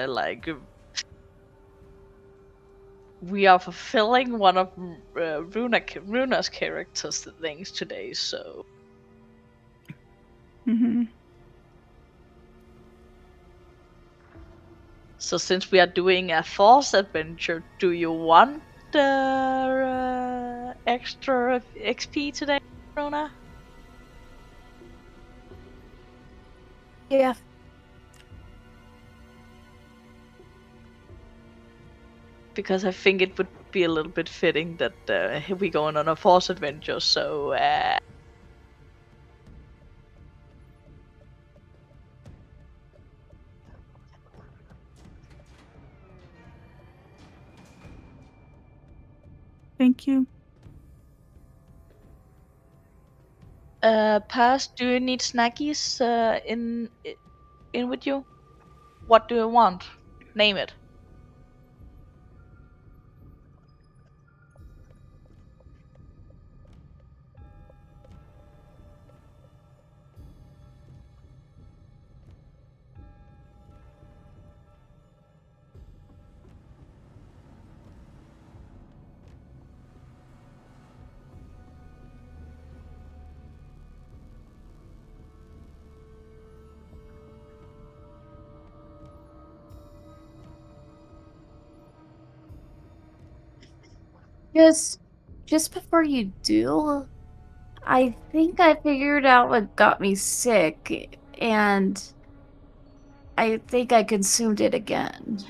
like we are fulfilling one of Runa's characters' things today, so. Mm-hmm. So since we are doing a Force adventure, do you want extra XP today, Rona? Yeah. Because I think it would be a little bit fitting that we're going on a Force adventure, so Thank you. Pass, do you need snackies in with you? What do you want? Name it. Just before you do, I think I figured out what got me sick, and I think I consumed it again.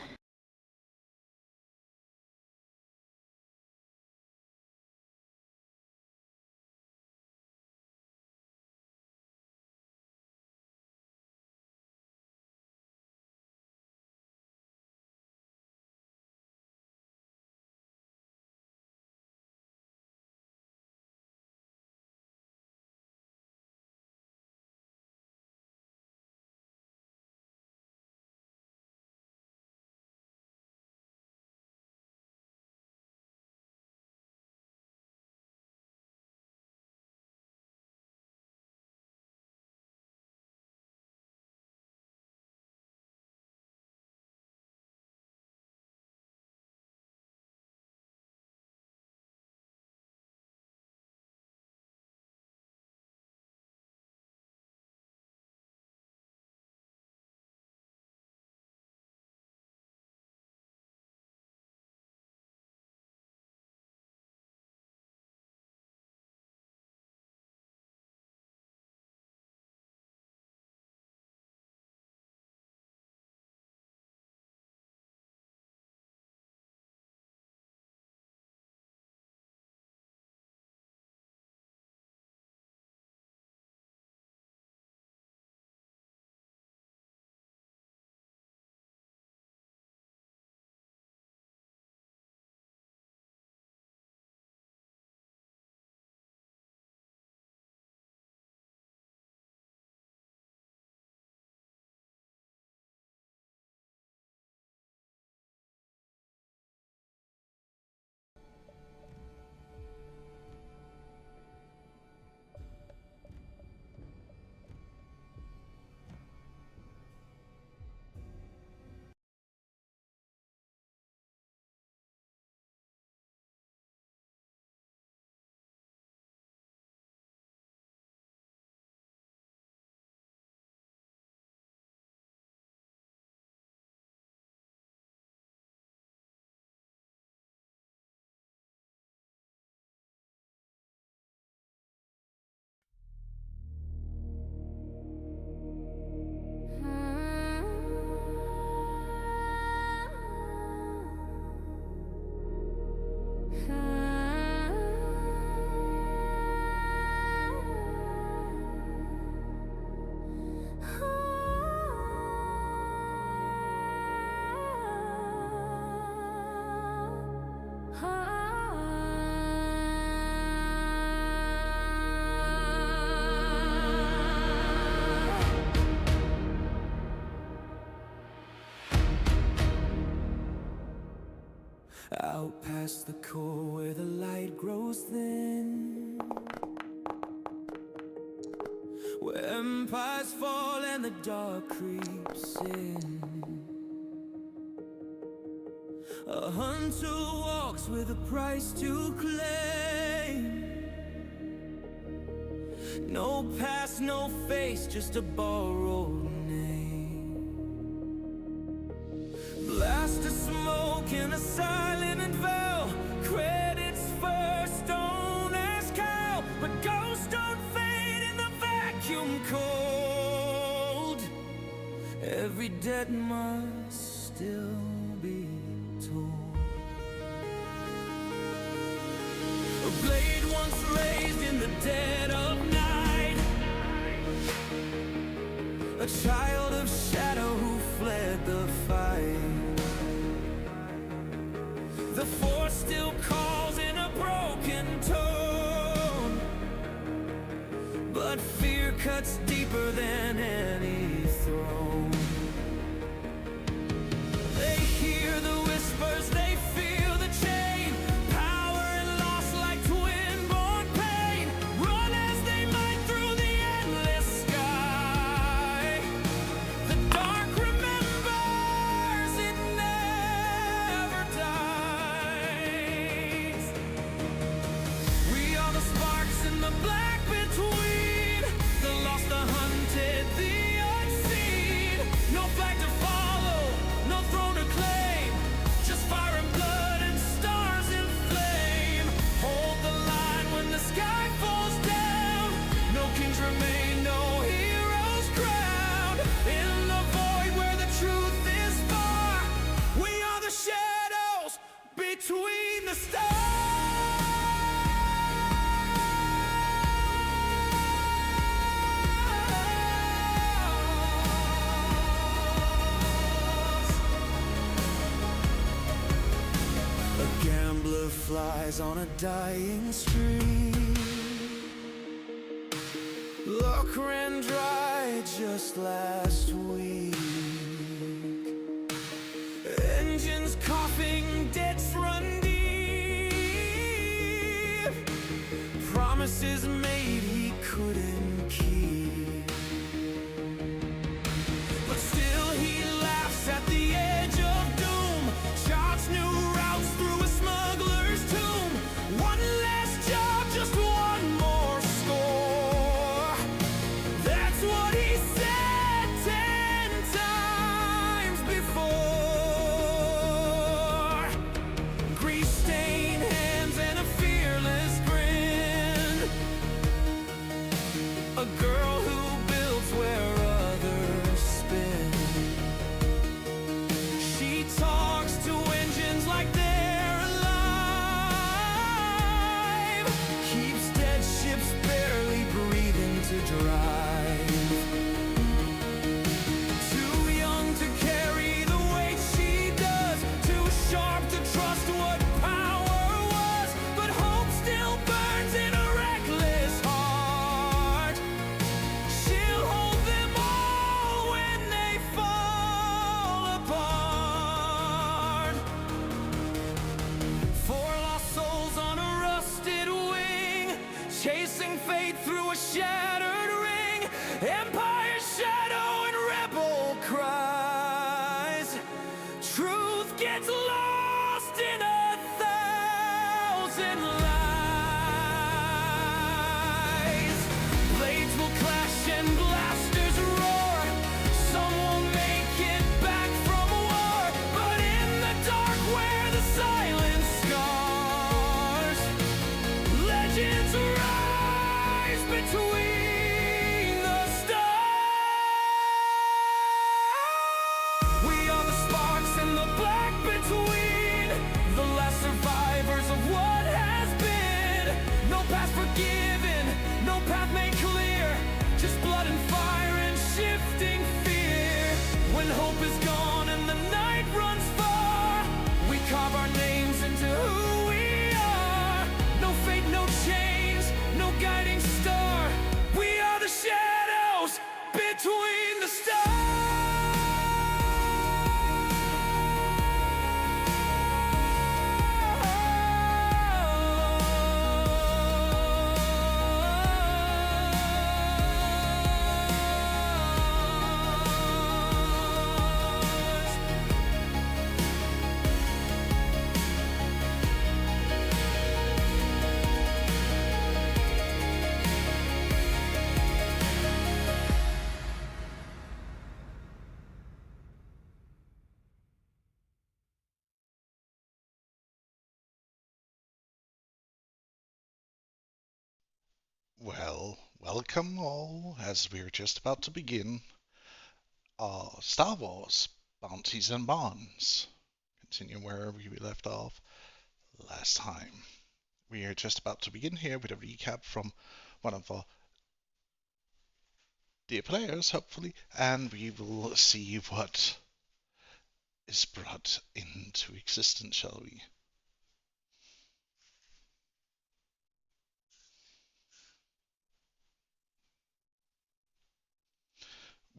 Out past the core where the light grows thin, where empires fall and the dark creeps in. A hunter walks with a price to claim. No past, no face, just a borrowed name. Blast of smoke in a silent vow. Credits first, don't ask how. But ghosts don't fade in the vacuum cold. Every debt must still be told. A blade once raised in the dead of night. A child of shadow who fled the fight. The force still calls in a broken tone, but fear cuts deeper than any throne. They hear the whispers, they feel the chain. Power and loss like twin-born pain. Run as they might through the endless sky. The dark remembers, it never dies. We are the sparks in the black between the lost, the hunted, the unseen. No flag to follow, no throne to claim. Just fire and blood and stars in flame. Hold the line when the sky falls down. No kings remain, no heroes crowned. In the void where the truth is far, we are the shadows between the stars. A gambler flies on a dying street. Luck ran dry just last week. Engines coughing, debts run deep. Promises made he couldn't keep. But still he laughs at the edge of doom. Charts new routes through a smuggler's tomb. One last job, just one more score. That's what he said 10 times before. Grease-stained hands and a fearless grin. A girl who builds where others spin. She talks to engines like they're alive. Keeps dead ships barely breathing to drive. Too young to carry the weight she does. Too sharp to trust what power was. But hope still burns in a reckless heart. She'll hold them all when they fall apart. Four lost souls on a rusted wing, chasing fate through a shattered ring. Empire's shadow and rebel cries. Truth gets lost in a thousand lies. Blades will clash and blasters roar. Some will make it back from war. But in the dark where the silence scars, legends rise between the stars. We are the sparks in the black between the last survivors of what has been. No past forgiven, no path made clear. Just blood and fire and shifting fear. When hope is gone and the night runs far, we carve our names into who we are. No fate, no chains, no guiding star. We are the shadows between the stars. Well, welcome all, as we're just about to begin our Star Wars Bounties and Bonds. Continue where we left off last time. We are just about to begin here with a recap from one of our dear players, hopefully, and we will see what is brought into existence, shall we?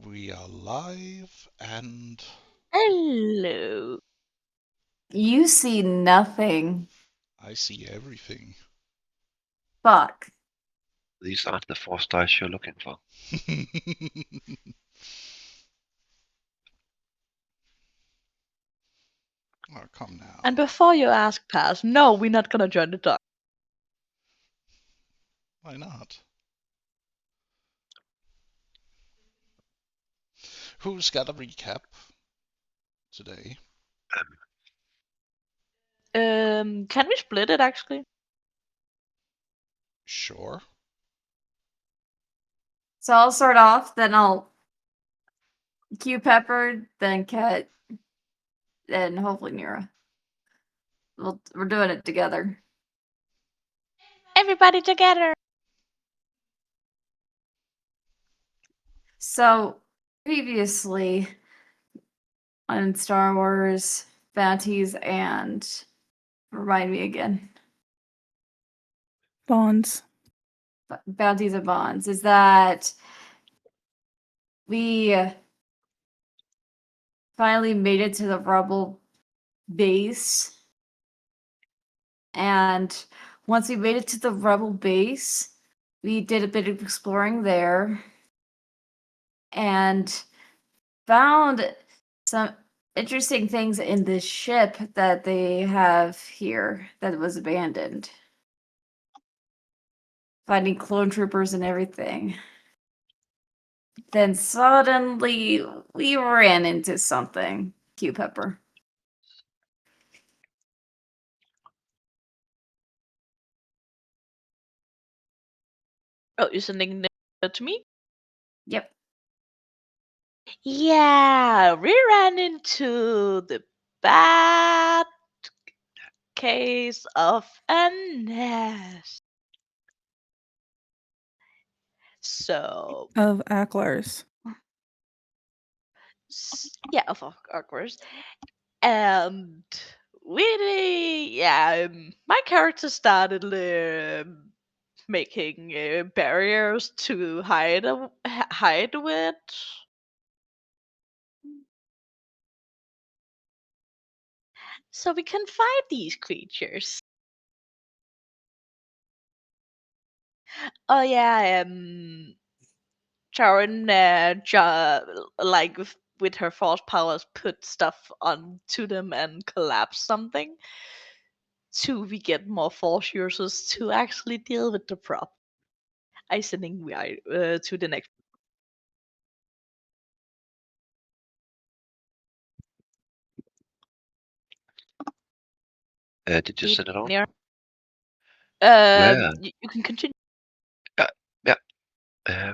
We are live, and Hello. You see nothing. I see everything. Fuck. These aren't the force dice you're looking for. Oh, come now. And before you ask, Paz, no, we're not gonna join the dark. Why not? Who's got a recap today? Can we split it actually? Sure. So I'll start off, then I'll cue Pepper, then Cat, then hopefully Nira. We're doing it together. Everybody together. So previously on Star Wars, Bounties, and remind me again. Bonds. Bounties and Bonds is that we finally made it to the Rebel base. And once we made it to the Rebel base, we did a bit of exploring there and found some interesting things in this ship that they have here that was abandoned. Finding clone troopers and everything. Then suddenly we ran into something. Cue Pepper. Oh, you're sending it to me? Yep. Yeah, we ran into the bad case of a nest. So, Of Acklars. yeah, of course. And yeah, my character started making barriers to hide with. So we can fight these creatures. Oh yeah, Sharon, like with her force powers, put stuff onto them and collapse something. So we get more force users to actually deal with the problem. I sending to the next. Did you send it on? Near. Where? You can continue. Yeah.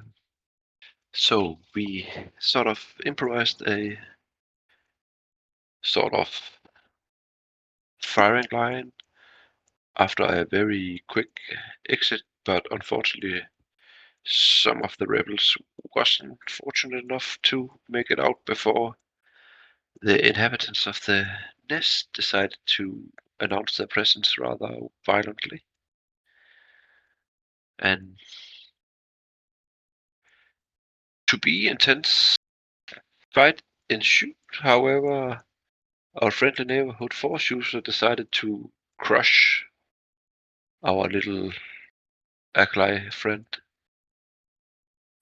So we sort of improvised a sort of firing line after a very quick exit, but unfortunately some of the rebels wasn't fortunate enough to make it out before the inhabitants of the nest decided to announce their presence rather violently. And to be intense fight ensued. However, our friendly neighborhood force user decided to crush our little Aklai friend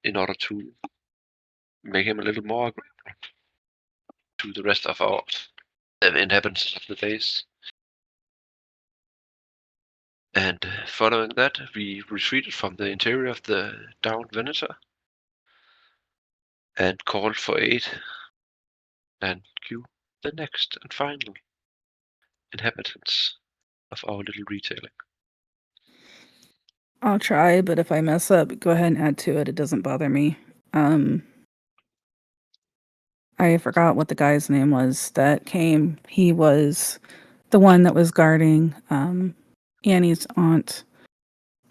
in order to make him a little more agreeable to the rest of our inhabitants of the base. And following that, we retreated from the interior of the downed Venator and called for aid and cue the next and final inhabitants of our little retailing. I'll try, but if I mess up, go ahead and add to it. It doesn't bother me. I forgot what the guy's name was that came. He was the one that was guarding Annie's aunt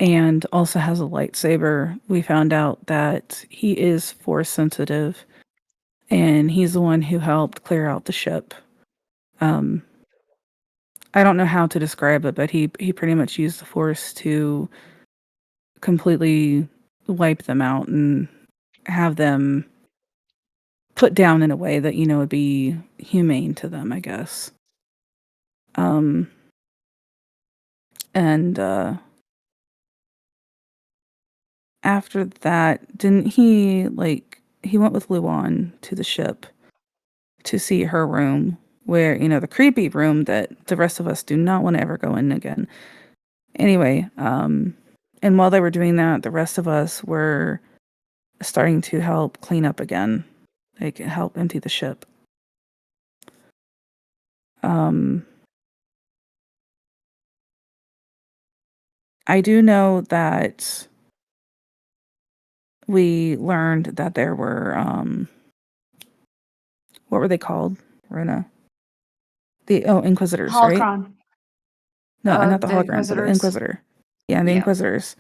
and also has a lightsaber. We found out that he is force sensitive and he's the one who helped clear out the ship. I don't know how to describe it, but he pretty much used the force to completely wipe them out and have them put down in a way that would be humane to them, I guess. And after that, didn't he he went with Luan to the ship to see her room where, the creepy room that the rest of us do not want to ever go in again. Anyway, and while they were doing that, the rest of us were starting to help clean up again, like help empty the ship. I do know that we learned that there were what were they called, Rona? The Inquisitors, right? Holocron. No, not the The hologram, but the Inquisitors. Inquisitor. Yeah, the Yeah. Inquisitors.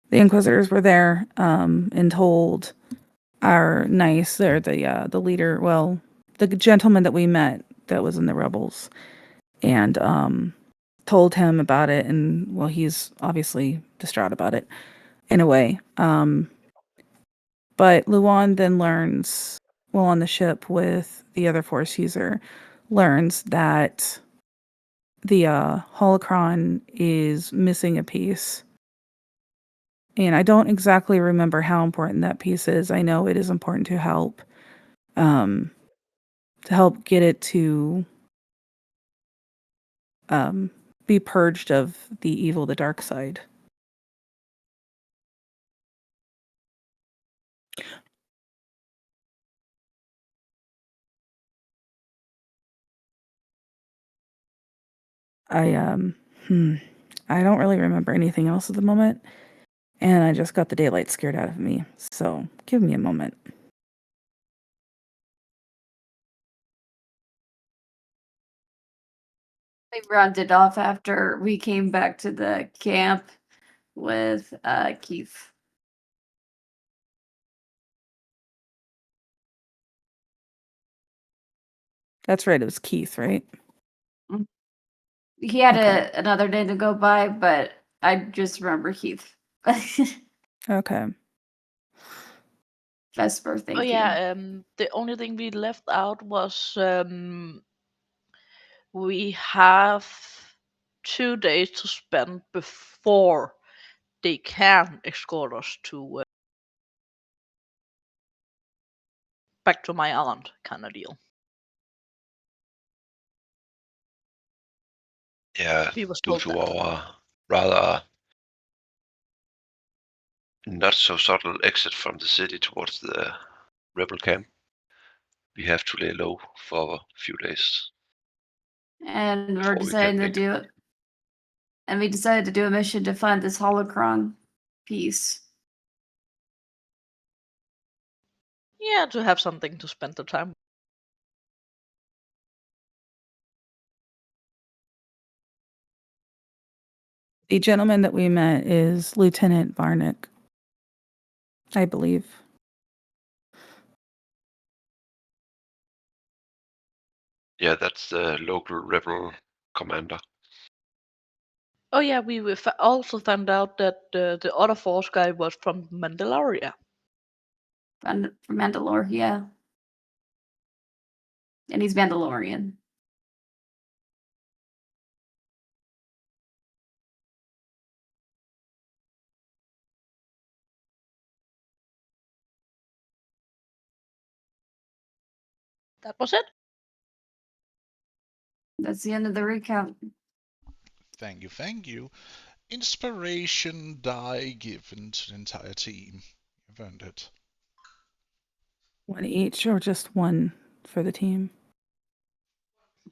The Inquisitors were there and told our the leader, well, the gentleman that we met that was in the rebels, and told him about it, and well, he's obviously distraught about it in a way. But Luan then learns, while on the ship with the other Force user, learns that the holocron is missing a piece. And I don't exactly remember how important that piece is. I know it is important to help get it to be purged of the evil, the dark side. I don't really remember anything else at the moment, and I just got the daylight scared out of me. So give me a moment. We rounded off after we came back to the camp with Keith. That's right. It was Keith, right? He had Okay. another day to go by, but I just remember Keith. Okay. Vesper, Oh thank you. yeah, the only thing we left out was we have 2 days to spend before they can escort us to back to my island, kind of deal. Yeah, We was due told to that. our rather not so subtle exit from the city towards the rebel camp, we have to lay low for a few days. And before we're we deciding can to make do it. And we decided to do a mission to find this holocron piece. Yeah, to have something to spend the time. The gentleman that we met is Lieutenant Varnick, I believe. Yeah, that's the local rebel commander. Oh yeah, we also found out that the other force guy was from Mandalorian. From Mandalore, yeah. And he's Mandalorian. That was it. That's the end of the recount. Thank you, thank you. Inspiration die given to the entire team. You've earned it. One each or just one for the team?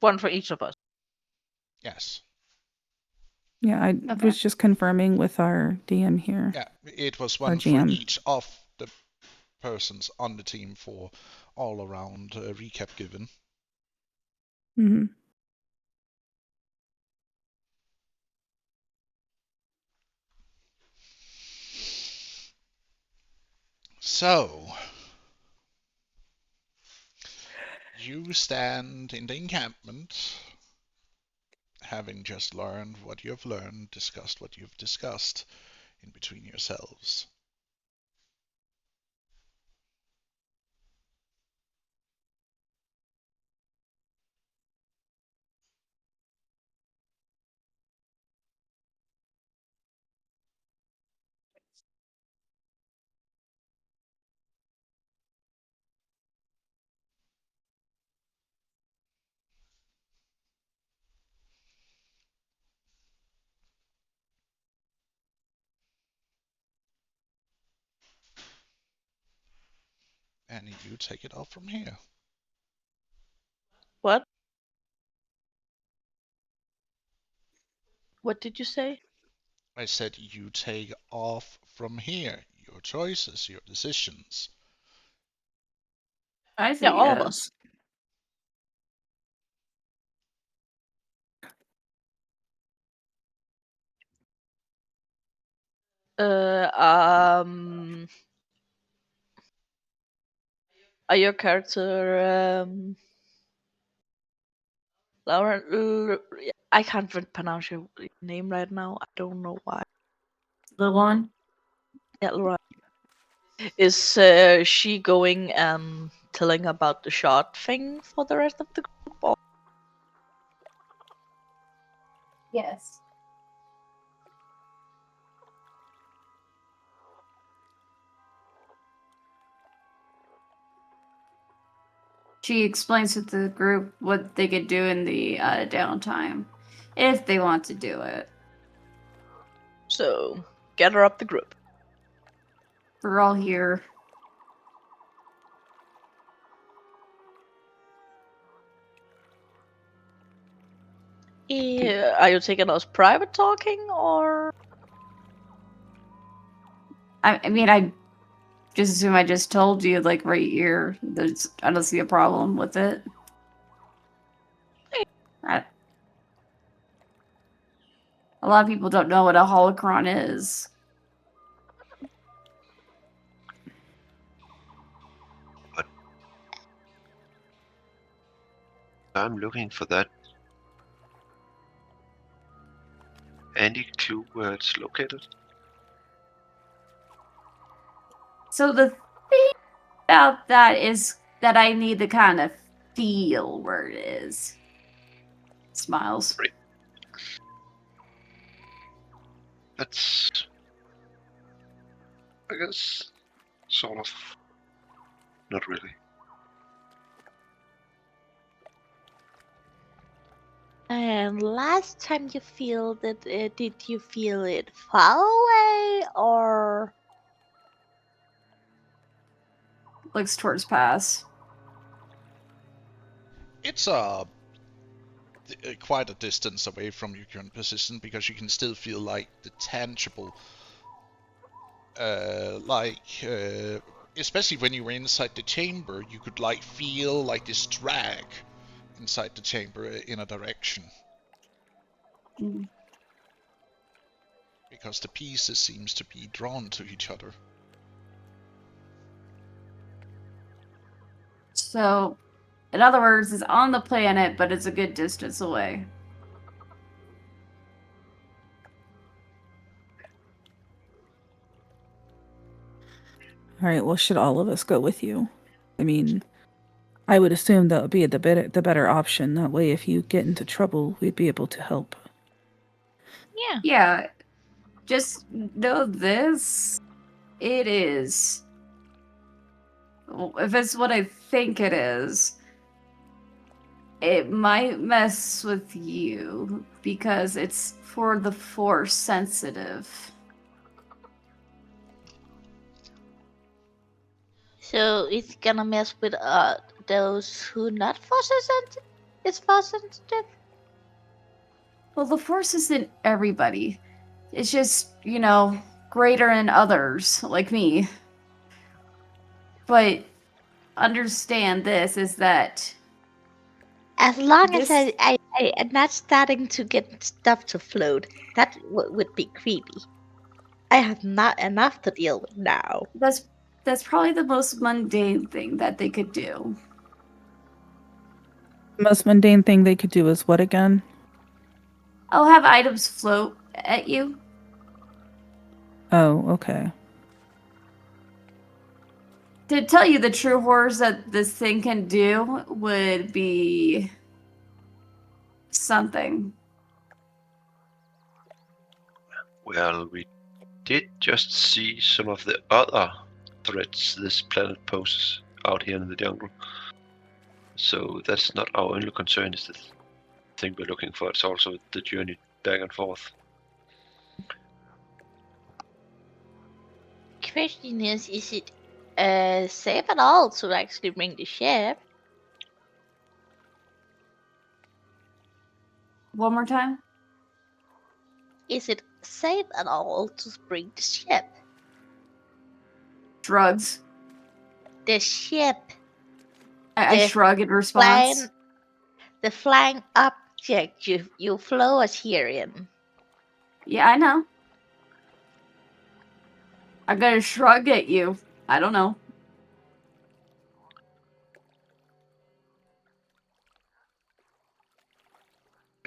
One for each of us. Yes. Yeah, I Okay. was just confirming with our DM here. Yeah, it was Our one for GM. each of the persons on the team for all around recap given. Hmm. So, you stand in the encampment, having just learned what you have learned, discussed what you've discussed in between yourselves. And you take it off from here. What? What did you say? I said you take off from here. Your choices, your decisions. I Yeah, say all of us. yes. Uh, um, are your character Laura? I can't pronounce your name right now. I don't know why. The one? Yeah, Laura. Is she going and telling about the shot thing for the rest of the group? Or... Yes. She explains to the group what they could do in the downtime, if they want to do it. So, gather up the group. We're all here. Yeah, are you taking us private talking or? I mean, I just assume I just told you, like, right here. I don't see a problem with it. A lot of people don't know what a holocron is. I'm looking for that. Any clue where it's located? So the thing about that is that I need to kind of feel where it is. Smiles. Right. That's, I guess, sort of. Not really. And last time you feel that, did you feel it far away or? Looks towards pass. It's quite a distance away from your current position because you can still feel like the tangible, especially when you were inside the chamber, you could like feel like this drag inside the chamber in a direction. Mm. Because the pieces seems to be drawn to each other. So, in other words, it's on the planet, but it's a good distance away. All right. Well, should all of us go with you? I mean, I would assume that would be the better option. That way, if you get into trouble, we'd be able to help. Yeah. Yeah, just know this. It is. If it's what I think it is, it might mess with you because it's for the Force sensitive. So it's gonna mess with those who not force sensitive. Is force sensitive? Well, the Force isn't everybody. It's just, greater in others, like me. But understand this is that As long as this I am not starting to get stuff to float, that would be creepy. I have not enough to deal with now. that's probably the most mundane thing that they could do. The most mundane thing they could do is what again? I'll have items float at you. Oh, okay. To tell you the true horrors that this thing can do would be something. Well, we did just see some of the other threats this planet poses out here in the jungle. So that's not our only concern, is the thing we're looking for. It's also the journey back and forth. Question is it safe at all to actually bring the ship? One more time? Is it safe at all to bring the ship? Drugs. The ship, I The shrug in response. the flying object you flew us here in. Yeah, I know. I'm gonna shrug at you. I don't know.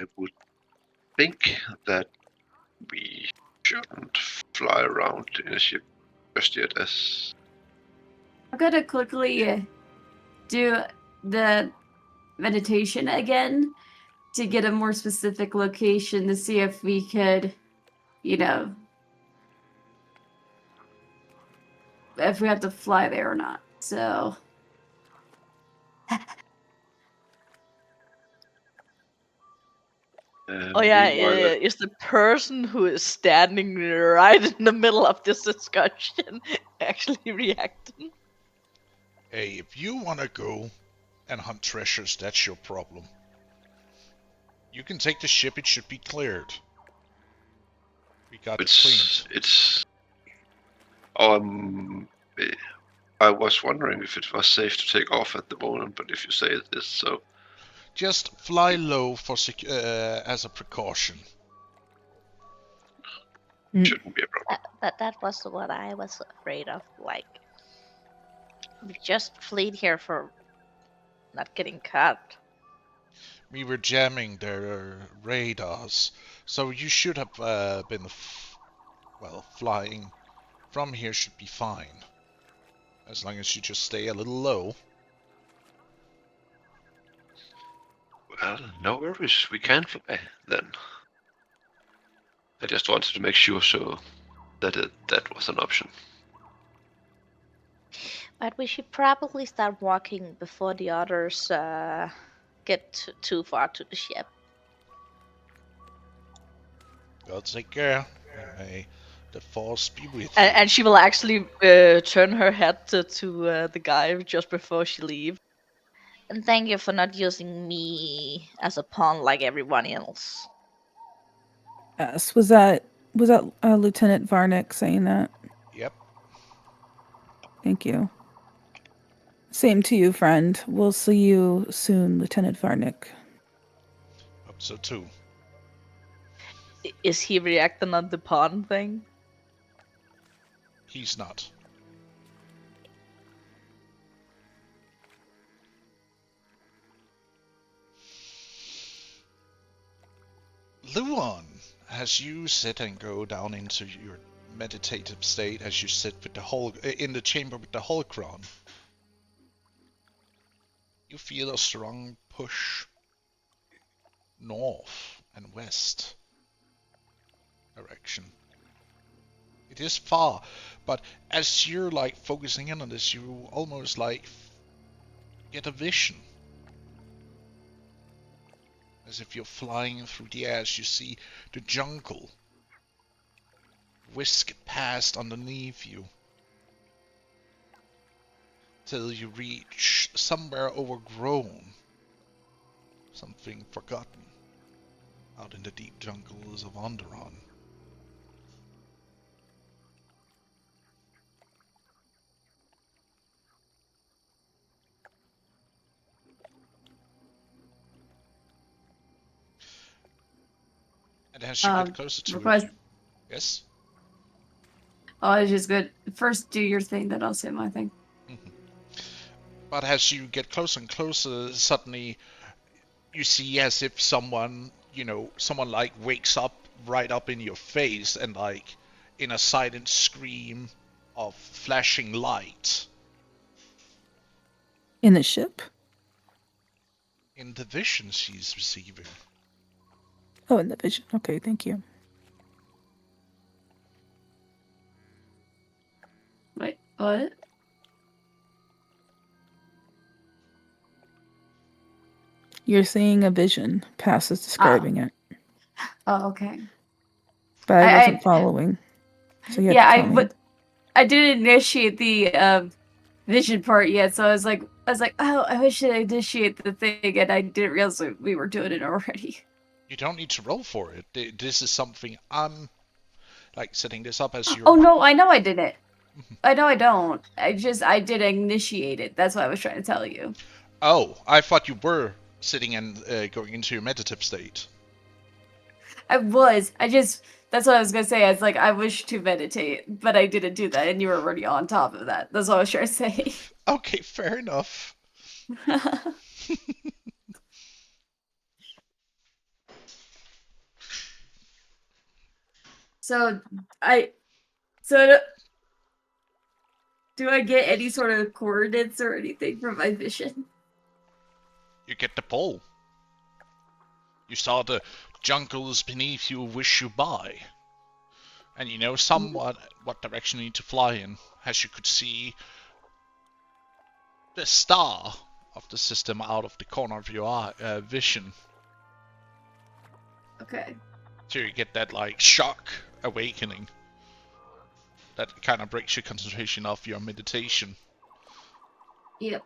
I would think that we shouldn't fly around in a ship just yet, as I'm gonna quickly do the meditation again to get a more specific location to see if we could, if we have to fly there or not. So, Oh yeah, meanwhile, is the person who is standing right in the middle of this discussion actually reacting? Hey, if you want to go and hunt treasures, that's your problem. You can take the ship, it should be cleared. We got it cleaned. it's I was wondering if it was safe to take off at the moment, but if you say it is, so Just fly low for as a precaution. shouldn't be a problem. That was what I was afraid of. Like, we just fled here for not getting caught. We were jamming their radars, so you should have been, flying from here should be fine. As long as you just stay a little low. Well, no worries. We can fly then. I just wanted to make sure so that that was an option. But we should probably start walking before the others get too far to the ship. God take care, and may the force be with you. And she will actually turn her head to the guy just before she leaves. And thank you for not using me as a pawn like everyone else. Yes. Was that Lieutenant Varnick saying that? Yep. Thank you. Same to you, friend. We'll see you soon, Lieutenant Varnick. Hope so too. Is he reacting on the pawn thing? He's not. Luan, as you sit and go down into your meditative state, as you sit with in the chamber with the holocron, you feel a strong push north and west direction. It is far, but as you're like focusing in on this, you almost like get a vision. As if you're flying through the air, as you see the jungle whisk past underneath you till you reach somewhere overgrown, something forgotten. out in the deep jungles of Onderon. And as you get closer to request. it, yes? Oh, I was just good. First, do your thing, then I'll say my thing. But as you get closer and closer, suddenly you see as if someone like wakes up right up in your face and like in a silent scream of flashing light. In the ship? In the vision she's receiving. Oh, in the vision. Okay, thank you. Wait, what? You're seeing a vision. Pass is describing it. Oh, okay. But I wasn't following. So you have to tell me. I didn't initiate the vision part yet, so I was like, oh, I wish I initiate the thing, and I didn't realize we were doing it already. You don't need to roll for it. This is something I'm like setting this up as your. Oh no, I know I didn't. I know I don't. I didn't initiate it. That's what I was trying to tell you. Oh, I thought you were sitting and going into your meditative state. I was. That's what I was gonna say. I was like, I wish to meditate, but I didn't do that, and you were already on top of that. That's what I was trying to say. Okay, fair enough. So do I get any sort of coordinates or anything from my vision? You get the pull. You saw the jungles beneath you wish you by. And you know somewhat what direction you need to fly in, as you could see the star of the system out of the corner of your eye, vision. Okay. So you get that like shock awakening. That kind of breaks your concentration off your meditation. Yep.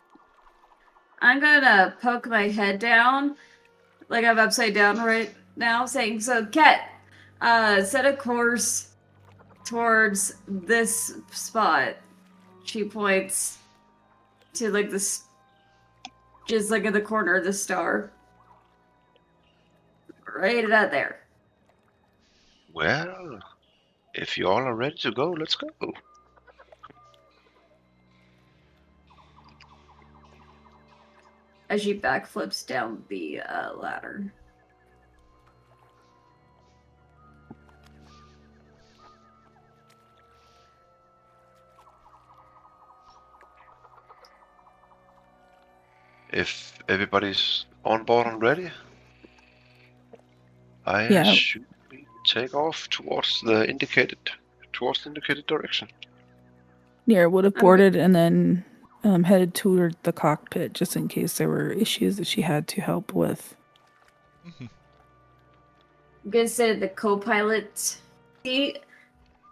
I'm gonna poke my head down, like I'm upside down right now, saying, so Ket, set a course towards this spot. She points to like this, just like in the corner of the star. Right about there. Well, if you all are ready to go, let's go. As she backflips down the ladder. If everybody's on board and ready, I should take off towards the indicated direction. Nier would have boarded and then headed toward the cockpit just in case there were issues that she had to help with. I'm gonna sit in the co-pilot seat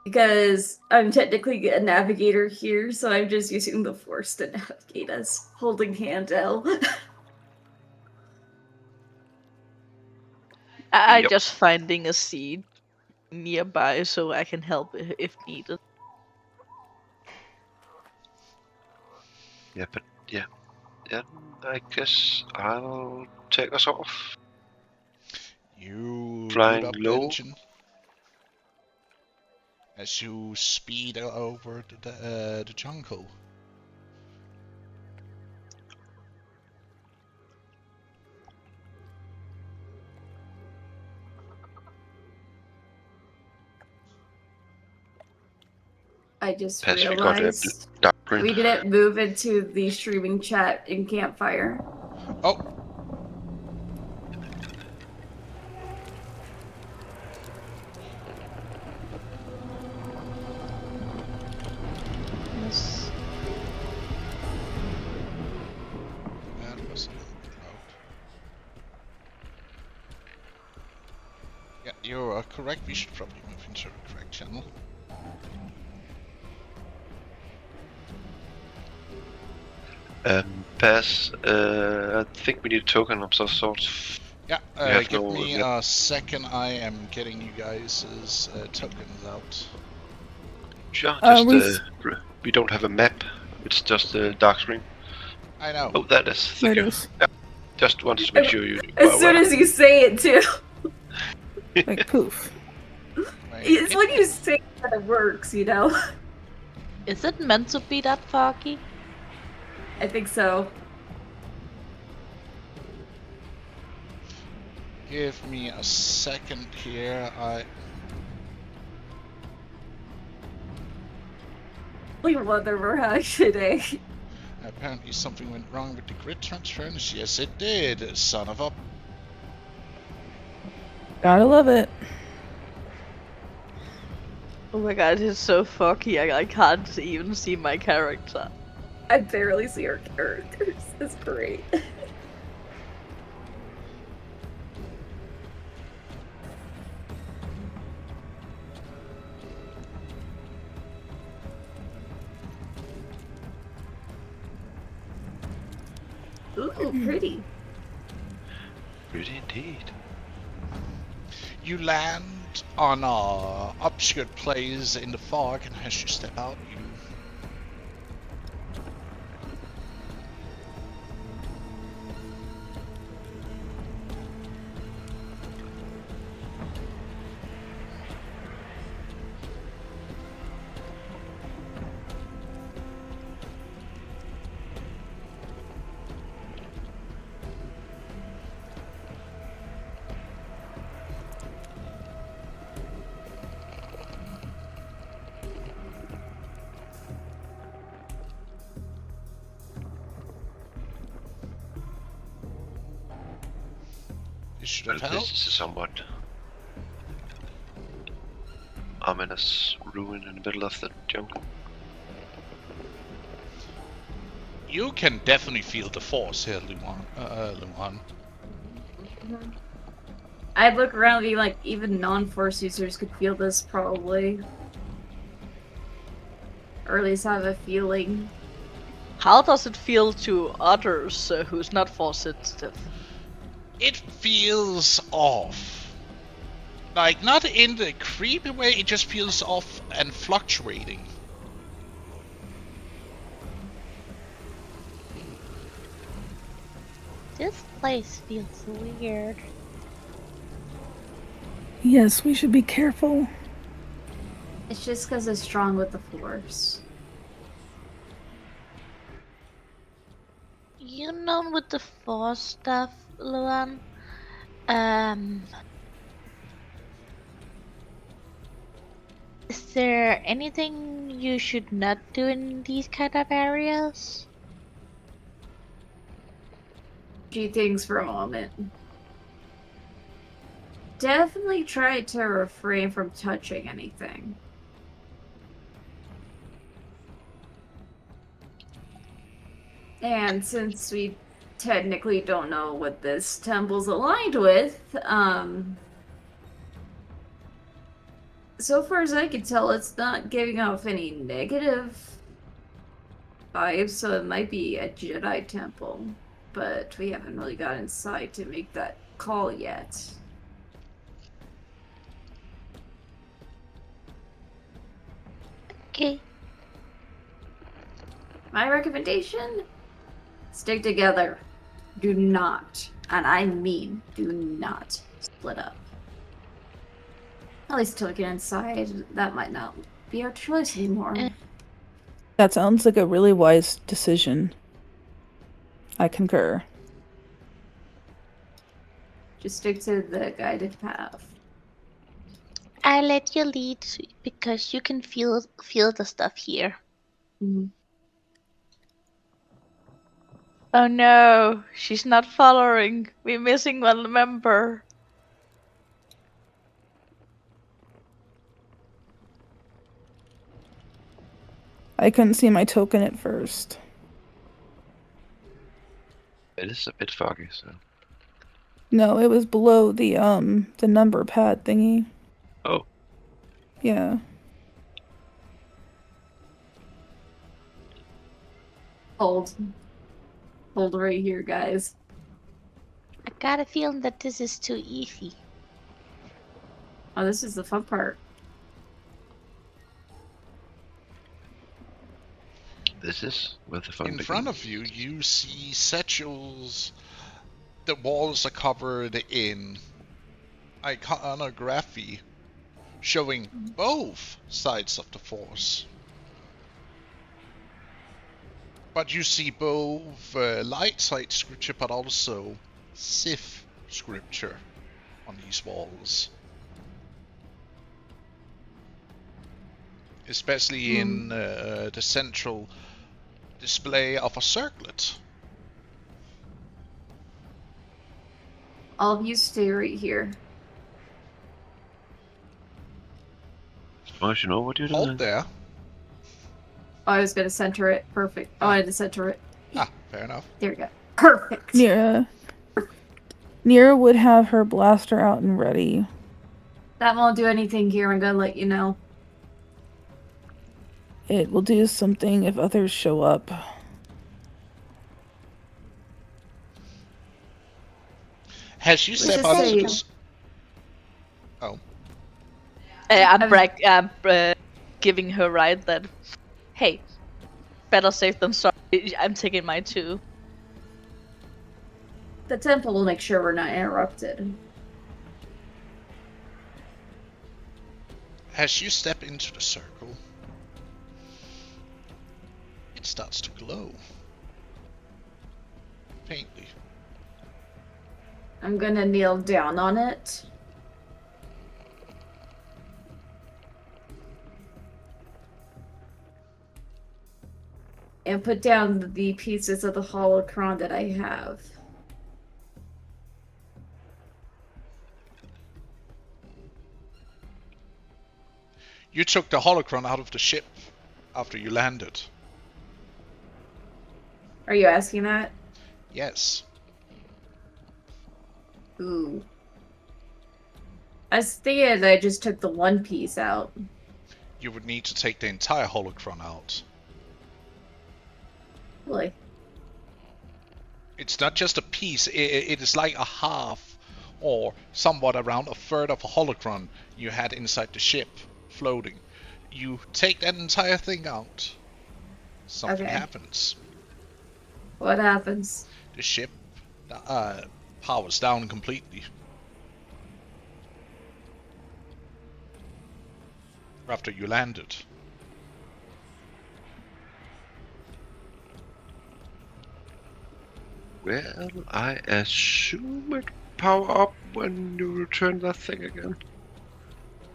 because I'm technically a navigator here, so I'm just using the force to navigate us, holding hand L. I just finding a seat nearby so I can help if needed. Yeah, but yeah, I guess I'll take us off. You Flying load up low. the engine as you speed over the jungle. I just Pass, we got a realized dark green. we didn't move into the streaming chat in Campfire. Oh. Yes. That was a little bit loud. Yeah, you are correct. We should probably move into the correct channel. Pass, I think we need a token of some sort. Yeah, have give no me map. a second. I am getting you guys' tokens out. Sure, we just we don't have a map. It's just a dark screen. I know. Oh, that is. Thank That you. is Yeah, just wanted to make sure you As were soon aware. as you say it, too. like poof. Wait, It's when you say it that it works, you know? Is it meant to be that foggy? I think so. Give me a second here. We wonder we're having today. Apparently something went wrong with the grid transference. Yes, it did. Son of a. Gotta love it. Oh my god, it's so foggy. I can't even see my character. I barely see our characters. It's great. Ooh, pretty. Pretty indeed. You land on a obscured place in the fog, and as you step out, should Well, have this helped. is a somewhat ominous ruin in the middle of the jungle. You can definitely feel the force here, Luan. I'd look around and be like, even non-force users could feel this probably. Or at least have a feeling. How does it feel to others who's not force sensitive? It feels off. Like, not in the creepy way, it just feels off and fluctuating. This place feels weird. Yes, we should be careful. It's just because it's strong with the force. You know, with the force stuff, Luan. Is there anything you should not do in these kind of areas? Few things for a moment. Definitely try to refrain from touching anything. And since we technically don't know what this temple's aligned with, so far as I can tell, it's not giving off any negative vibes, so it might be a Jedi temple, but we haven't really got inside to make that call yet. Okay. My recommendation? Stick together. Do not, and I mean do not, split up. At least till we get inside, that might not be our choice anymore. That sounds like a really wise decision. I concur. Just stick to the guided path. I let you lead because you can feel the stuff here. Mhm. Oh no, she's not following. We're missing one member. I couldn't see my token at first. It is a bit foggy, so. No, it was below the number pad thingy. Oh. Yeah. Hold right here, guys. I got a feeling that this is too easy. Oh, this is the fun part. This is where the fun In begins. front of you, you see satchels. The walls are covered in iconography showing both sides of the Force. But you see both light side scripture, but also Sith scripture on these walls. Especially in the central display of a circlet. All of you stay right here. As long as you know what you're doing. Hold there. Oh, I was gonna center it. Perfect. Oh, I had to center it. Ah, fair enough. There we go. Perfect. Nira would have her blaster out and ready. That won't do anything here. I'm gonna let you know. It will do something if others show up. Has you Let's stepped just onto say- this? Oh. I'm giving her right that, hey, better safe than sorry. I'm taking mine too. The temple will make sure we're not interrupted. As you step into the circle, it starts to glow. Faintly. I'm gonna kneel down on it. And put down the pieces of the holocron that I have. You took the holocron out of the ship after you landed. Are you asking that? Yes. Ooh. I stated I just took the one piece out. You would need to take the entire holocron out. Really? It's not just a piece, it is like a half or somewhat around a third of a holocron you had inside the ship floating. You take that entire thing out, something Okay. happens. What happens? The ship powers down completely. After you landed. Well, I assume it power up when you return that thing again.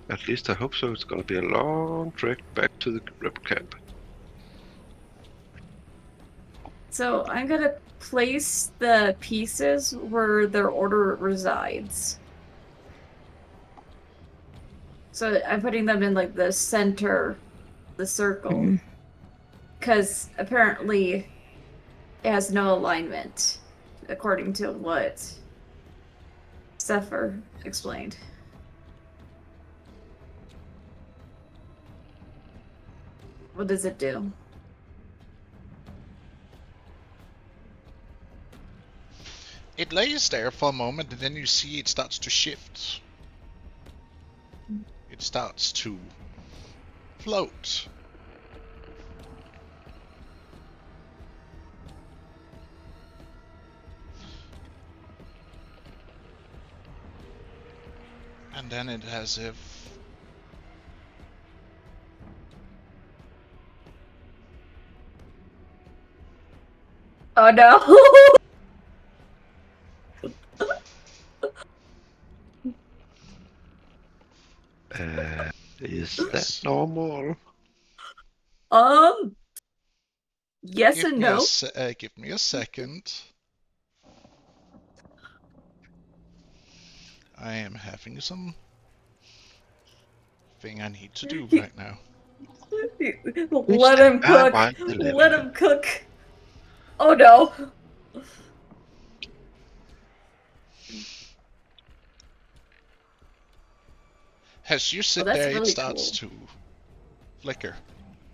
At least I hope so. It's gonna be a long trek back to the rebel camp. So I'm gonna place the pieces where their order resides. So I'm putting them in like the center, the circle. Because apparently it has no alignment, according to what Zephyr explained. What does it do? It lays there for a moment and then you see it starts to shift. It starts to float. And then it as if Oh no! Is Yes. that normal? Yes give and me no. give me a second. I am having some thing I need to do right now. Let him cook. While the Let level. him cook. Oh no! As you sit that's there, it really starts to flicker,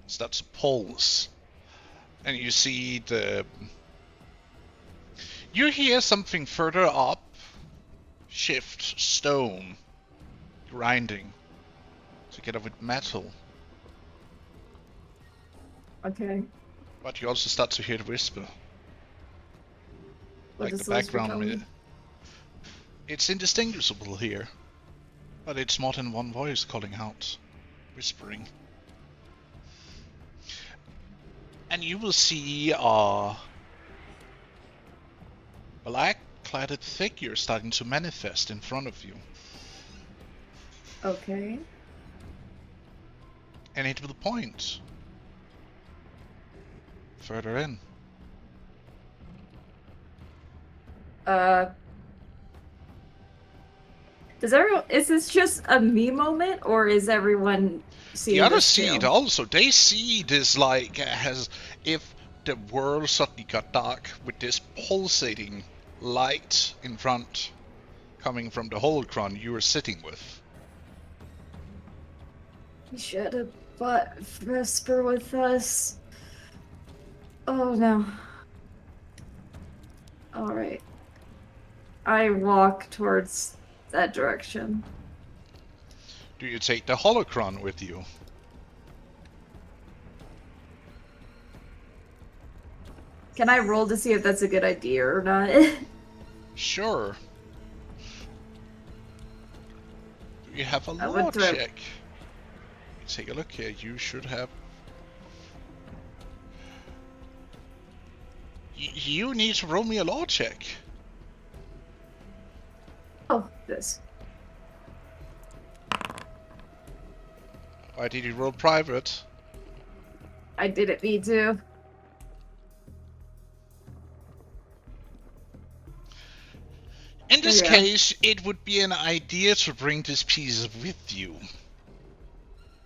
starts to pulse, and you see the. You hear something further up shift stone grinding together with metal. Okay. But you also start to hear the whisper. What Like does the the whisper background. tell me? It's indistinguishable here. But it's more than one voice calling out, whispering. And you will see a black-cladded figure starting to manifest in front of you. Okay. And it will point further in. Does everyone? Is this just a me moment, or is everyone seeing The others this see too? it also. They see this like as if the world suddenly got dark with this pulsating light in front coming from the holocron you were sitting with. We should have bought Vesper with us. Oh no. Alright. I walk towards that direction. Do you take the holocron with you? Can I roll to see if that's a good idea or not? Sure. Do you have a I law would throw- check? Take a look here. You should have. You need to roll me a law check. Oh, this. Why did you roll private? I didn't need to. In this Yeah. case, it would be an idea to bring this piece with you.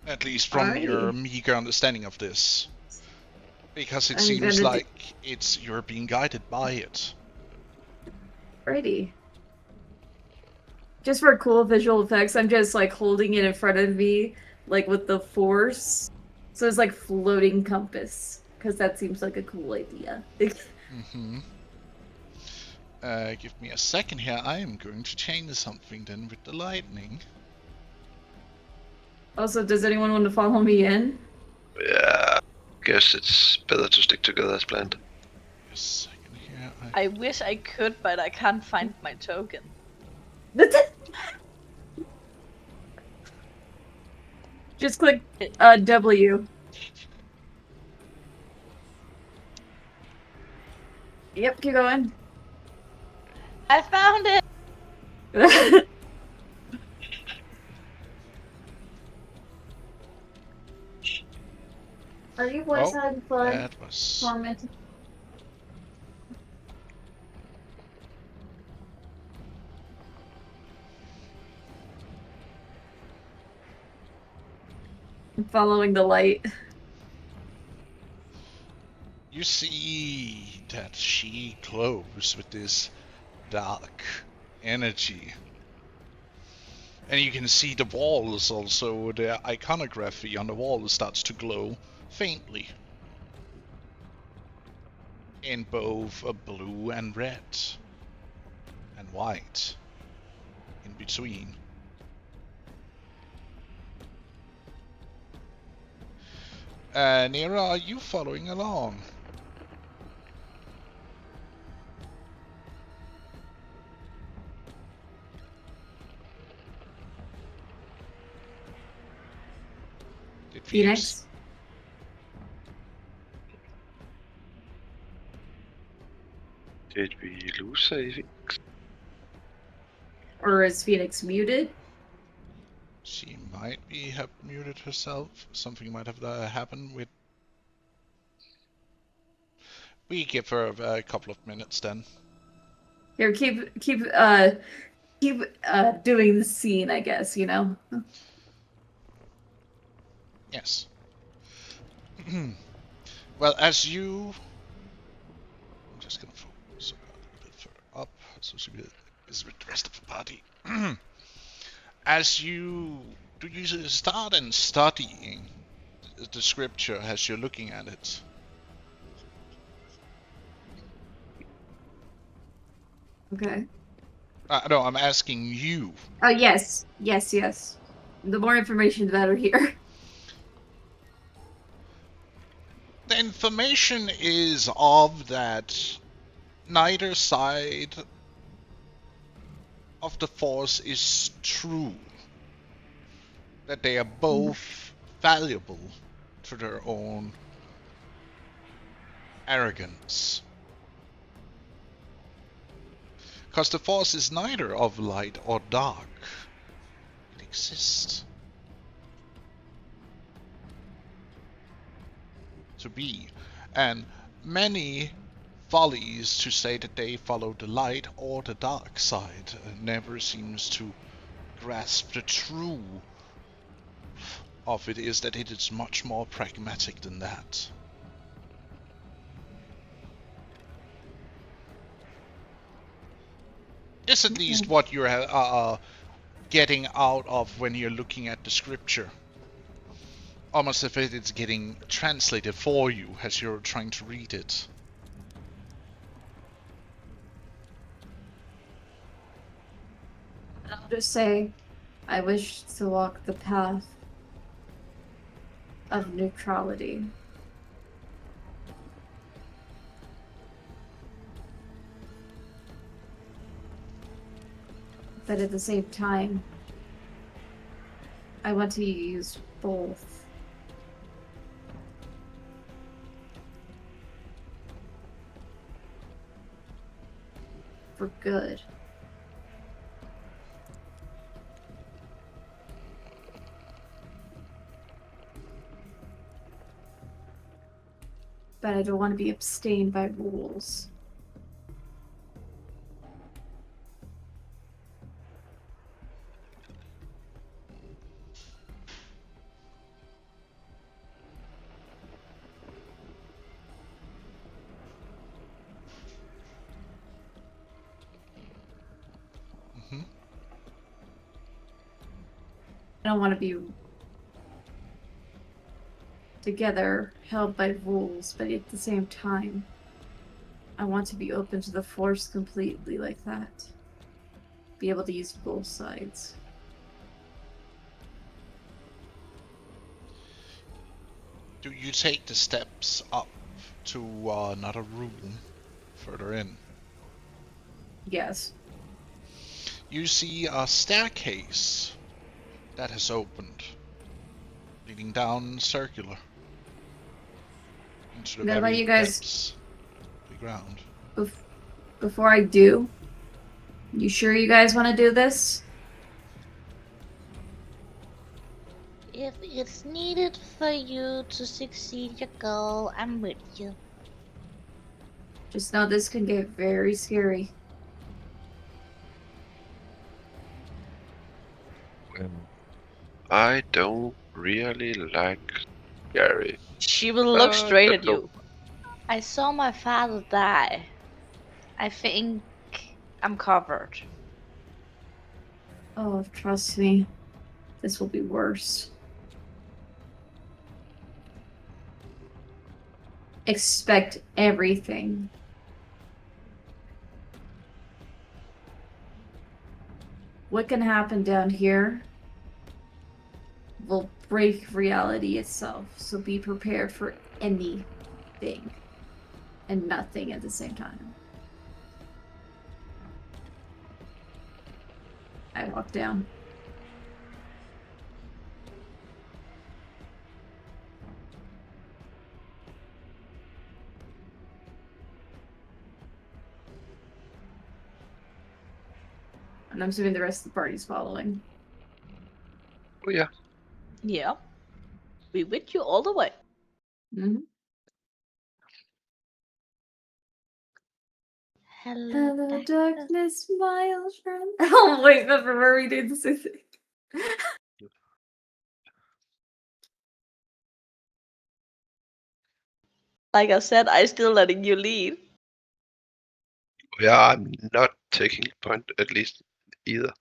At least from your Alrighty. meager understanding of this. Because it I'm seems gonna like you're being guided by it. Alrighty. Just for cool visual effects, I'm just like holding it in front of me, like with the force. So it's like floating compass. Because that seems like a cool idea. Mm-hmm. Give me a second here. I am going to change something then with the lightning. Also, does anyone want to follow me in? Yeah, guess it's better to stick together as planned. A second here. I wish I could, but I can't find my token. Just click W. Yep, keep going. I found it! Are you voice having fun? That was... Tormented? I'm following the light. You see that she glows with this dark energy. And you can see the walls also, the iconography on the wall starts to glow faintly. In both blue and red. And white. In between. Nera, are you following along? Did Phoenix? Did we lose anything? Or is Phoenix muted? She might have muted herself. Something might have happened with... We give her a couple of minutes then. Here, keep doing the scene, I guess, you know? Yes. Well, as you... I'm just gonna focus her a little bit further up, so she is with the rest of the party. As you... Do you start and studying the scripture as you're looking at it? Okay. No, I'm asking you. Oh, yes. Yes. The more information, the better here. The information is of that neither side of the Force is true. That they are both valuable to their own arrogance. Because the Force is neither of light or dark. It exists to be. And many follies to say that they follow the light or the dark side never seems to grasp the true of it is that it is much more pragmatic than that. It's at least what you're getting out of when you're looking at the scripture. Almost as if it's getting translated for you as you're trying to read it. I'll just say, I wish to walk the path of neutrality. But at the same time, I want to use both. For good. But I don't want to be abstained by rules. Mm-hmm. I don't want to be together, held by rules, but at the same time, I want to be open to the Force completely like that. Be able to use both sides. Do you take the steps up to another room further in? Yes. You see a staircase that has opened, leading down circular into the Now, very you guys, depths of the ground. Before I do, you sure you guys want to do this? If it's needed for you to succeed your goal, I'm with you. Just know this can get very scary. I don't really like Gary. She will look straight at no. you. I saw my father die. I think I'm covered. Oh, trust me. This will be worse. Expect everything. What can happen down here will break reality itself, so be prepared for anything and nothing at the same time. I walk down. And I'm assuming the rest of the party's following. Oh yeah. Yeah. We with you all the way. Mm-hmm. Hello, darkness, my old friend. Oh, wait, remember where we did the same thing. Like I said, I still letting you lead. Yeah, I'm not taking point at least either.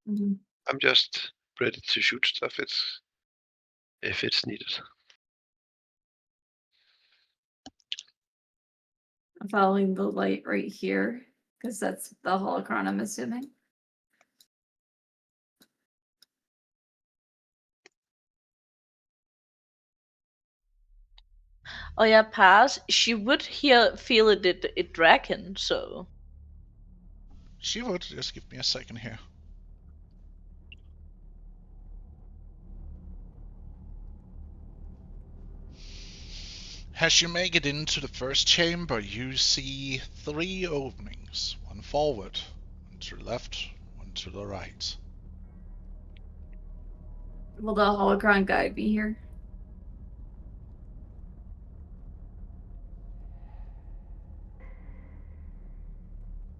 Mm-hmm. I'm just ready to shoot stuff if it's needed. I'm following the light right here. Because that's the holocron, I'm assuming. Oh yeah, pass. She would feel it dragon, so She would. Just give me a second here. As you make it into the first chamber, you see 3 openings. One forward, one to the left, one to the right. Will the holocron guide be here?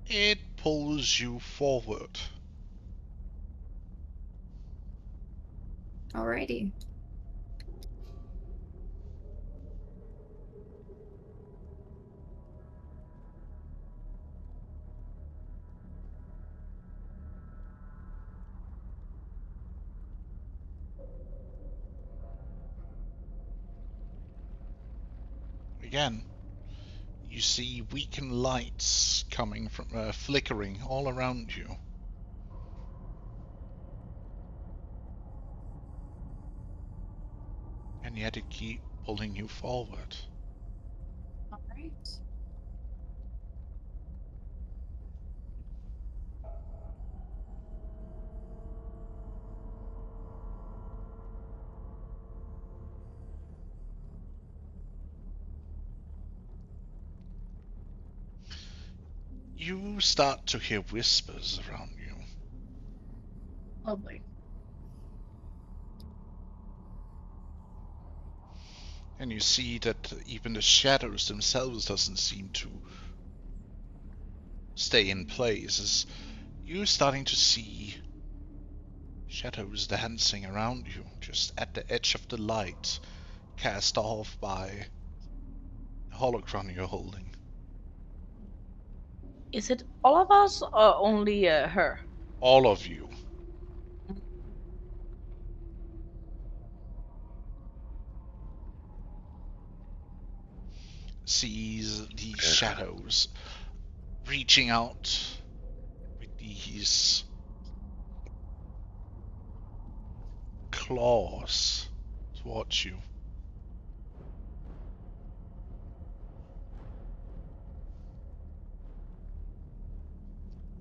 It pulls you forward. Alrighty. Again, you see weakened lights coming from flickering all around you. And yet it keeps pulling you forward. Alright. You start to hear whispers around you. Lovely. And you see that even the shadows themselves doesn't seem to stay in place. As you're starting to see shadows dancing around you, just at the edge of the light, cast off by the holocron you're holding. is it all of us or only her? All of you. Sees these shadows reaching out with these claws towards you.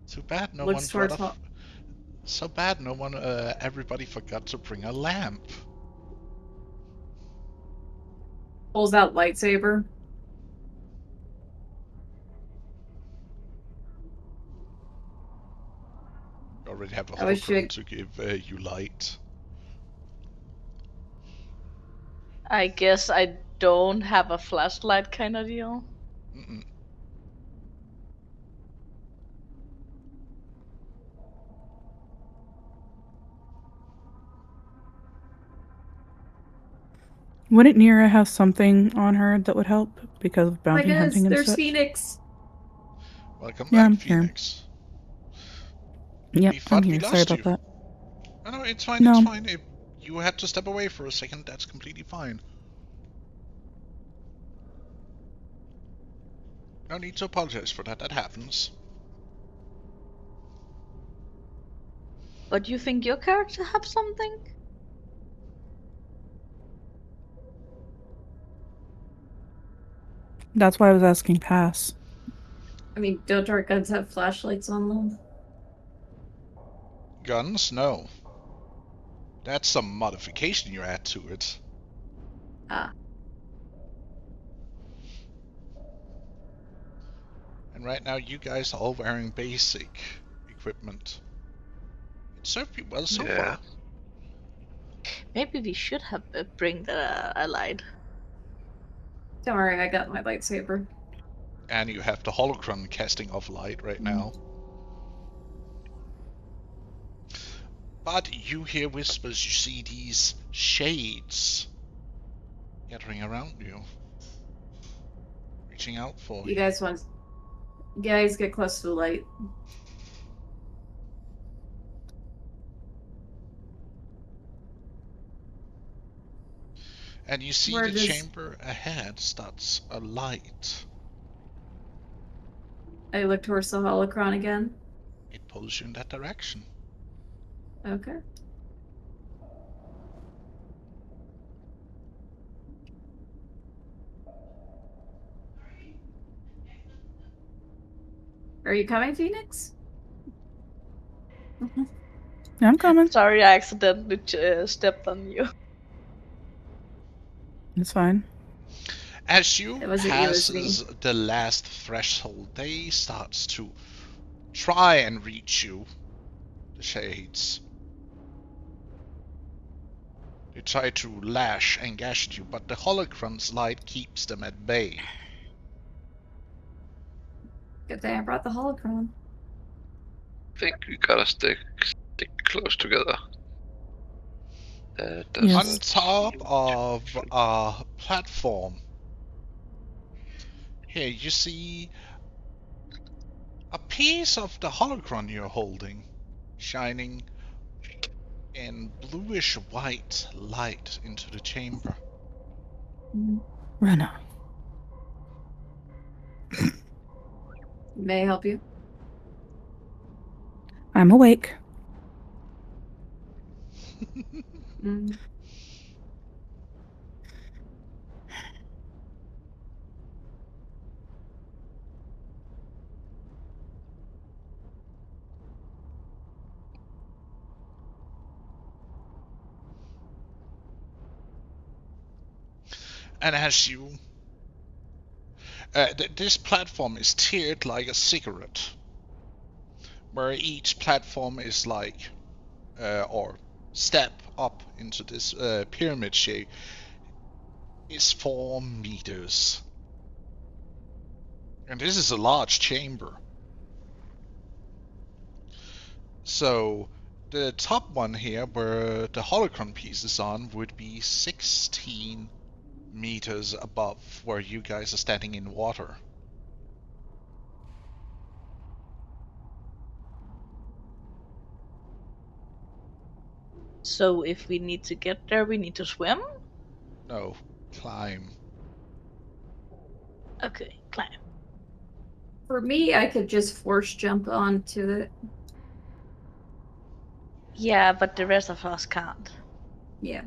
Too bad no Looks one towards So bad no one everybody forgot to bring a lamp. pulls out lightsaber. You already have a I wish holocron you to give you light. I guess I don't have a flashlight kind of deal. Mm-mm. Wouldn't Nira have something on her that would help because of Oh my bounty goodness, hunting and there's such? Phoenix. Welcome Yeah, back, I'm here. Phoenix. Yep, We I'm thought we here. Sorry lost about you. that. Oh, no, it's fine, it's No, fine. If you had to step away for a second, that's completely fine. No need to apologize for that, that happens. But you think your character have something? that's why I was asking pass. I mean, don't our guns have flashlights on them? Guns? No. That's some modification you add to it. Ah. And right now you guys are all wearing basic equipment. It served you well so Yeah. far. Maybe we should have bring the a light. Don't worry, I got my lightsaber. And you have the holocron casting off light right now. But you hear whispers, you see these shades gathering around you, reaching out for you. You guys get close to the light. And you see Where the does- chamber ahead starts alight. I look towards the holocron again. It pulls you in that direction. Okay. Are you coming, Phoenix? I'm coming. Sorry, I accidentally stepped on you. It's fine. As you It wasn't you, it was me. passes the last threshold, they starts to try and reach you, the shades. They try to lash and gash at you, but the holocron's light keeps them at bay. Good thing I brought the holocron. I think we gotta stick close together. Yes. On top of a platform, here you see a piece of the holocron you're holding, shining in bluish white light into the chamber. Rena. May I help you? I'm awake. Mm. And as you this platform is tiered like a cigarette, where each platform is like, or step up into this pyramid shape, is 4 meters. And this is a large chamber. So the top one here, where the holocron piece is on, would be 16 meters above where you guys are standing in water. So if we need to get there, we need to swim? No, climb. Okay, climb. For me, I could just force jump onto it. Yeah, but the rest of us can't. Yeah.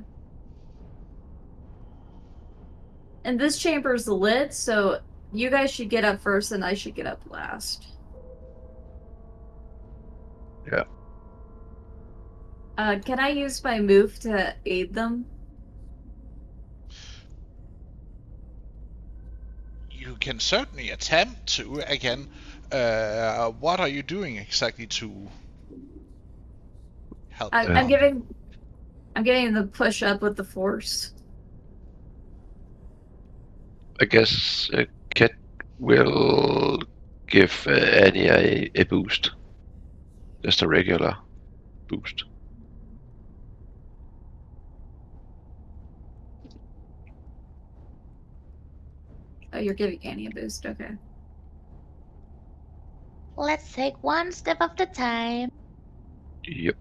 And this chamber's lit, so you guys should get up first and I should get up last. Yeah. Can I use my move to aid them? You can certainly attempt to. Again, what are you doing exactly to help them I'm out? giving the push up with the force. I guess Ket will give Annie a boost. Just a regular boost. Oh, you're giving Annie a boost, okay. Let's take one step at a time. Yep.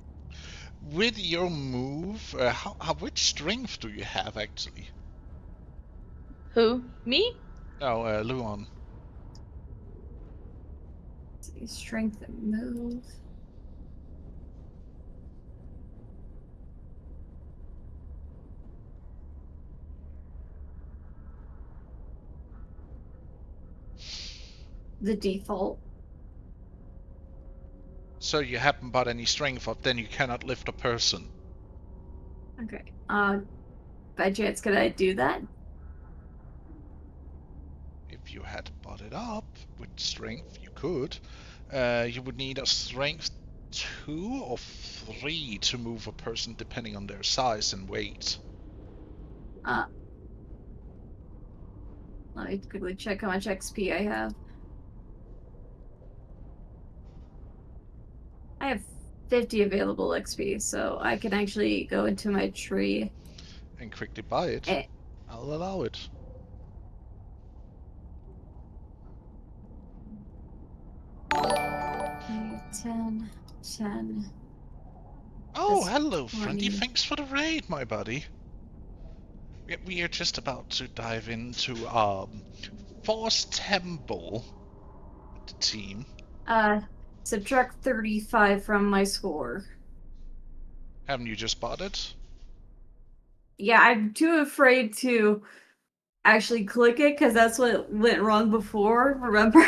With your move, which strength do you have actually? Who? Me? No, Luon. Let's see, strength and move. The default. So you haven't got any strength up, then you cannot lift a person. Okay. By chance, could I do that? If you had bought it up with strength, you could. You would need a strength 2 or 3 to move a person depending on their size and weight. Let me quickly check how much XP I have. I have 50 available XP, so I can actually go into my tree. And quickly buy it. Eh. I'll allow it. Okay, 10, 10. Oh, That's hello, friendy. 20. Thanks for the raid, my buddy. We are just about to dive into Force Temple. the team. Subtract 35 from my score. Haven't you just bought it? Yeah, I'm too afraid to actually click it because that's what went wrong before, remember?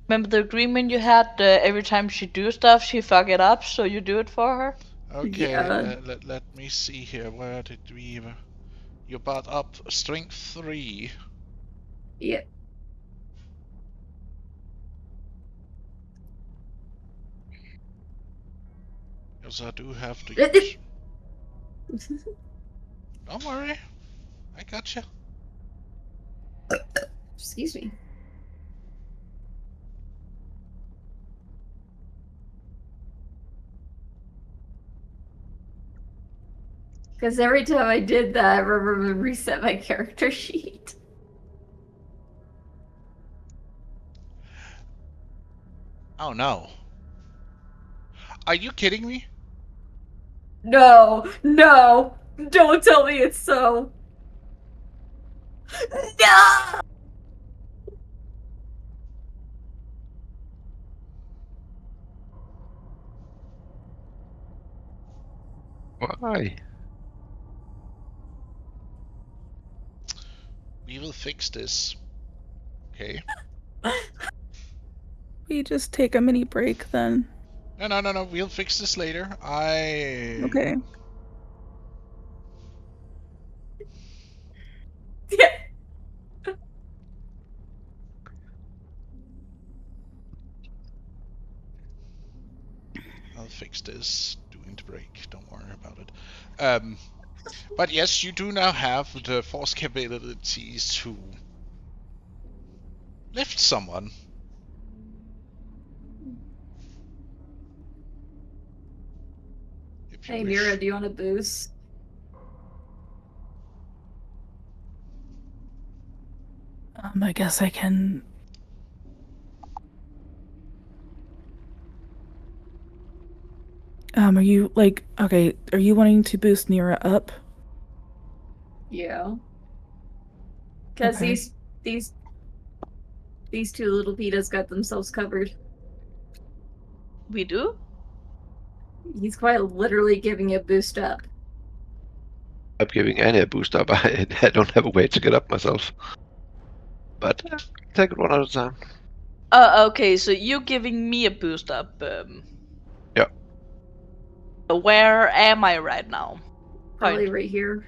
Remember the agreement you had? Every time she do stuff, she fuck it up, so you do it for her. Okay, Yeah. let me see here. Where did we... You bought up strength 3. Yeah. Because I do have to use... Don't worry. I gotcha. Excuse me. Because every time I did that, I remember to reset my character sheet. Oh no. Are you kidding me? No, no, don't tell me it's so. No! Why? We will fix this. Okay. We just take a mini break then. No. We'll fix this later. Okay. I'll fix this during the break. Don't worry about it. But yes, you do now have the force capabilities to lift someone. If you Hey, wish. Mira, do you want a boost? I guess I can. Are you like okay? Are you wanting to boost Nira up? Yeah. Because Okay. these two little Pitas got themselves covered. We do? He's quite literally giving a boost up. I'm giving Annie a boost up. I don't have a way to get up myself. But take it one at a time. Okay, so you giving me a boost up. Yeah. Where am I right now? Probably Point. right here.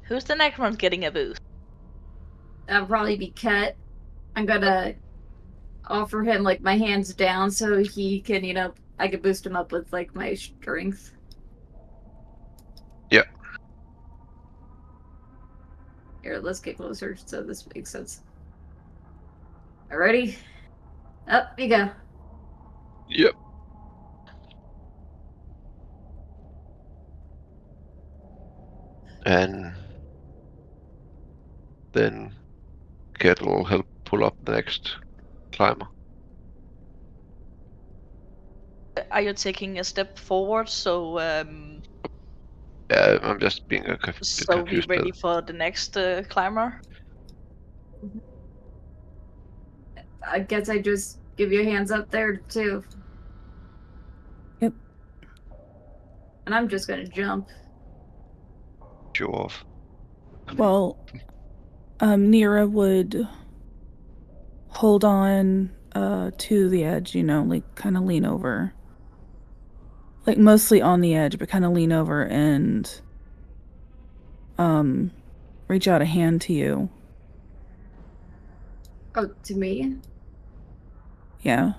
Who's the next one getting a boost? That'll probably be Ket. I'm gonna offer him like my hands down so he can, I could boost him up with like my strength. Yeah. Here, let's get closer so this makes sense. Alrighty? Up you go. Yep. And then Ket will help pull up the next climber. Are you taking a step forward so Yeah, I'm just being a bit so we confused. ready for the next climber? I guess I just give you hands up there too. Yep. And I'm just gonna jump. Show off. Well, Nira would hold on to the edge, like kind of lean over. Like mostly on the edge, but kind of lean over and reach out a hand to you. Oh, to me? Yeah.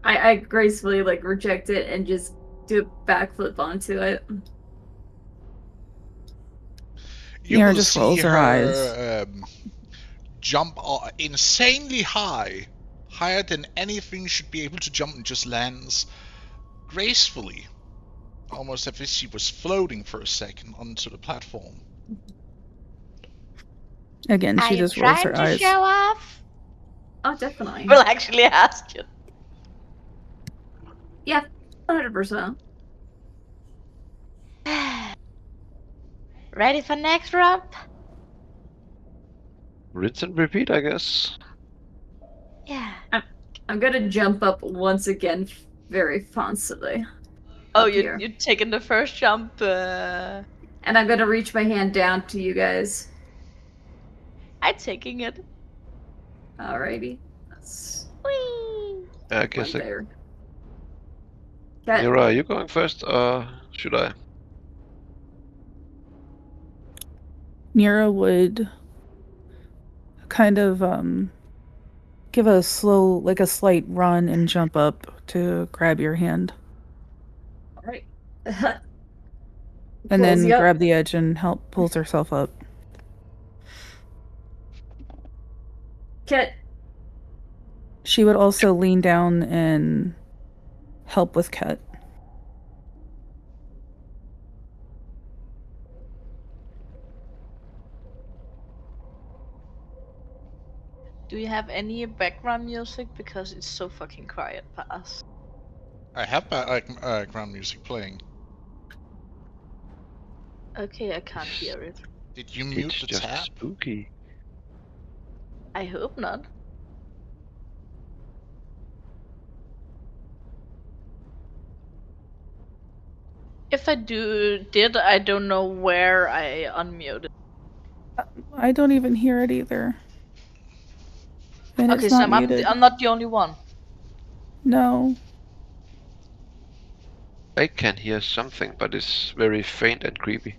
I gracefully like reject it and just do a backflip onto it. You Nira will just see rolls her her jump insanely high, higher than anything should be able to jump, and just lands gracefully, almost as if she was floating for a second onto the platform. Again, Are she you just rolls trying her to eyes. show off? Oh, definitely. We'll actually ask you. Yeah, 100%. Ready for next romp? Rinse and repeat, I guess. Yeah. I'm gonna jump up once again, very fancily. Oh, Up here. you're taking the first jump. And I'm gonna reach my hand down to you guys. I'm taking it. Alrighty. That's Whee! I one guess. there. Cat, Mira, are you going first, or should I? Nira would kind of give a slow, like a slight run and jump up to grab your hand. alright. And Pulls then you up. grab the edge and pulls herself up. Cat, She would also lean down and help with Ket. Do you have any background music? Because it's so fucking quiet for us. I have background music playing. Okay, I can't hear it. Did you mute It's the just tab? spooky. I hope not. If I did, I don't know where I unmuted. I don't even hear it either. And Okay, it's so not muted. I'm not the only one. No. I can hear something, but it's very faint and creepy.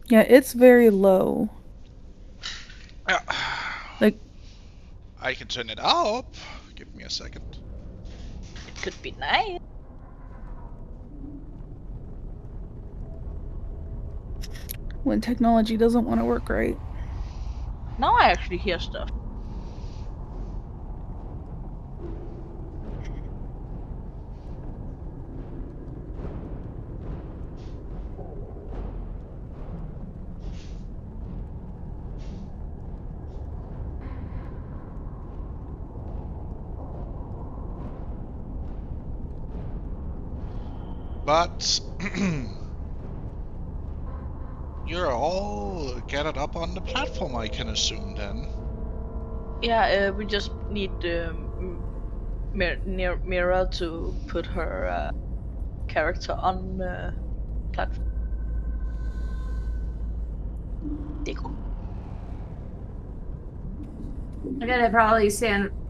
Yeah, it's very low. Yeah. Like, I can turn it up. Give me a second. It could be nice. when technology doesn't want to work right. Now I actually hear stuff. But you're all gathered up on the platform, I can assume then. Yeah, we just need Mira to put her character on the platform.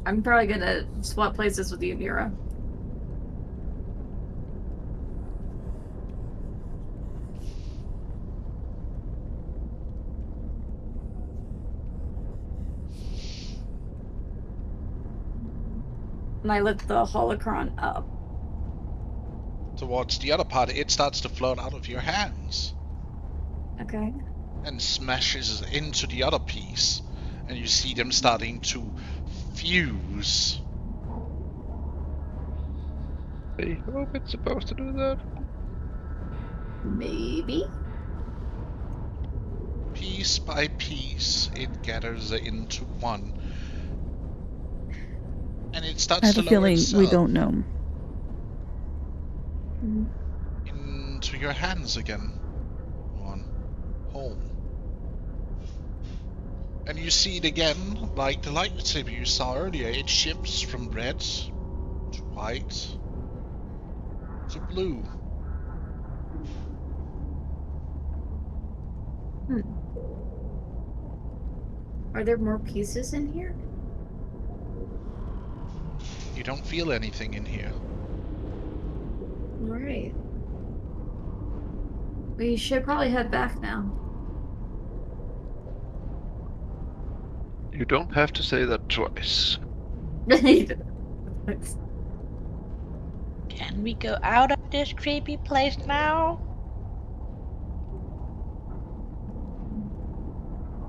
I'm probably gonna swap places with you, Nira. And I lift the holocron up. Towards the other part, it starts to float out of your hands Okay. and smashes into the other piece. And you see them starting to fuse. I hope it's supposed to do that. Maybe. Piece by piece, it gathers into one. And it I starts have to a lower feeling itself we don't know. into your hands again. One. Home. And you see it again, like the lightsaber you saw earlier. It shifts from red to white to blue. Are there more pieces in here? You don't feel anything in here. Alright. We should probably head back now. You don't have to say that twice. Can we go out of this creepy place now?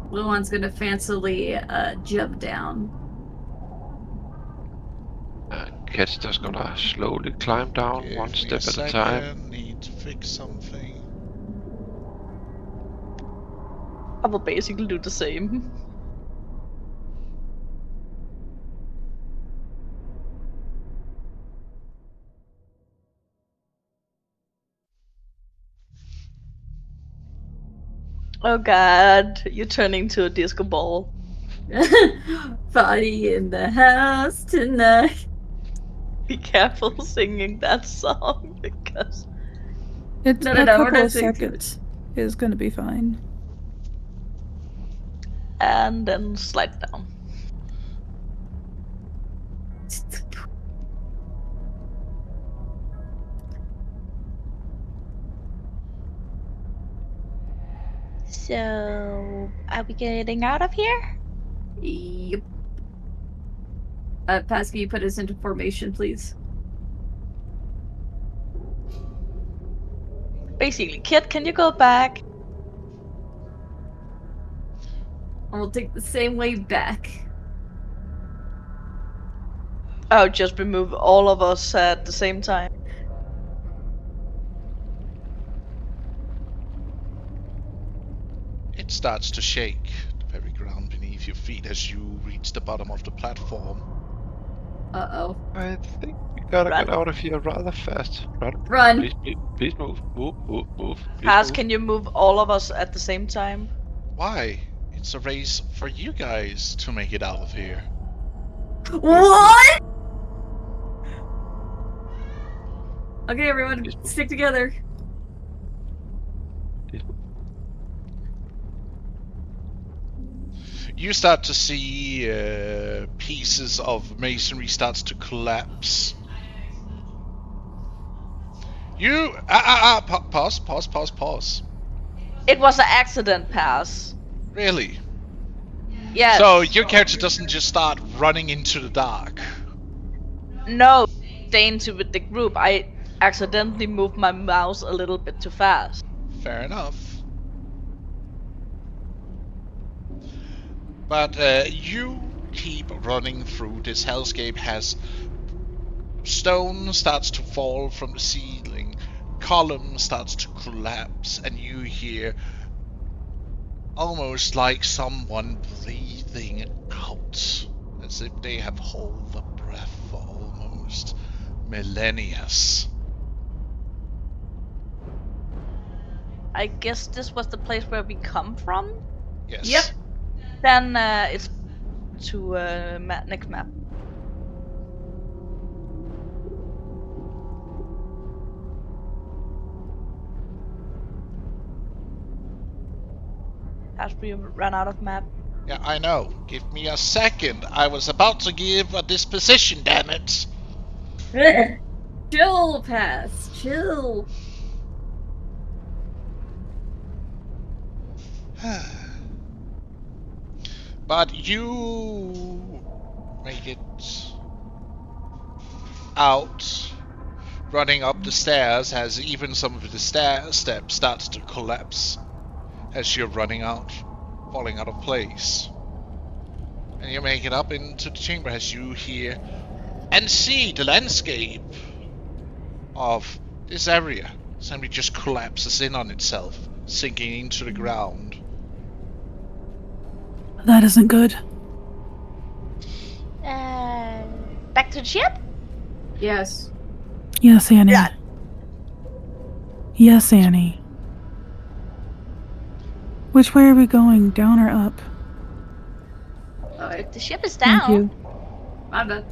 Blue one's gonna fancily jump down. Cat's just gonna slowly climb down Give one me step a at a time. second. Need to fix something. I will basically do the same. Oh god, you're turning to a disco ball. Party in the house tonight. Be careful singing that song because It's No, a we're couple not of singing seconds is gonna be fine. and then slide down. So, are we getting out of here? Yep. Pass, can you put us into formation, please? Basically, Kit, can you go back? And we'll take the same way back. Oh, just remove all of us at the same time. It starts to shake, the very ground beneath your feet as you reach the bottom of the platform. Uh-oh. I think we gotta Run. get out of here rather fast. Run! Please move. Move. Please Pass, move. can you move all of us at the same time? Why? It's a race for you guys to make it out of here. What? Okay, everyone, Please move. stick together. Please move. You start to see pieces of masonry starts to collapse. You pause. It was an accident, Pass. Really? Yes. So your character doesn't just start running into the dark. No, stay into with the group. I accidentally moved my mouse a little bit too fast. Fair enough. But you keep running through this hellscape as stone starts to fall from the ceiling, column starts to collapse, and you hear almost like someone breathing out, as if they have held the breath for almost millennia. I guess this was the place where we come from. Yes. Yep. Then it's to next map. As we ran out of map. Yeah, I know. Give me a second. I was about to give a disposition, damn it. Chill, Pass. Chill. But you make it out, running up the stairs as even some of the steps starts to collapse as you're running out, falling out of place. And you make it up into the chamber as you hear and see the landscape of this area suddenly just collapses in on itself, sinking into the ground. That isn't good. Back to the ship? Yes. Yes, Annie. Yeah. Yes, Annie. Which way are we going? Down or up? Alright. The ship is Thank down. you. My bad.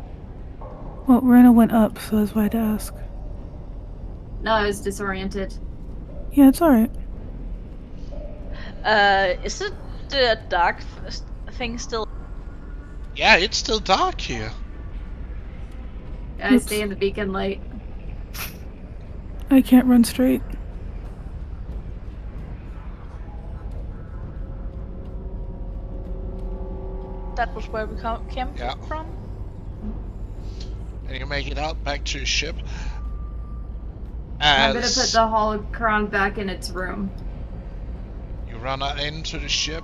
Well, Rena went up, so that's why I had to ask. No, I was disoriented. Yeah, it's alright. Is it the dark thing still? Yeah, it's still dark here. I Oops. stay in the beacon light. I can't run straight. That was where we came Yeah. from. And you make it out back to your ship. I'm gonna put As the holocron back in its room. you run out into the ship,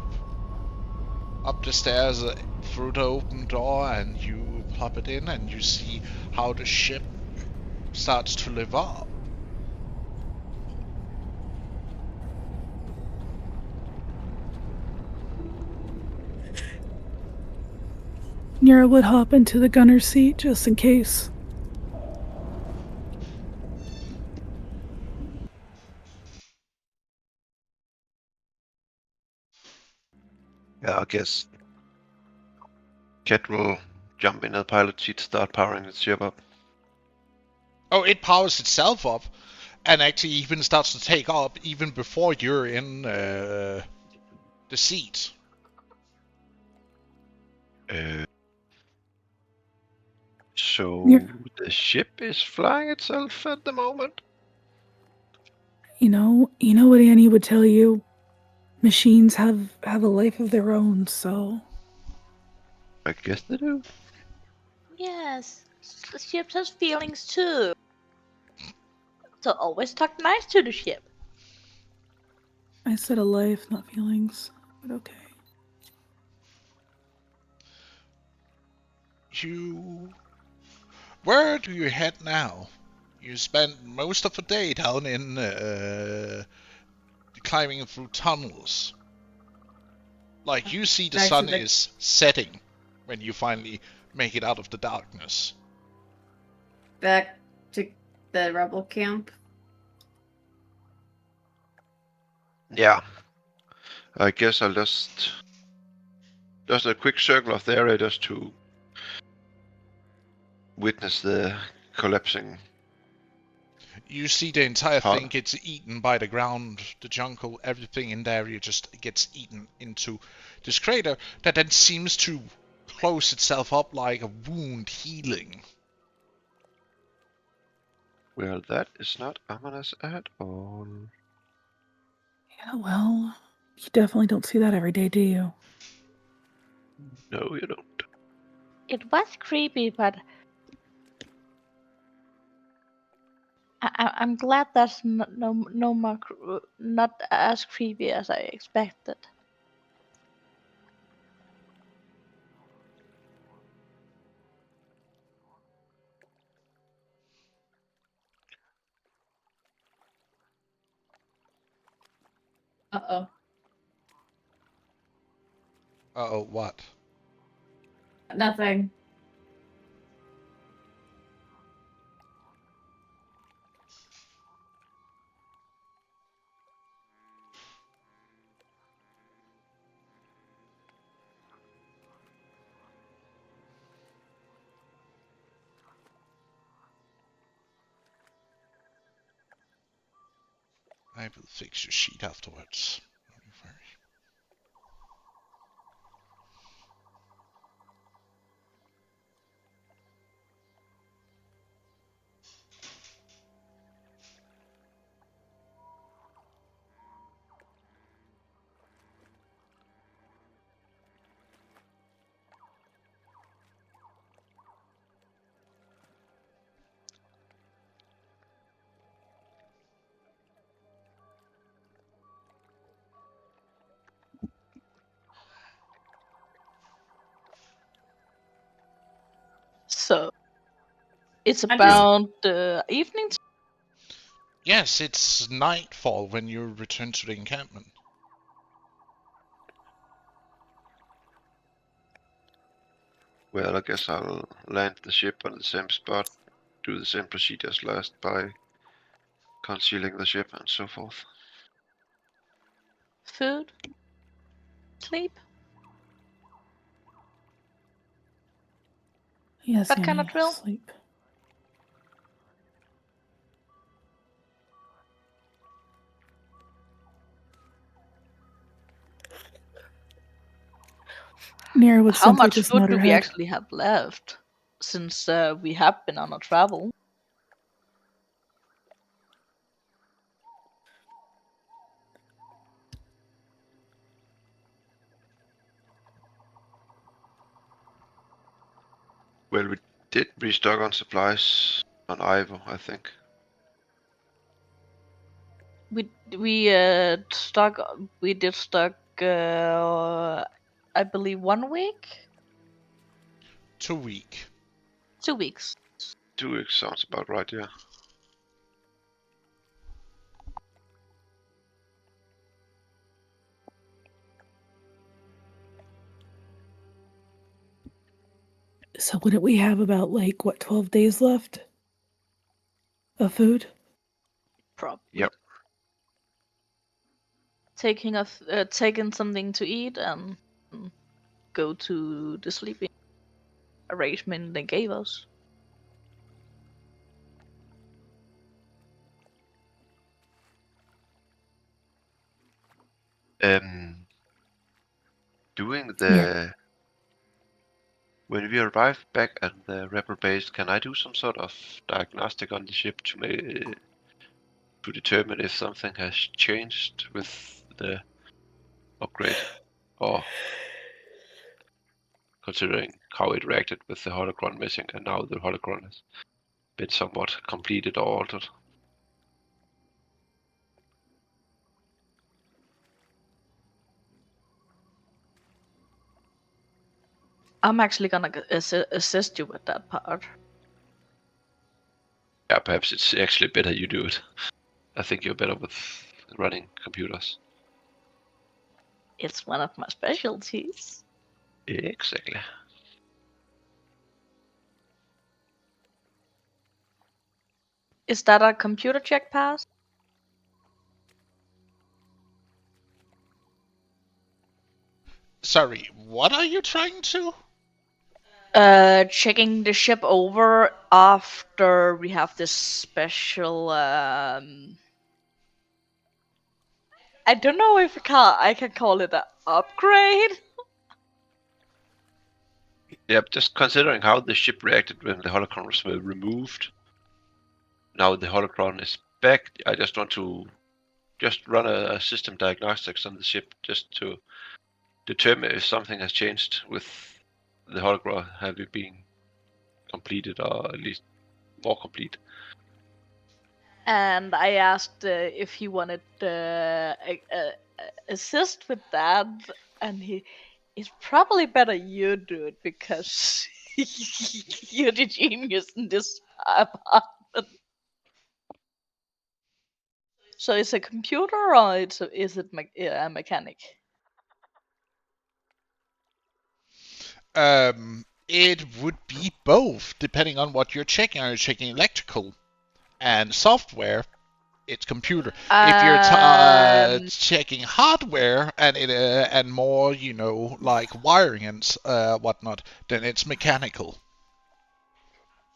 up the stairs, through the open door, and you plop it in, and you see how the ship starts to live up. Nira would hop into the gunner's seat just in case. Yeah, I guess Cat will jump in the pilot seat, start powering the ship up. Oh, it powers itself up, and actually even starts to take up even before you're in the seat. So Yeah. the ship is flying itself at the moment? You know what Annie would tell you? Machines have a life of their own, so I guess they do. Yes, the ship has feelings too. So always talk nice to the ship. I said a life, not feelings. But okay. Where do you head now? You spent most of the day down in climbing through tunnels. Like, you see the Back to sun the- is setting when you finally make it out of the darkness. Back to the rebel camp. Yeah. I guess I'll just a quick circle of the area just to witness the collapsing. You see the entire Powder. thing gets eaten by the ground, the jungle, everything in the area just gets eaten into this crater that then seems to close itself up like a wound healing. Well, that is not ominous at all. Yeah, well, you definitely don't see that every day, do you? No, you don't. It was creepy, but I'm glad that's no more not as creepy as I expected. Uh-oh. Uh-oh, what? Nothing. I will fix your sheet afterwards. Don't you worry. So it's I just about the evening. Yes, it's nightfall when you return to the encampment. Well, I guess I'll land the ship on the same spot, do the same procedure as last by concealing the ship and so forth. Food, sleep. Yes, That kind of Annie, drill. sleep. Nira would How simply much just food nod do her we head. actually have left? Since we have been on a travel. Well, we did restock on supplies on Ivo, I think. We did stock I believe 1 week, 2 week. 2 weeks. 2 weeks sounds about right, yeah. So wouldn't we have about 12 days left of food? Probably. Yep. Taking something to eat and go to the sleeping arrangement they gave us. Doing the when we arrive back at the rebel base, can I do some sort of diagnostic on the ship to determine if something has changed with the upgrade, or considering how it reacted with the holocron missing, and now the holocron has been somewhat completed or altered? I'm actually gonna assist you with that part. Yeah, perhaps it's actually better you do it. I think you're better with running computers. It's one of my specialties. Exactly. Is that a computer check pass? Sorry, what are you trying to? Checking the ship over after we have this special. I don't know if I can call it an upgrade. Yep, just considering how the ship reacted when the holocron was removed. Now the holocron is back. I just want to run a system diagnostics on the ship just to determine if something has changed with the holocron having been completed, or at least more complete. And I asked if he wanted assist with that, and it's probably better you do it because you're the genius in this apartment. So is it a computer or is it a mechanic? It would be both, depending on what you're checking. Are you checking electrical and software? It's computer. If you're checking hardware and more, like wiring and whatnot, then it's mechanical.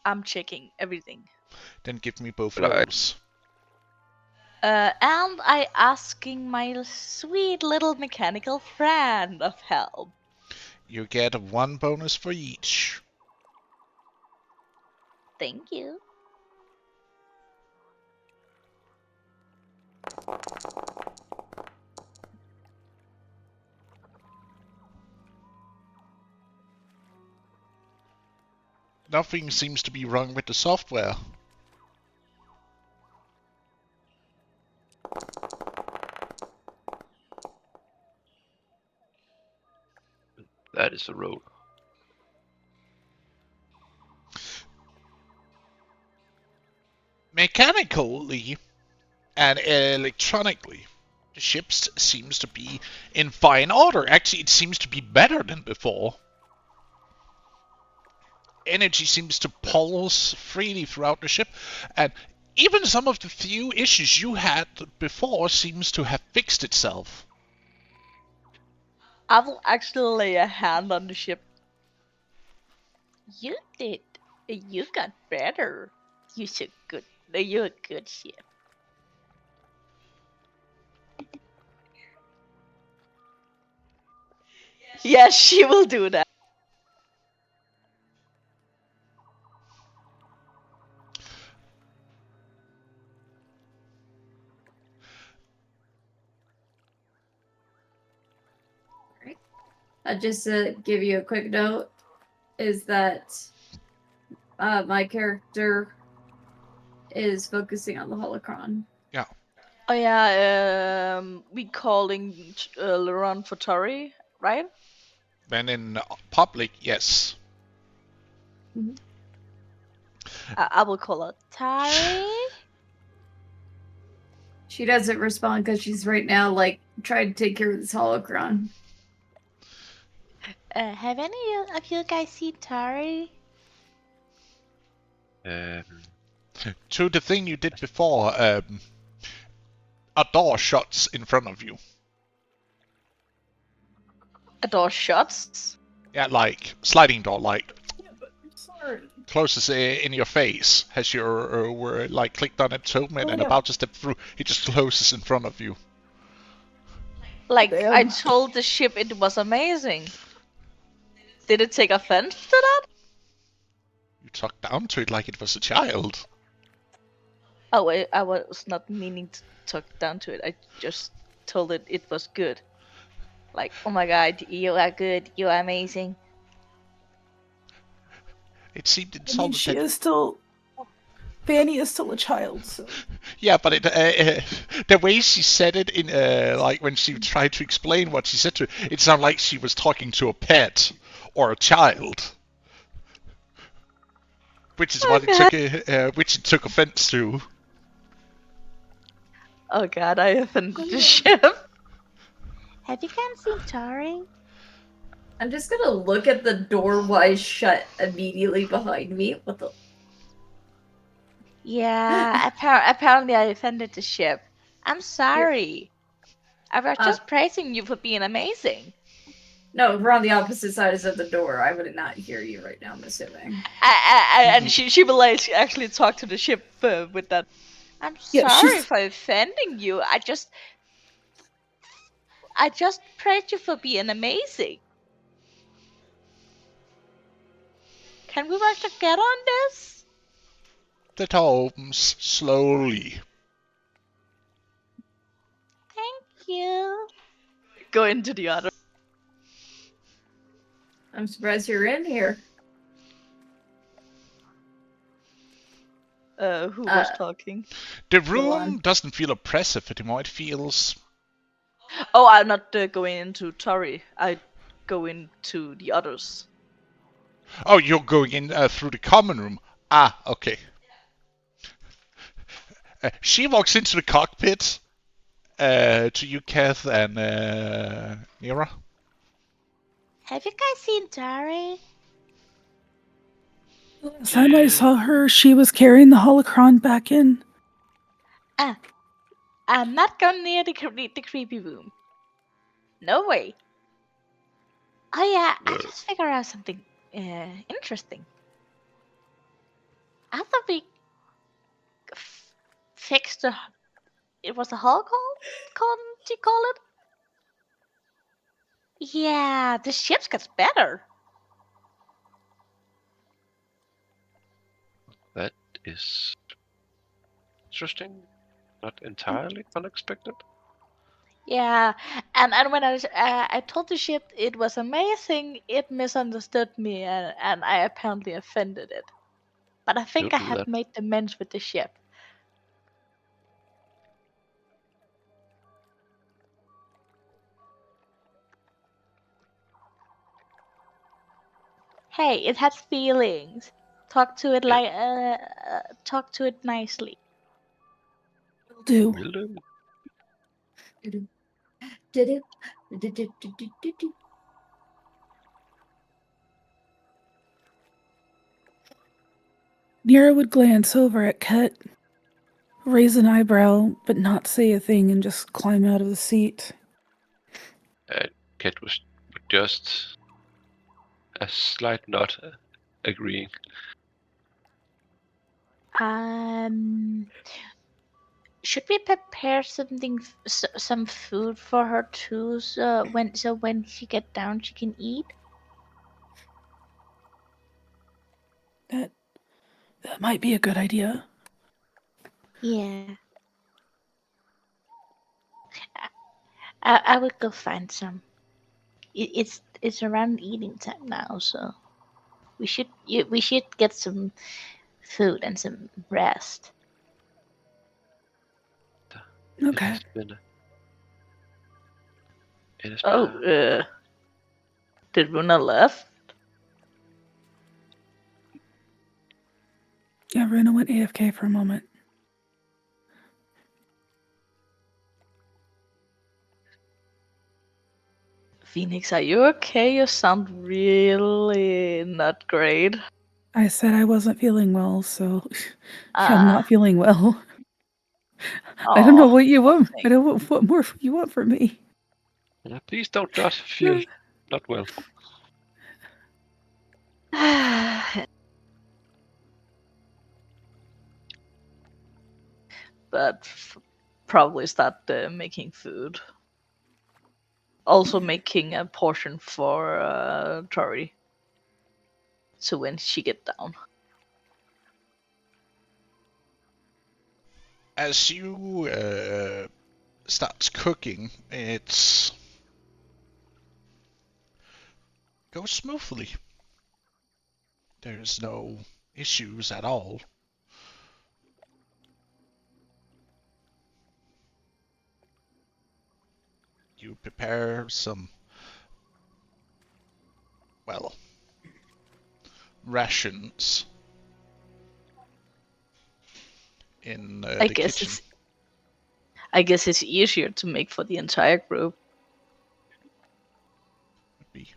I'm checking everything. Then give me both Right. rolls. And I asking my sweet little mechanical friend of help. You get 1 bonus for each. Thank you. Nothing seems to be wrong with the software. That is a roll. Mechanically and electronically, the ship seems to be in fine order. Actually, it seems to be better than before. Energy seems to pulse freely throughout the ship, and even some of the few issues you had before seems to have fixed itself. I will actually lay a hand on the ship. You did. You got better. You're good. You're a good ship. Yes, she will do that. Right. Just to give you a quick note, is that my character is focusing on the holocron. Yeah. Oh yeah, we calling Laurent for Tori, right? Then in public, yes. Mm-hmm. I will call her Tari. She doesn't respond because she's right now trying to take care of this holocron. Have any of you guys seen Tari? To the thing you did before, a door shuts in front of you. A door shuts. Yeah, like sliding door, like Sorry. closes in your face. Has your were like clicked on it, Toadman, and about to step through, it just closes in front of you. Like, I Damn. told the ship it was amazing. Did it take offense to that? You talked down to it like it was a child. Oh, I was not meaning to talk down to it. I just told it it was good. Like, oh my god, you are good, you are amazing. It seemed I mean, insulted she that. is still. Fanny is still a child, so. Yeah, but the way she said it in like when she tried to explain what she said to it sounded like she was talking to a pet or a child, which is what it took offense to. Oh god, I offended the ship. Have you guys seen Tari? I'm just gonna look at the door wide shut immediately behind me. What the? Yeah, apparently I offended the ship. I'm sorry. I was just praising you for being amazing. No, we're on the opposite sides of the door. I would not hear you right now, I'm assuming. And she will like actually talk to the ship with that. I'm Yeah, sorry she's- for offending you. I just praised you for being amazing. Can we work together on this? The door opens slowly. Thank you. Go into the other. I'm surprised you're in here. Who was talking? The on. room doesn't feel oppressive anymore. It feels. Oh, I'm not going into Tori. I go into the others. Oh, you're going in through the common room. Ah, okay. She walks into the cockpit. To you, Kath and Nira. Have you guys seen Tari? Last time I saw her, she was carrying the holocron back in. I'm not going near the creepy room. No way. Oh yeah, I just figured out something interesting. I thought we fixed the. It was a holocron, do you call it? Yeah, the ship gets better. That is interesting. Not entirely unexpected. Yeah, and when I told the ship it was amazing, it misunderstood me and I apparently offended it. But I think I You'll do have that. made amends with the ship. Hey, it has feelings. Talk to it Yeah. talk to it nicely. Will do. Will do. Did it? Nira would glance over at Ket, raise an eyebrow, but not say a thing and just climb out of the seat. Cat was just a slight nod, agreeing. Should we prepare something, some food for her too, so when she get down she can eat? That might be a good idea. Yeah. I will go find some. It's around eating time now, so we should get some food and some rest. Okay. It has Oh, been did Runa left? Yeah, Runa went AFK for a moment. Phoenix, are you okay? You sound really not great. I said I wasn't feeling well, so yeah, I'm not feeling well. I don't know Oh, what you poor want. I thing. don't know what more you want from me. Please don't not feel not well. But probably start making food. Also making a portion for Tori. So when she get down. As you start cooking, it goes smoothly. There's no issues at all. You prepare some, well, rations in I the guess kitchen. it's I guess it's easier to make for the entire group. Would be.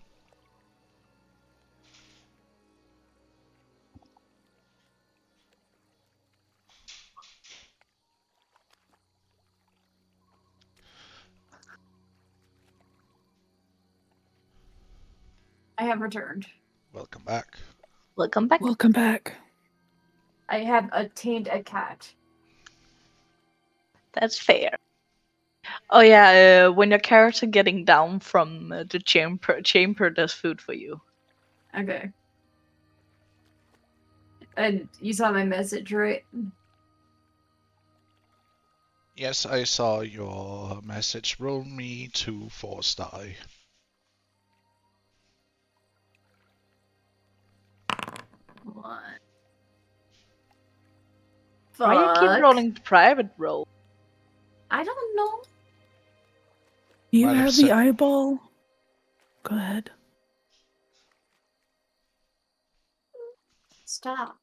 I have returned. Welcome back. Welcome back. Welcome back. I have obtained a cat. That's fair. Oh yeah, when your character getting down from the chamber does food for you. Okay. And you saw my message, right? Yes, I saw your message. Roll me 2 force die. What? Why you keep Fuck. rolling the private roll? I don't know. You Might have have the said eyeball. Go ahead. Stop.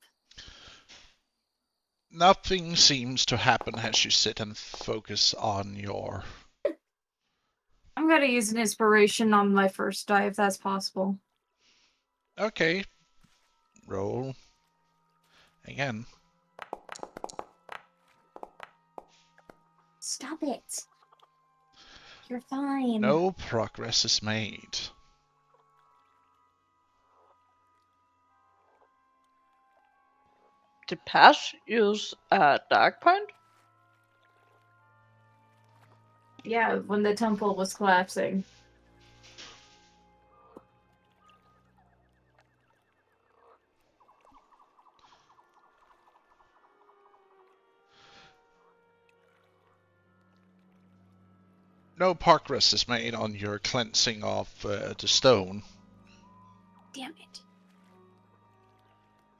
nothing seems to happen as you sit and focus on your. I'm gonna use an inspiration on my first die if that's possible. Okay. Roll again. Stop it. You're fine. No progress is made. Did Pass use a dark point? Yeah, when the temple was collapsing. No progress is made on your cleansing of the stone. Damn it.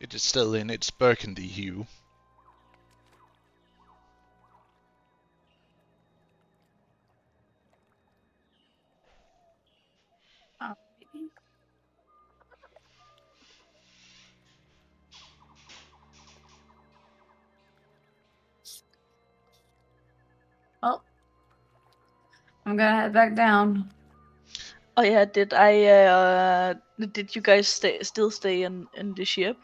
It is still in its burgundy hue. Oh, maybe. Oh. I'm gonna head back down. Oh yeah, did you guys still stay in the ship?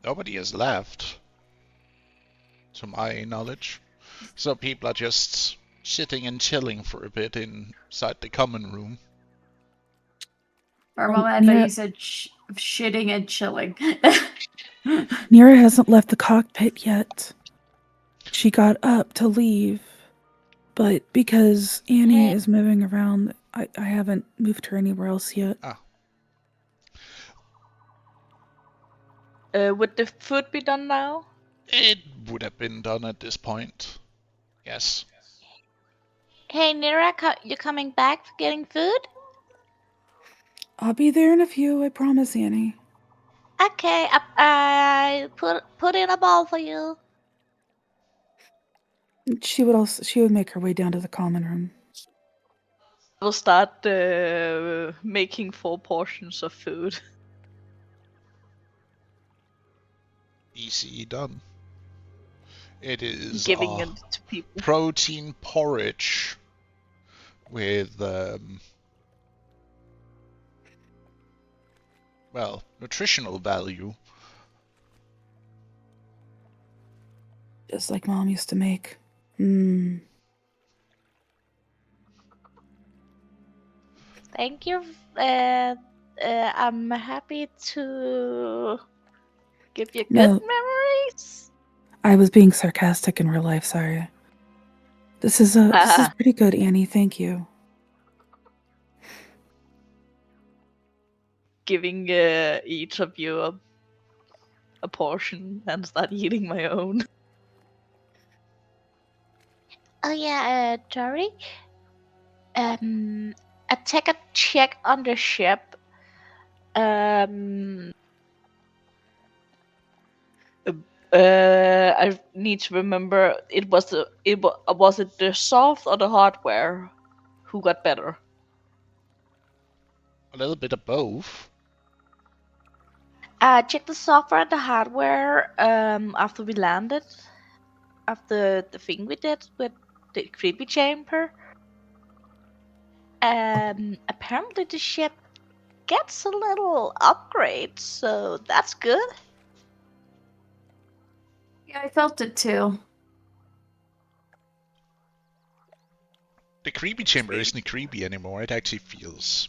Nobody has left, to my knowledge. So people are just sitting and chilling for a bit inside the common room. For a moment, I thought Nira, you said shitting and chilling. Nira hasn't left the cockpit yet. She got up to leave, but because Annie Hey. is moving around, I haven't moved her anywhere else yet. Ah, Would the food be done now? it would have been done at this point. Yes. Hey, Nira, you coming back for getting food? I'll be there in a few, I promise, Annie. Okay, I put in a ball for you. She would make her way down to the common room. We'll start making 4 portions of food. Easy done. It is Giving it to people. protein porridge with well, nutritional value. Just like Mom used to make. Hmm. Thank you. I'm happy to give you good No. memories. I was being sarcastic in real life, sorry. This is pretty good, Annie, thank you. Giving each of you a portion and start eating my own. Oh yeah, Dory. I take a check on the ship. Um, I need to remember was it the soft or the hardware who got better? A little bit of both. I checked the software and the hardware After we landed, after the thing we did with the creepy chamber. Apparently the ship gets a little upgrade, so that's good. Yeah, I felt it too. The creepy chamber isn't creepy anymore. It actually feels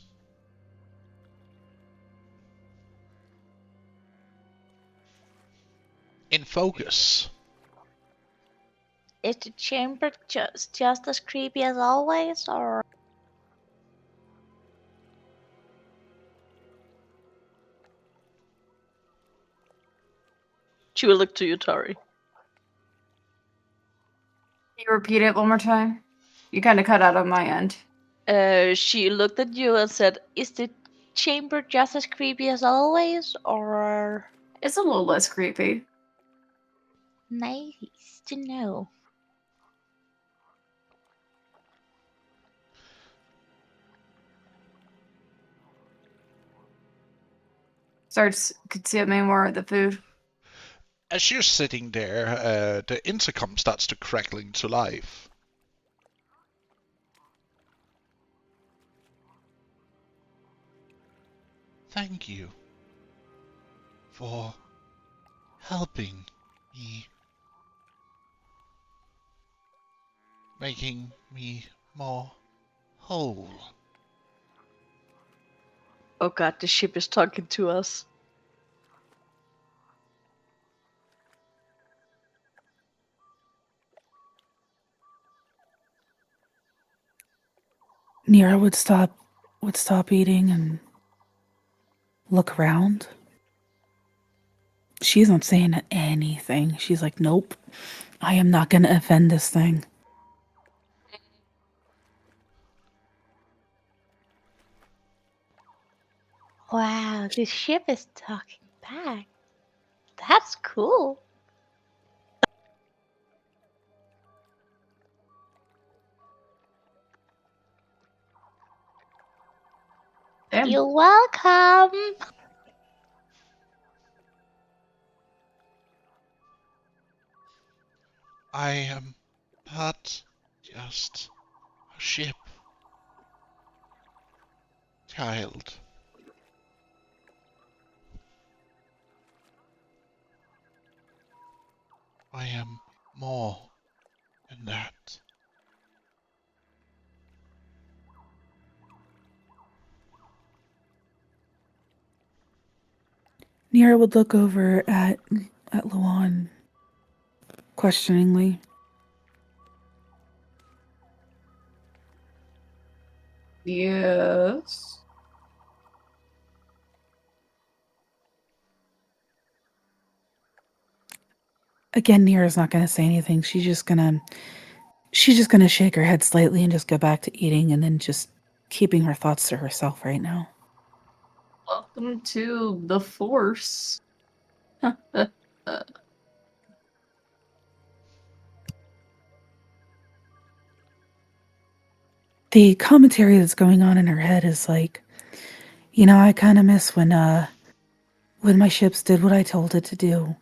in focus. Is the chamber just as creepy as always, or She will look to you, Tori. Can you repeat it one more time? You kind of cut out on my end. She looked at you and said, "Is the chamber just as creepy as always, or?" It's a little less creepy. nice to know? Starts consuming more of the food. As you're sitting there, the intercom starts to crackle into life. Thank you for helping me, making me more whole. Oh god, the ship is talking to us. Nira would stop eating and look around. She's not saying anything. She's like, nope, I am not gonna offend this thing. Wow, this ship is talking back. That's cool. Damn. You're welcome. I am but just a ship. Child. I am more than that. Nira would look over at Luan questioningly. Yes. Again, Nira's not gonna say anything. She's just gonna shake her head slightly and just go back to eating and then just keeping her thoughts to herself right now. Welcome to the Force. The commentary that's going on in her head is like, I kind of miss when my ships did what I told it to do,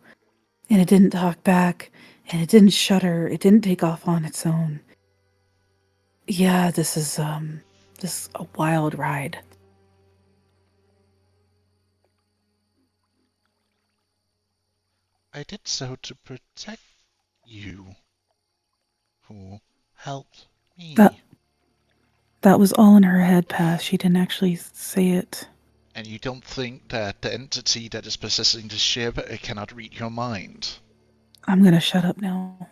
and it didn't talk back, and it didn't shudder, it didn't take off on its own. Yeah, this is a wild ride. I did so to protect you, who helped That me. that was all in her head, Pass. She didn't actually say it. And you don't think that the entity that is possessing the ship cannot read your mind? I'm gonna shut up now.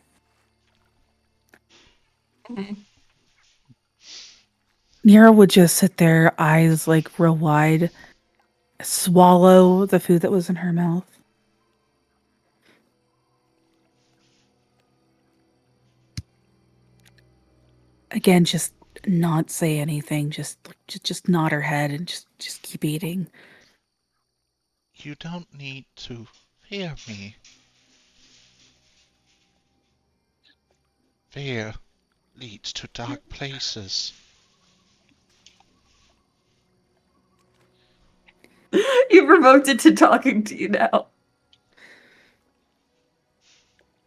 Nira would just sit there, eyes like real wide, swallow the food that was in her mouth. Again, just not say anything. Just nod her head and just keep eating. You don't need to fear me. Fear leads to dark places. You provoked it to talking to you now.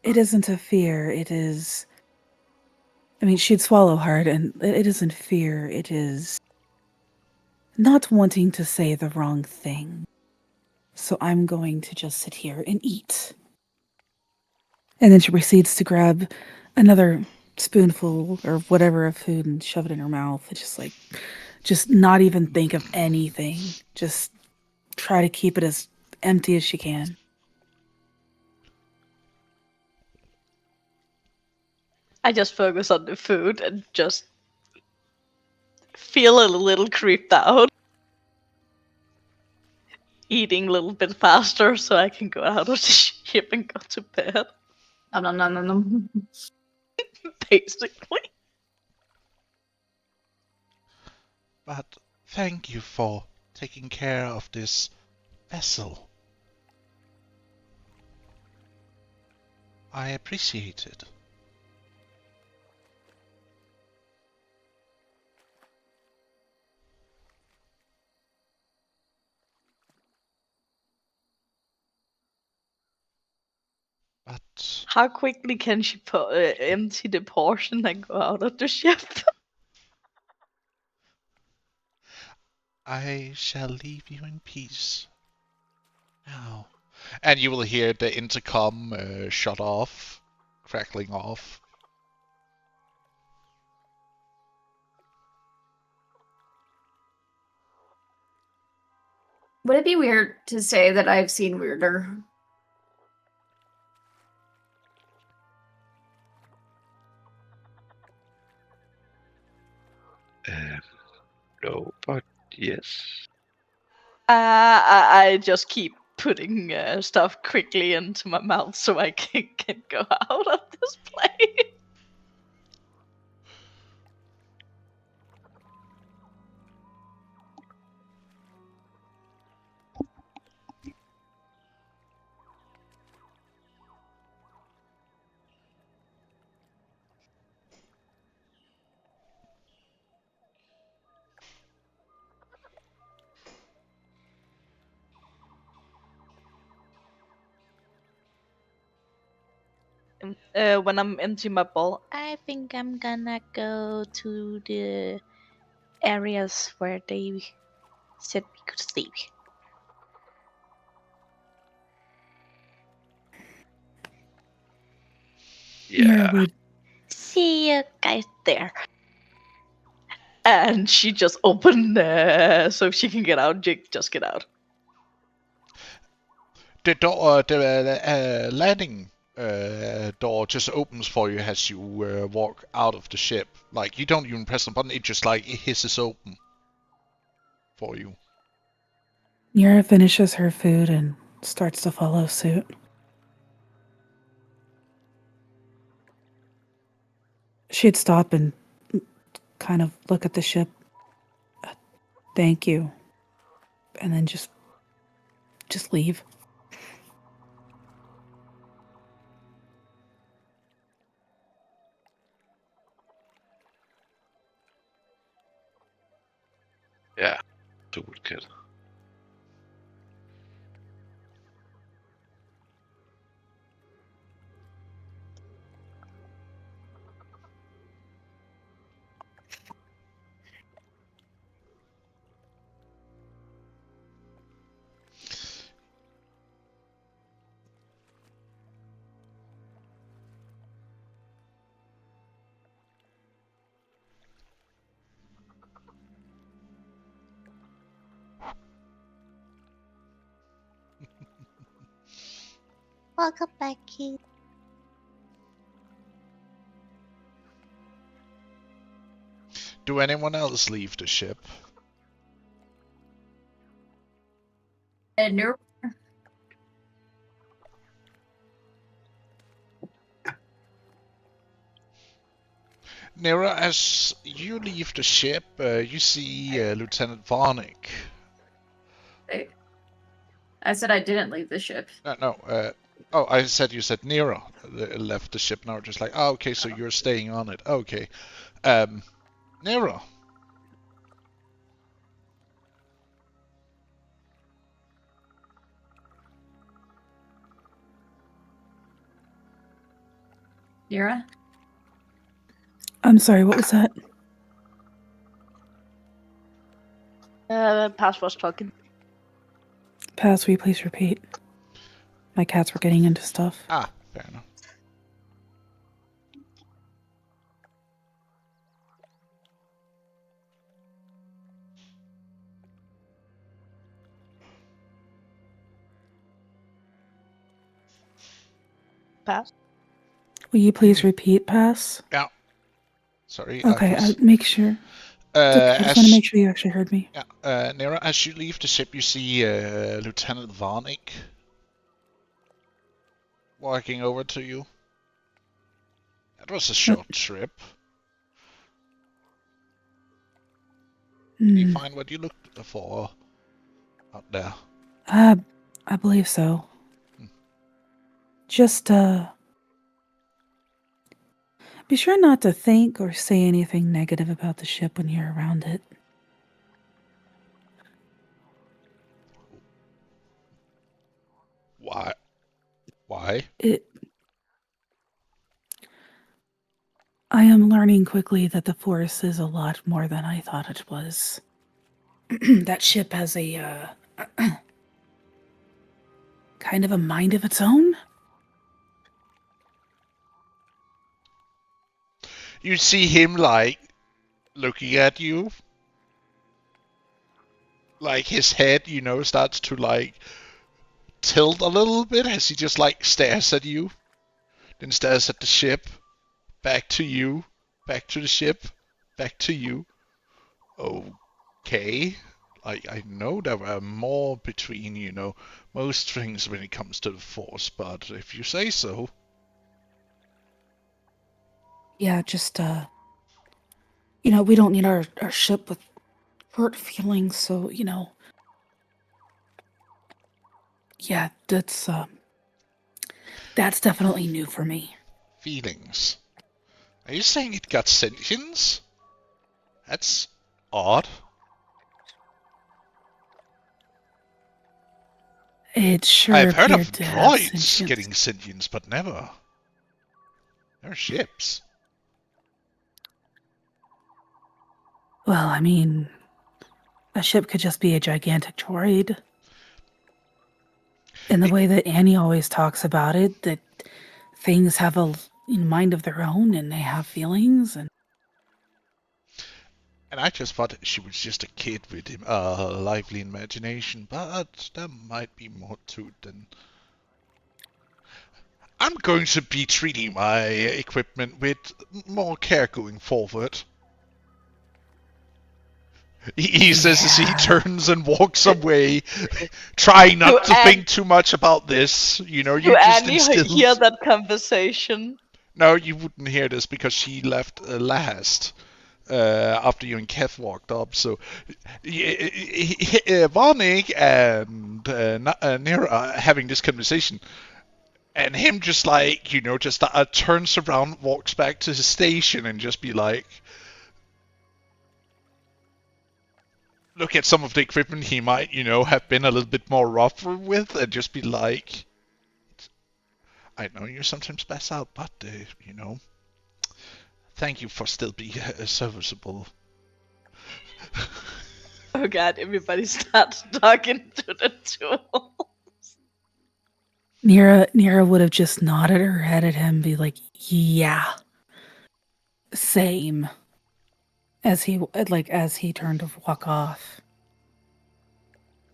It isn't a fear. It is. I mean, she'd swallow hard, and it isn't fear. It is not wanting to say the wrong thing. So I'm going to just sit here and eat. And then she proceeds to grab another spoonful or whatever of food and shove it in her mouth. It's just not even think of anything. Just try to keep it as empty as she can. I just focus on the food and just feel a little creeped out. Eating a little bit faster so I can go out of the ship and go to bed, Nom nom nom nom nom. basically. But thank you for taking care of this vessel. I appreciate it. But How quickly can she empty the portion and go out of the ship? I shall leave you in peace now. And you will hear the intercom shut off, crackling off. Would it be weird to say that I've seen weirder? No, but yes. I just keep putting stuff quickly into my mouth so I can go out of this place. When I'm empty my bowl, I think I'm gonna go to the areas where they said we could sleep. Nira Yeah. would See you guys there. And she just opened so she can get out. Just get out. The door, the landing door just opens for you as you walk out of the ship. Like, you don't even press the button, it just like it hisses open for you. Nira finishes her food and starts to follow suit. She'd stop and kind of look at the ship. Thank you. And then just leave. Yeah. So good kid. Welcome back, kid. Do anyone else leave the ship? And Nero, Nira, as you leave the ship, you see Lieutenant Varnick. I said I didn't leave the ship. No. Oh, I said you said Nira left the ship. Now just like, oh, okay, so you're staying on it. Okay. Nira. Nira? I'm sorry, what was that? Pass was talking. Pass, will you please repeat? My cats were getting into stuff. Ah, fair enough. Pass. Will you please repeat, Pass? Yeah. Sorry. Okay, I was, make sure. I just want to make sure you actually heard me. Yeah, Nira, as you leave the ship, you see Lieutenant Varnick walking over to you. That was a short trip. Did you find what you looked for out there? I believe so. Just, be sure not to think or say anything negative about the ship when you're around it. Why? Why? I am learning quickly that the Force is a lot more than I thought it was. That ship has a, kind of a mind of its own. You see him, like, looking at you. Like, his head, starts to, like, tilt a little bit as he just, like, stares at you. Then stares at the ship. Back to you. Back to the ship. Back to you. Okay. I know there were more between, most things when it comes to the Force, but if you say so. Yeah, just, we don't need our ship with hurt feelings, so, yeah, that's definitely new for me. Feelings. Are you saying it got sentience? That's odd. It sure I've heard of appeared to have droids sentience. getting sentience, but never. They're ships. Well, I mean, a ship could just be a gigantic droid. In the way that Annie always talks about it, that things have a mind of their own and they have feelings. And I just thought she was just a kid with a lively imagination, but there might be more to it than... I'm going to be treating my equipment with more care going forward. He says as he turns and walks away, trying not to think too much about this. You just Annie instilled... hear that conversation? No, you wouldn't hear this because she left last. After you and Kev walked up, so Varnick and Nira are having this conversation, and him just like just turns around, walks back to his station, and just be like, look at some of the equipment he might have been a little bit more rougher with, and just be like, I know you sometimes pass out, but thank you for still being serviceable. Oh god, everybody starts talking to the tools. Nira would have just nodded her head at him, be like, "Yeah, same." As he turned to walk off,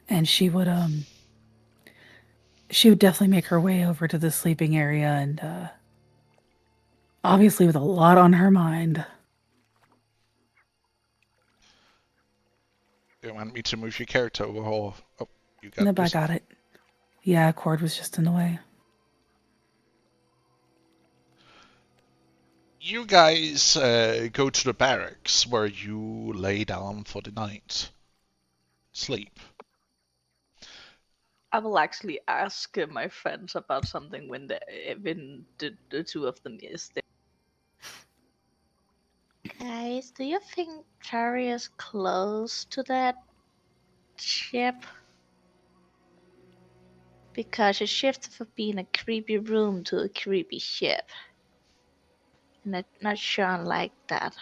and she would she would definitely make her way over to the sleeping area and obviously with a lot on her mind. Do you want me to move your character over, or you got Nope, I this? got it. Yeah, Cord was just in the way. You guys go to the barracks where you lay down for the night. Sleep. I will actually ask my friends about something when the two of them is there. Guys, do you think Cherry is close to that ship? Because she shifted from being a creepy room to a creepy ship. And I'm not sure I like that.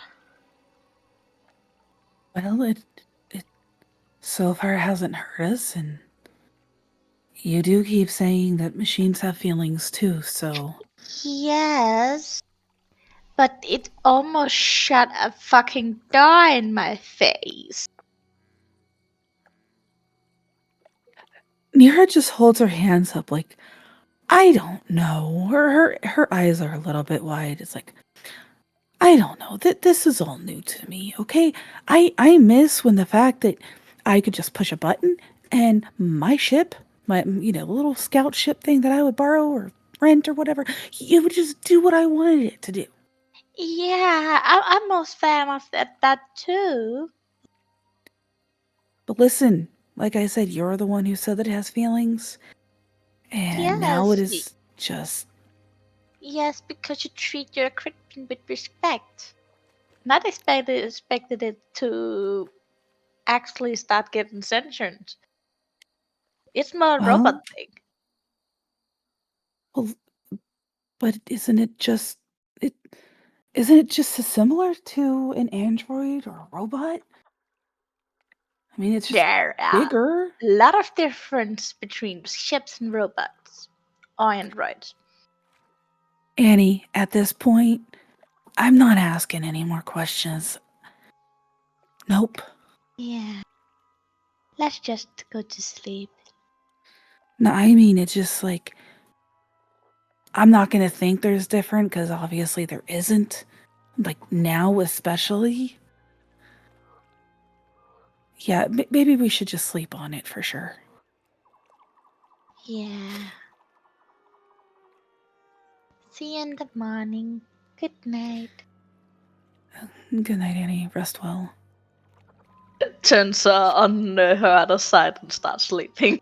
Well, it so far hasn't hurt us, and you do keep saying that machines have feelings too, so Yes, but it almost shut a fucking door in my face. Nira just holds her hands up like, I don't know. Her eyes are a little bit wide. It's like, I don't know. This is all new to me, okay? I miss when the fact that I could just push a button and my ship, my little scout ship thing that I would borrow or rent or whatever, it would just do what I wanted it to do. Yeah, I'm most fan of that too. But listen, like I said, you're the one who said that it has feelings, and now it Yes, is just yes, because you treat your equipment with respect. Not expected it to actually start getting sentient. It's more a robot well, thing. well, but it isn't it just as similar to an android or a robot? I mean, it's just There are bigger. a lot of difference between ships and robots. Or androids. Annie, at this point, I'm not asking any more questions. Nope. Yeah. Let's just go to sleep. No, I mean, it's just like, I'm not going to think there's different because obviously there isn't. Like now, especially. Yeah, maybe we should just sleep on it for sure. Yeah. See you in the morning. Good night. Good night, Annie. Rest well. Turns on her other side and starts sleeping.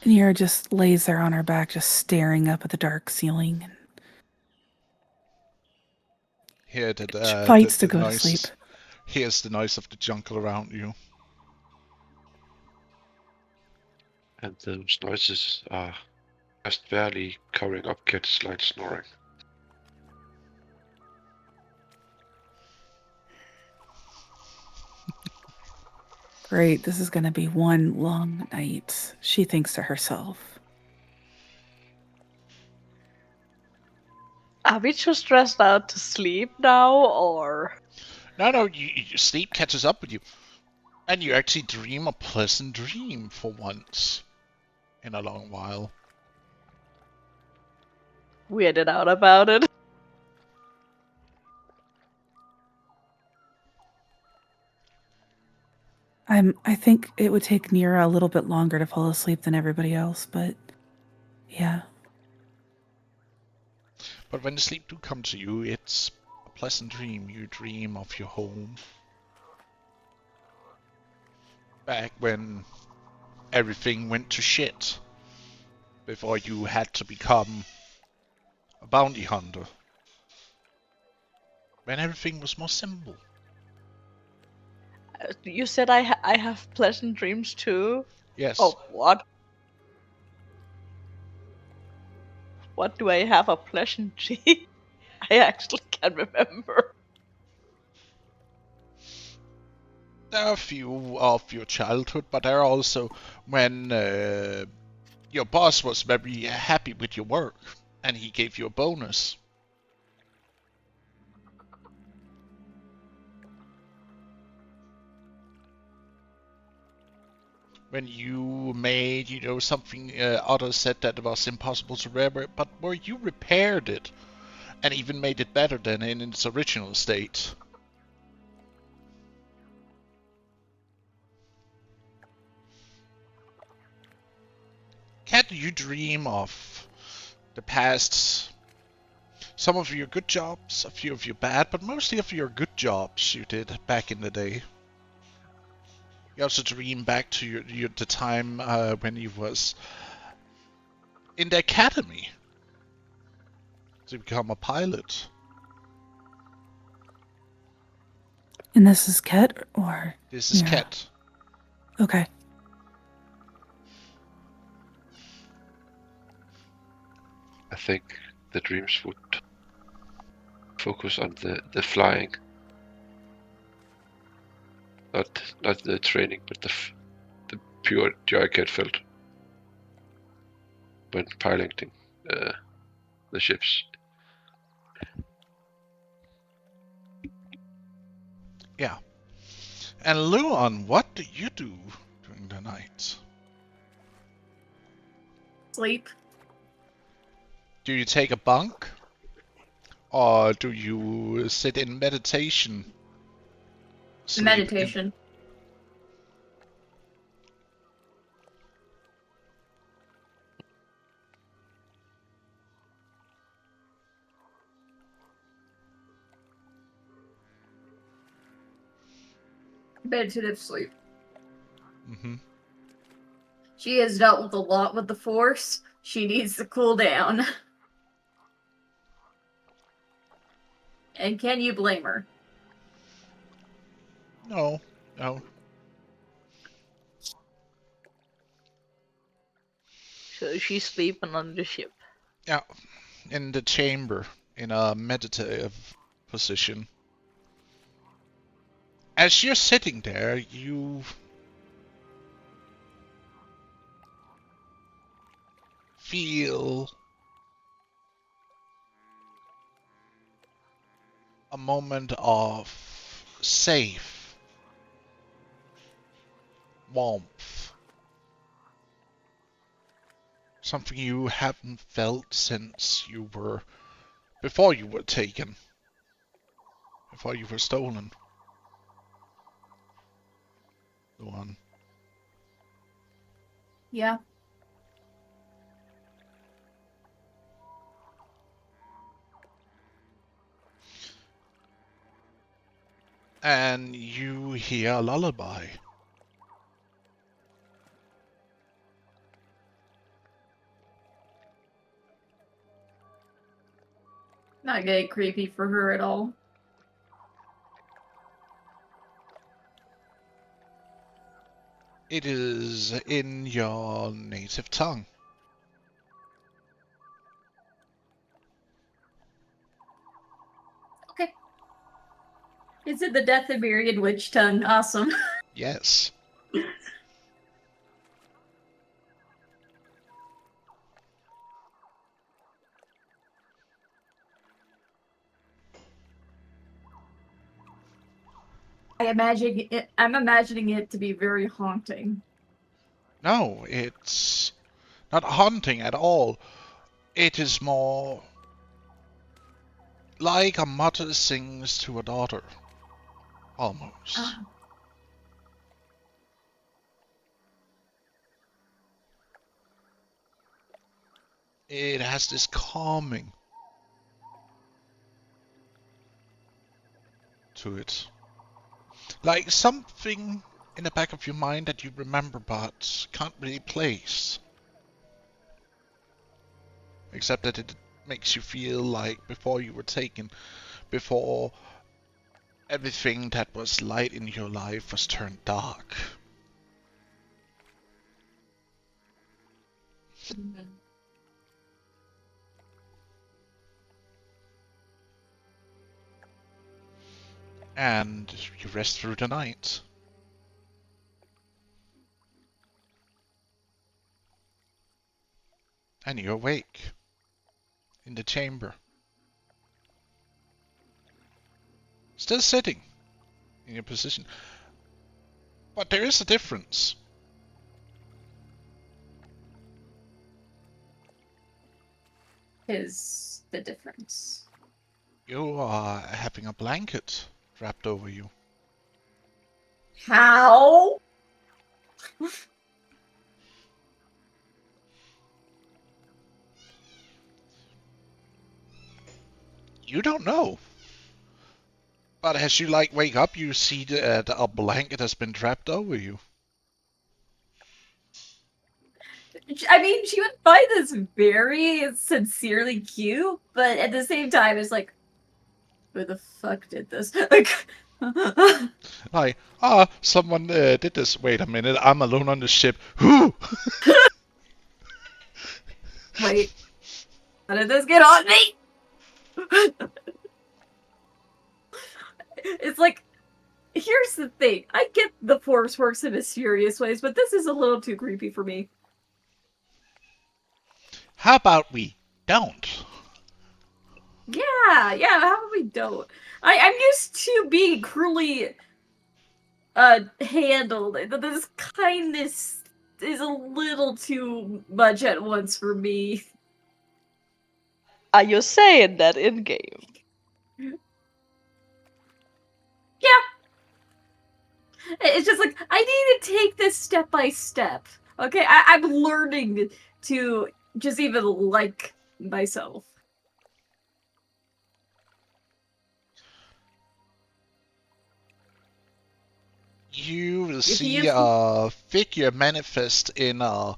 Nira just lays there on her back, just staring up at the dark ceiling. Hear She fights to the go to sleep. noise. Here's the noise of the jungle around you. And those noises are just barely covering up Kit's light snoring. Great, this is going to be one long night, she thinks to herself. Are we too stressed out to sleep now, or? No, sleep catches up with you. And you actually dream a pleasant dream for once in a long while. Weirded out about it. I think it would take Nira a little bit longer to fall asleep than everybody else, but yeah. But when the sleep do come to you, it's a pleasant dream. You dream of your home. Back when everything went to shit. Before you had to become a bounty hunter. When everything was more simple. You said I have pleasant dreams too? Yes. Oh, what? What do I have a pleasant dream? I actually can't remember. There are a few of your childhood, but there are also when your boss was very happy with your work and he gave you a bonus. when you made, something others said that was impossible to repair, but where you repaired it and even made it better than in its original state. Cat, you dream of the past, some of your good jobs, a few of your bad, but mostly of your good jobs you did back in the day. You also dream back to the time when you was in the academy to become a pilot. And this is Ket or This is Mira? Cat. Okay. I think the dreams would focus on the flying, not the training, but the pure joy Cat felt when piloting the ships. Yeah. And Luan, what do you do during the night? Sleep. Do you take a bunk? Or do you sit in meditation? Sleep Meditation. Meditative sleep. Mm-hmm. She has dealt with a lot with the Force. She needs to cool down. And can you blame her? No. So she's sleeping on the ship. Yeah. In the chamber, in a meditative position. As you're sitting there, you feel a moment of safe warmth. Something you haven't felt since before you were taken. Before you were stolen. The one. Yeah. And you hear a lullaby. Not getting creepy for her at all. It is in your native tongue. Okay. Is it the Deathimerian witch tongue? Awesome. Yes. I'm imagining it to be very haunting. No, it's not haunting at all. It is more like a mother sings to a daughter. Almost. It has this calming to it. Like something in the back of your mind that you remember but can't really place. Except that it makes you feel like before you were taken, before everything that was light in your life was turned dark. And you rest through the night. And you're awake in the chamber. Still sitting in your position. But there is a difference. is the difference. You are having a blanket wrapped over you. How? You don't know. But as you wake up, you see that a blanket has been wrapped over you. I mean, she would find this very sincerely cute, but at the same time, it's like, who the fuck did this? Like, Someone did this. Wait a minute, I'm alone on the ship. Who? wait, how did this get on me? It's like, here's the thing. I get the Force works in mysterious ways, but this is a little too creepy for me. How about we don't? Yeah, how about we don't? I'm used to being cruelly handled. This kindness is a little too much at once for me. Are you saying that in game? Yeah. It's just like, I need to take this step by step. Okay, I'm learning to just even like myself. You will If see he is a figure manifest in a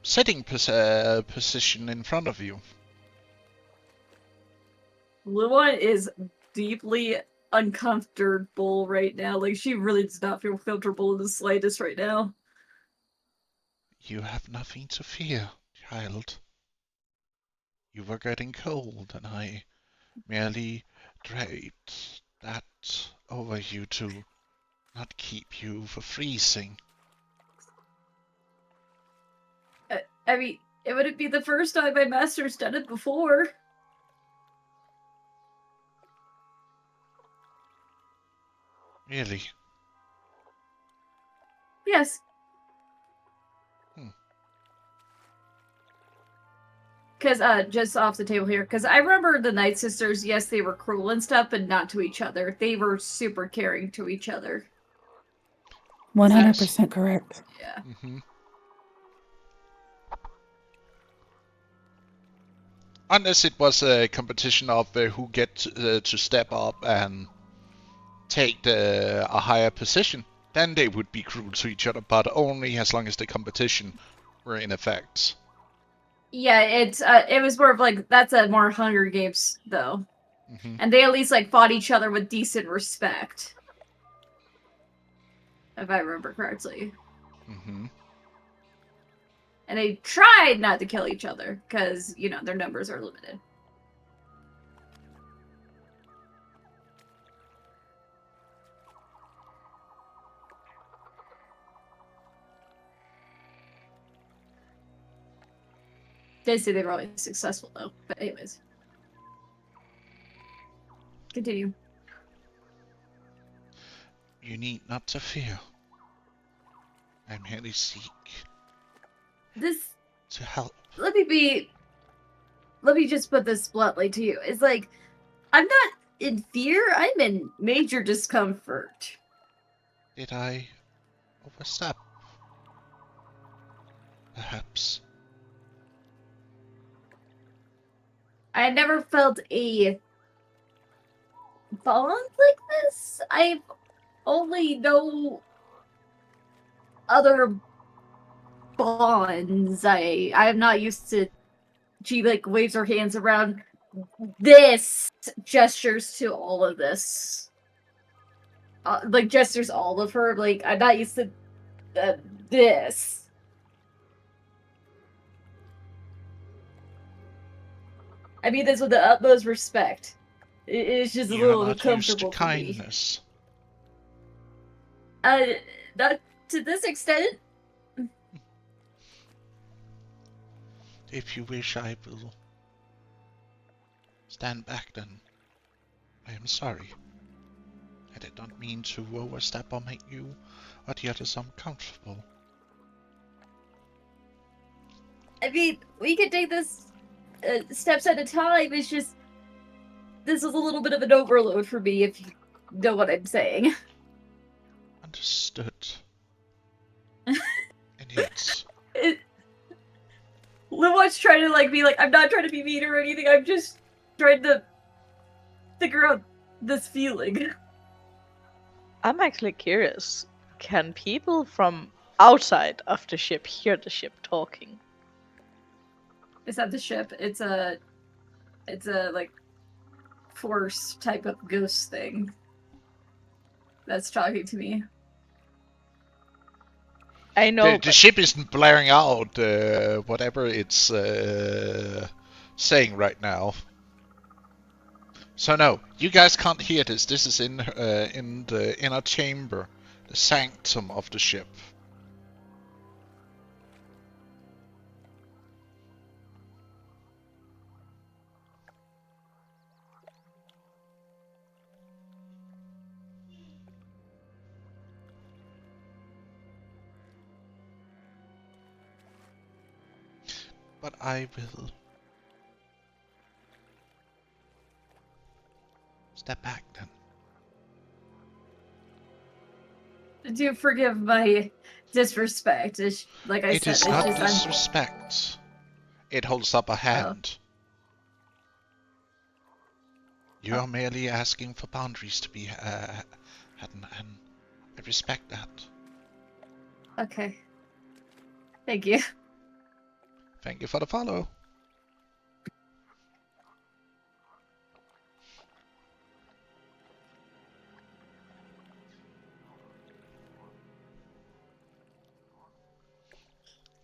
sitting position in front of you. Lua is deeply uncomfortable right now. Like, she really does not feel comfortable in the slightest right now. You have nothing to fear, child. You were getting cold, and I merely draped that over you to not keep you from freezing. I mean, it wouldn't be the first time my master's done it before. Really? Yes. Because, just off the table here, because I remember the Night Sisters, yes, they were cruel and stuff, but not to each other. They were super caring to each other. 100% correct. Yeah. Mm-hmm. Unless it was a competition of who get to step up and take a higher position, then they would be cruel to each other, but only as long as the competition were in effect. Yeah, it was more of like, that's a more Hunger Games, though. Mm-hmm. And they at least, like, fought each other with decent respect. If I remember correctly. Mm-hmm. And they tried not to kill each other, because, you know, their numbers are limited. They say they were always successful, though. But anyways. Continue. You need not to fear. I merely seek This, to help. let me just put this bluntly to you. It's like, I'm not in fear, I'm in major discomfort. Did I overstep? Perhaps. I never felt a bond like this. I've only know other bonds. I'm not used to. She like waves her hands around. This gestures to all of this. Like gestures all of her. Like I'm not used to this. I mean this with the utmost respect. It's just a You're little not used to uncomfortable for me. kindness. Not to this extent. If you wish, I will stand back then. I am sorry. I did not mean to overstep or make you or the others uncomfortable. I mean, we could take this steps at a time. It's just this is a little bit of an overload for me, if you know what I'm saying. Understood. And yet, Liwon's trying to be like, I'm not trying to be mean or anything. I'm just trying to figure out this feeling. I'm actually curious. Can people from outside of the ship hear the ship talking? Is that the ship? It's a like force type of ghost thing that's talking to me. I know, the ship isn't blaring out whatever it's saying right now. So no, you guys can't hear this. This is in the inner chamber, the sanctum of the ship. But I will step back then. Do forgive my disrespect. Like I It said, is it's not just disrespect. It holds up a hand. You are merely asking for boundaries to be had, and I respect that. Okay. Thank you. Thank you for the follow.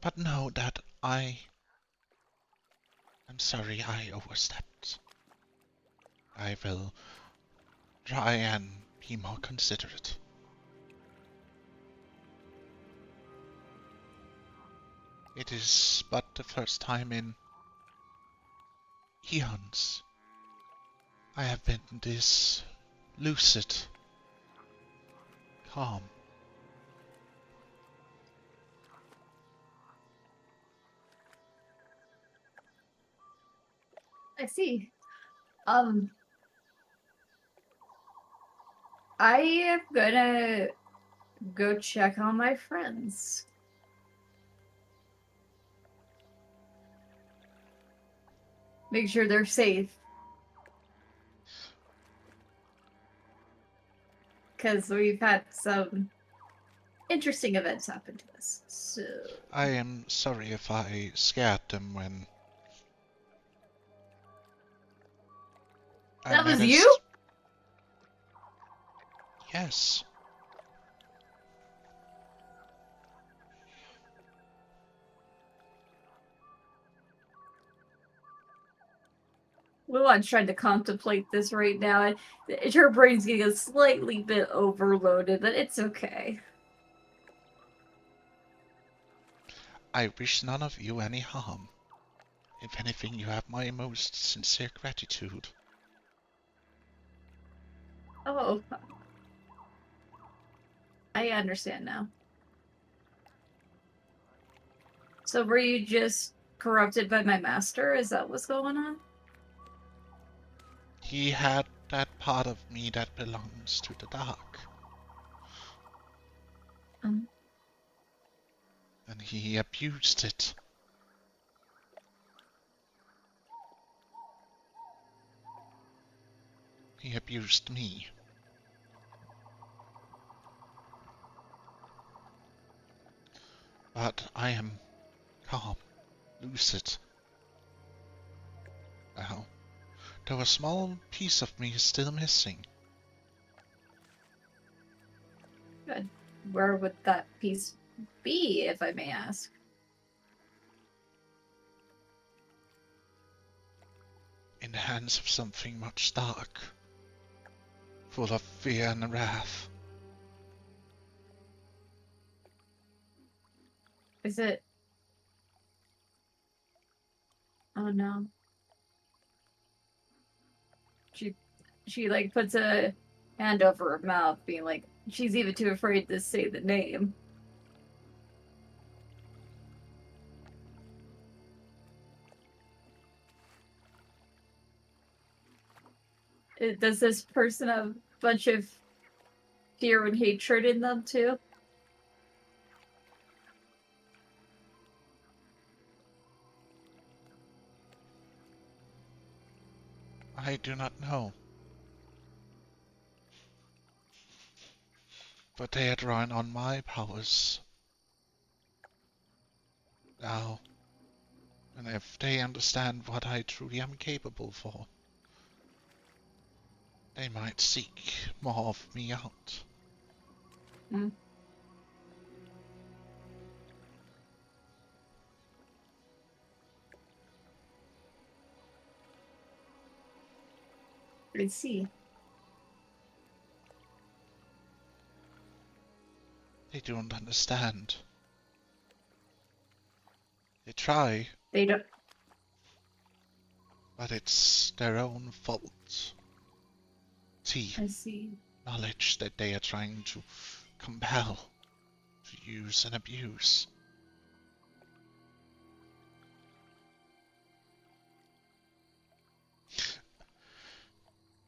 But know that I'm sorry I overstepped. I will try and be more considerate. It is but the first time in eons I have been this lucid, calm. I see. I am gonna go check on my friends. Make sure they're safe. Because we've had some interesting events happen to us. So I am sorry if I scared them when that was you? Yes. Luan's trying to contemplate this right now, and her brain's getting a slightly bit overloaded, but it's okay. I wish none of you any harm. If anything, you have my most sincere gratitude. Oh. I understand now. So were you just corrupted by my master? Is that what's going on? He had that part of me that belongs to the dark. And he abused it. He abused me. But I am calm, lucid. Now, though a small piece of me is still missing. Good. Where would that piece be, if I may ask? In the hands of something much dark, full of fear and wrath. Is it... Oh no. She like puts a hand over her mouth, being like, she's even too afraid to say the name. Does this person have a bunch of fear and hatred in them too? I do not know. But they are drawing on my powers now. And if they understand what I truly am capable for, they might seek more of me out. Hmm. I see. They don't understand. They try, They don't. but it's their own fault. See, I see. knowledge that they are trying to compel, to use and abuse.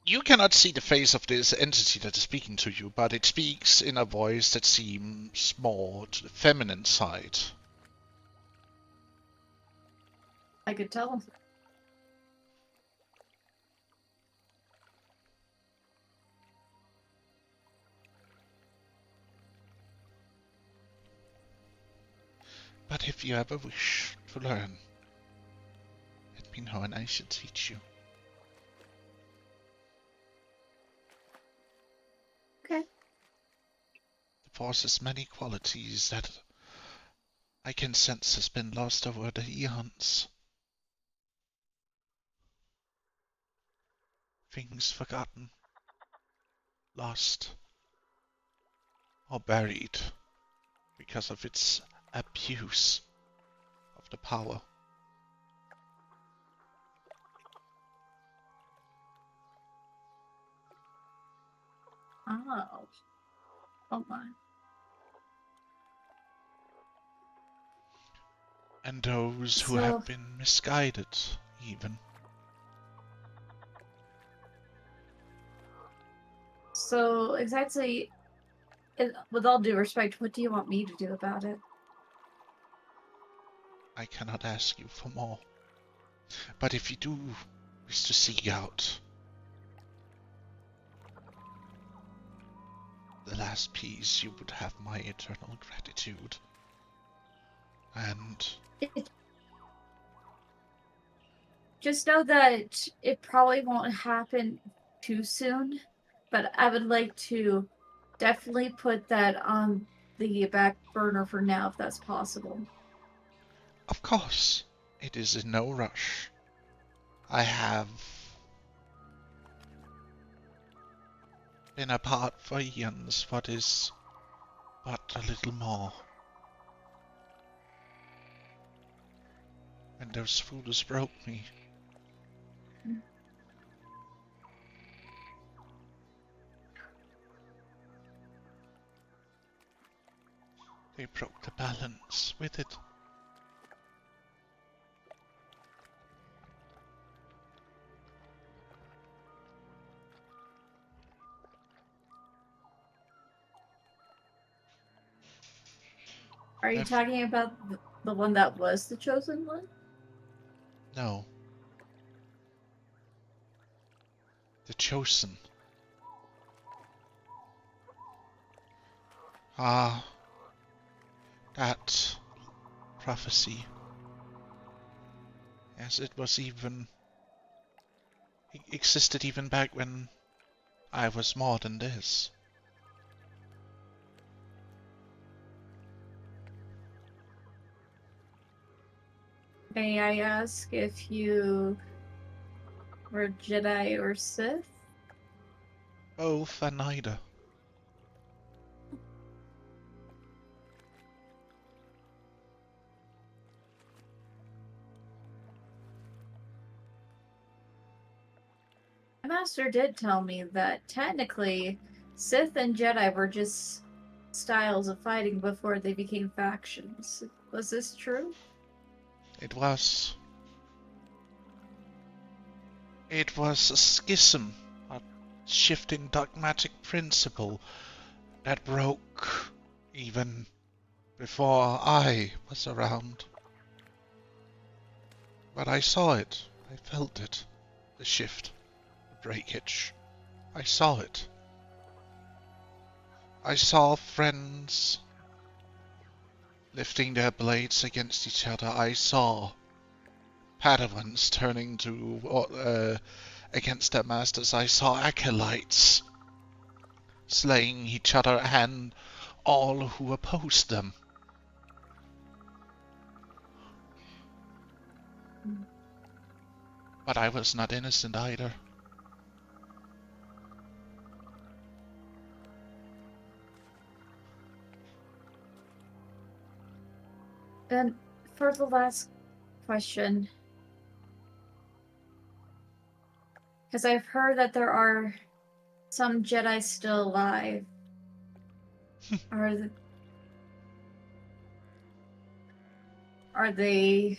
You cannot see the face of this entity that is speaking to you, but it speaks in a voice that seems more to the feminine side. I could tell. But if you ever wish to learn, let me know and I shall teach you. Okay. The force has many qualities that I can sense has been lost over the eons. Things forgotten, lost, or buried because of its abuse of the power. Oh. Oh my. And those who So, have been misguided, even. so exactly, with all due respect, what do you want me to do about it? I cannot ask you for more. But if you do wish to seek out the last piece, you would have my eternal gratitude. And Just know that it probably won't happen too soon, but I would like to definitely put that on the back burner for now, if that's possible. of course, it is in no rush. I have been apart for eons, what is but a little more. And those fools broke me. They broke the balance with it. Are you talking about the one that was the chosen one? No. The chosen. Ah, that prophecy. Yes, it was even... It existed even back when I was more than this. May I ask if you were Jedi or Sith? Both and neither. My master did tell me that technically Sith and Jedi were just styles of fighting before they became factions. Was this true? It was... It was a schism, but shifting dogmatic principle that broke even before I was around. But I saw it. I felt it. The shift. The breakage. I saw it. I saw friends lifting their blades against each other. I saw Padawans turning to against their masters. I saw acolytes slaying each other and all who opposed them. But I was not innocent either. And for the last question, because I've heard that there are some Jedi still alive. Are they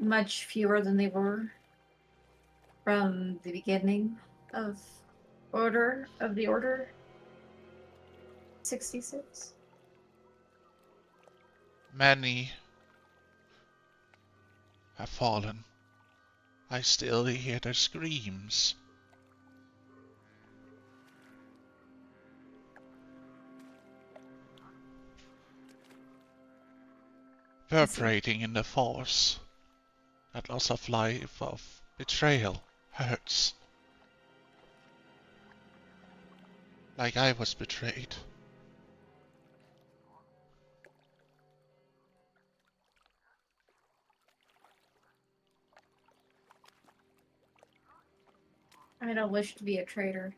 much fewer than they were from the beginning of the Order 66? Many have fallen. I still hear their screams. Vibrating in the Force. That loss of life, of betrayal, hurts. Like I was betrayed. I don't wish to be a traitor.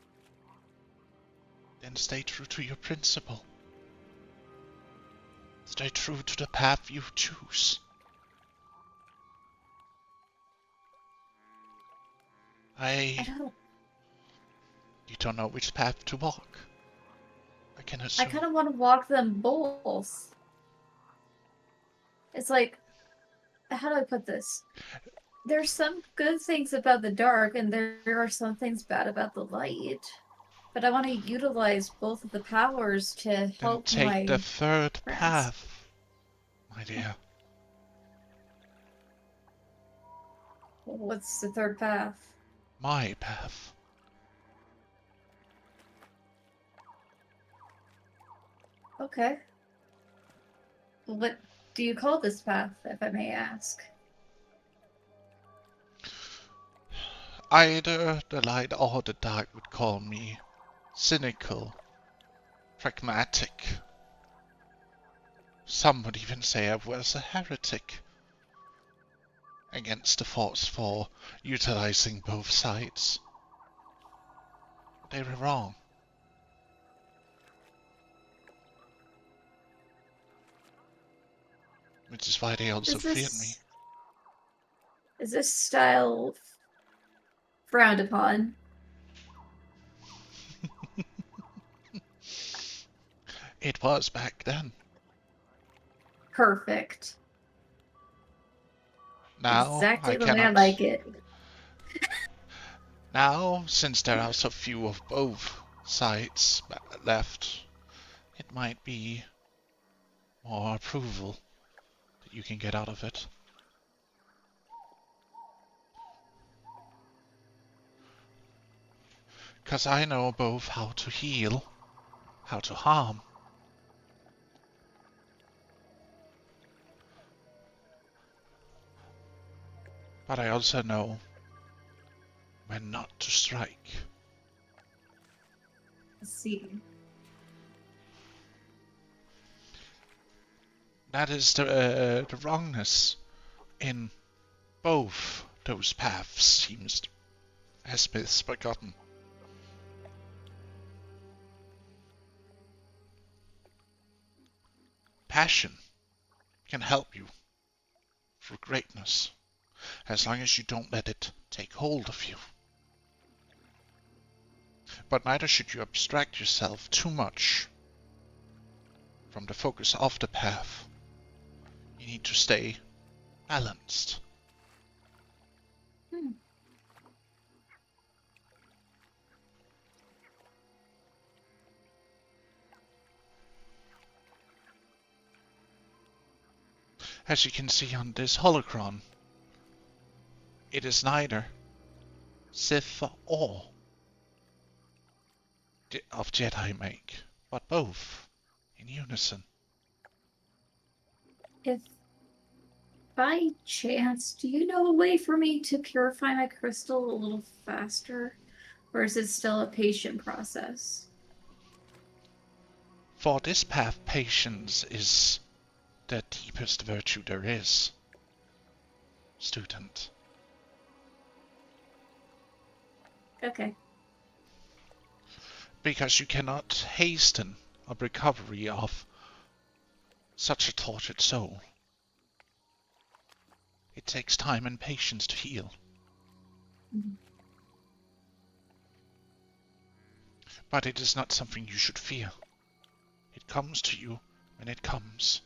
Then stay true to your principle. Stay true to the path you choose. I don't. You don't know which path to walk. I can assume. I kind of want to walk them both. It's like, how do I put this? There's some good things about the dark, and there are some things bad about the light. But I want to utilize both of the powers to Then help take the my third friends. path, my dear. What's the third path? My path. Okay. What do you call this path, if I may ask? Either the light or the dark would call me cynical, pragmatic. Some would even say I was a heretic against the Force for utilizing both sides. They were wrong. Which is why they also feared me. Is this style frowned upon? It was back then. Perfect. Now Exactly I the way I cannot. like it. Now, since there are so few of both sides left, it might be more approval that you can get out of it. Because I know both how to heal, how to harm. But I also know when not to strike. Let's see. That is the wrongness in both those paths, seems has been forgotten. Passion can help you for greatness, as long as you don't let it take hold of you. But neither should you abstract yourself too much from the focus of the path. You need to stay balanced. As you can see on this holocron, it is neither Sith or of Jedi make, but both in unison. If by chance, do you know a way for me to purify my crystal a little faster? Or is it still a patient process? For this path, patience is the deepest virtue there is, student. Okay. Because you cannot hasten a recovery of such a tortured soul. It takes time and patience to heal. Mhm. But it is not something you should fear. It comes to you when it comes.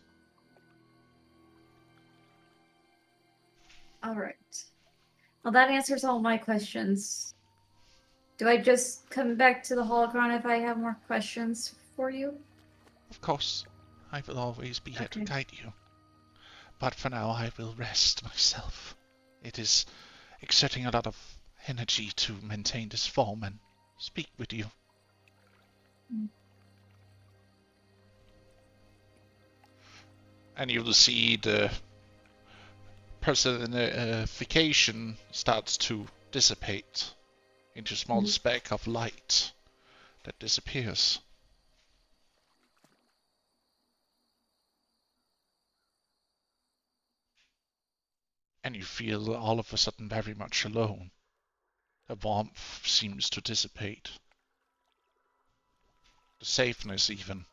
All right. Well, that answers all my questions. Do I just come back to the holocron if I have more questions for you? Of course, I will always be here to guide you. But for now, I will rest myself. It is exerting a lot of energy to maintain this form and speak with you. And you will see the personification starts to dissipate into a small speck of light that disappears. And you feel all of a sudden very much alone. The warmth seems to dissipate. The safeness even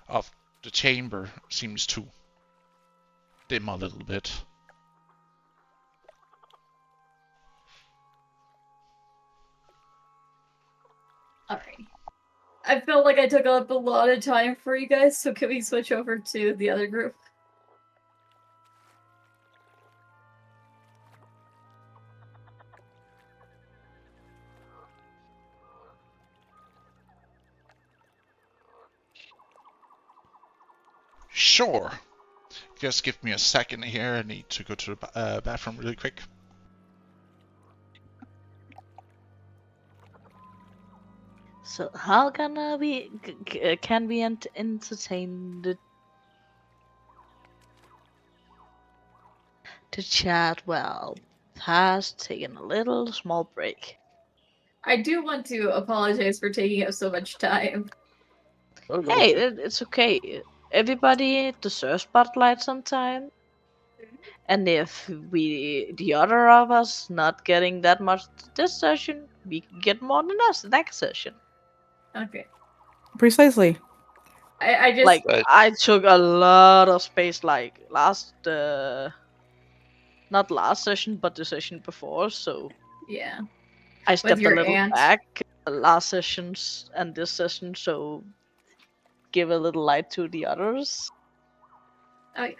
of the chamber seems to dim a little bit. Alright. I felt like I took up a lot of time for you guys, so can we switch over to the other group? Sure. Just give me a second here. I need to go to the bathroom really quick. So how can we entertain the chat while past taking a little small break? I do want to apologize for taking up so much time. Oh, no. Hey, it's okay. Everybody deserves spotlight sometime. And if the other of us, not getting that much this session, we can get more than us next session. Okay. Precisely. I just Like, Right. I took a lot of space, like, not last session, but the session before, so yeah. I stepped a your little aunt. back last sessions and this session, so give a little light to the others. Oh, yeah.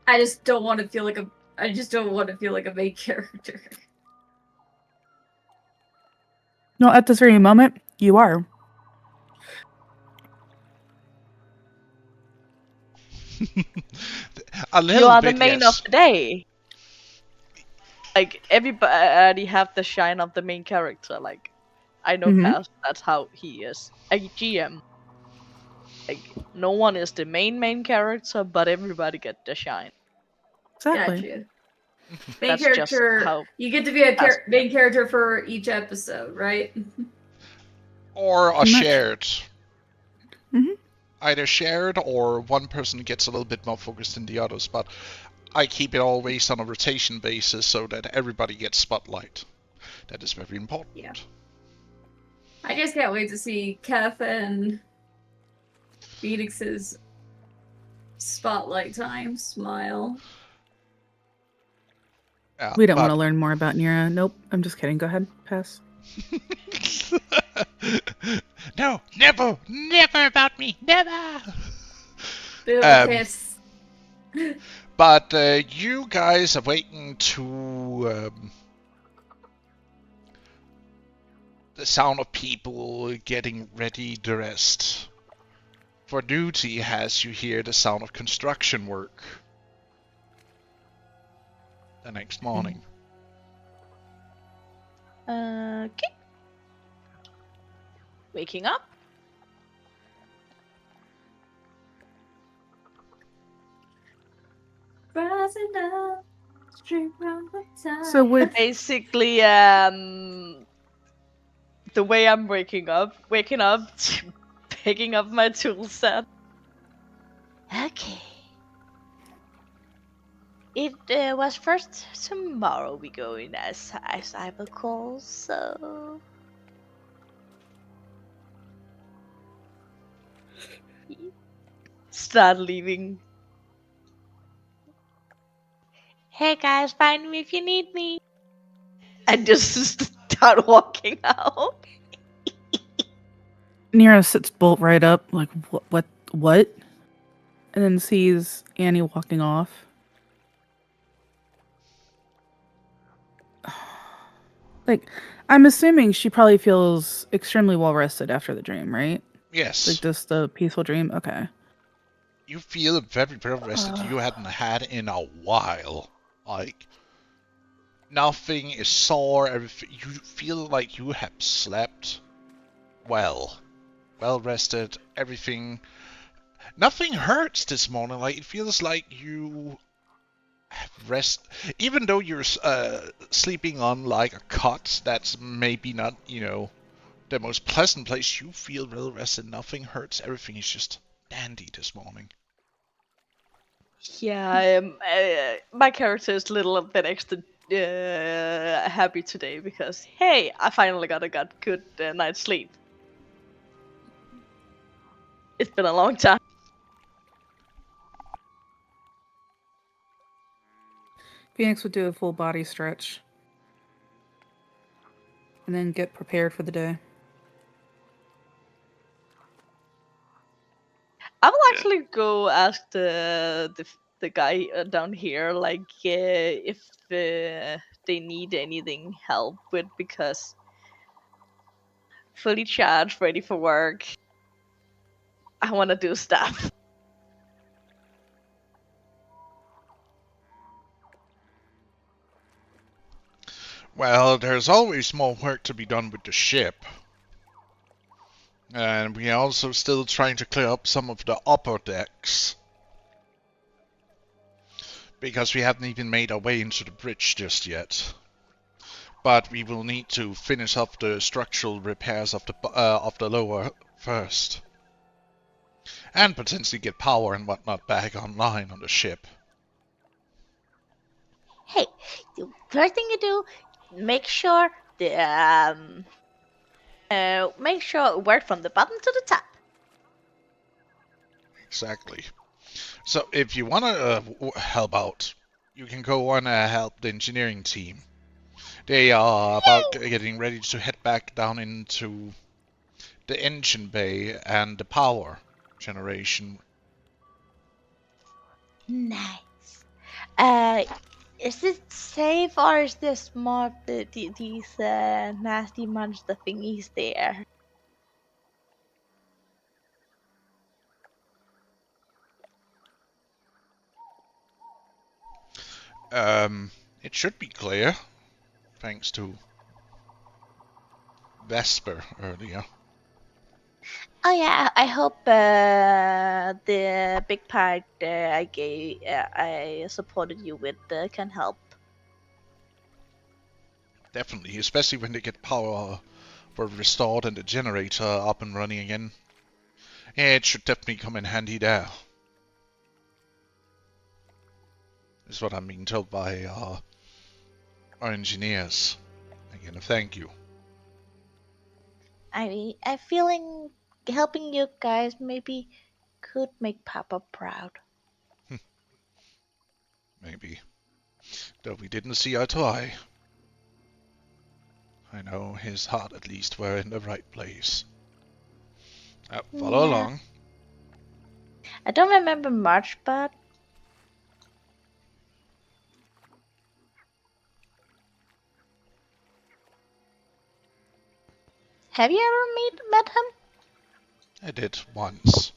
I just don't want to feel like a main character. No, at this very moment, you are. A You little are the bit, main yes. of the day. Like, everybody have the shine of the main character. Like, I know Cass, that's how he is. A GM. Like, no one is the main character, but everybody get the shine. Exactly. Gotcha. Main That's just character. how You get to be a Cass- main character for each episode, right? Or a Pretty much. shared. Mhm. Either shared or one person gets a little bit more focused than the others, but I keep it always on a rotation basis so that everybody gets spotlight. That is very important. Yeah. I just can't wait to see Kef and Phoenix's spotlight time smile. Yeah, We don't but- want to learn more about Nira. Nope. I'm just kidding. Go ahead. Pass. No, never about me, never. Bit of a kiss. But you guys are waiting to the sound of people getting ready to rest. for duty as you hear the sound of construction work the next morning. Okay. Waking up. Rising up, straight from the tide. So with Basically, the way I'm waking up, picking up my tool set. Okay. It was first tomorrow we go in as I recall, so start leaving. Hey guys, find me if you need me. And just start walking out. Nero sits bolt right up, like what? And then sees Annie walking off. Like, I'm assuming she probably feels extremely well rested after the dream, right? Yes. Like just the peaceful dream. Okay. You feel very, very rested. You hadn't had in a while. Like, nothing is sore. You feel like you have slept well. Well rested. Everything. Nothing hurts this morning. Like, it feels like you have rest. Even though you're sleeping on, like, a cot that's maybe not, the most pleasant place, you feel well rested. Nothing hurts. Everything is just dandy this morning. Yeah, my character is a little bit extra happy today because hey, I finally got a good night's sleep. It's been a long time. Phoenix would do a full body stretch. And then get prepared for the day. I will actually go ask the guy down here like if they need anything help with because fully charged, ready for work. I want to do stuff. Well, there's always more work to be done with the ship. And we are also still trying to clear up some of the upper decks. Because we haven't even made our way into the bridge just yet. But we will need to finish up the structural repairs of the lower first. And potentially get power and whatnot back online on the ship. Hey, the first thing you do, make sure make sure it works from the bottom to the top. Exactly. So if you want to help out, you can go and help the engineering team. They are about getting ready to head back down into the engine bay and the power generation. Nice. Is it safe or is this more these nasty monster thingies there? It should be clear, thanks to Vesper earlier. Oh yeah, I hope the big part I supported you with can help. Definitely, especially when they get power restored and the generator up and running again. Yeah, it should definitely come in handy there. Is what I'm being told by our engineers. Again, thank you. I feeling helping you guys maybe could make Papa proud. Maybe. Though we didn't see eye to eye. I know his heart at least were in the right place. Follow Yeah. along. I don't remember much, but have you ever met him? I did once.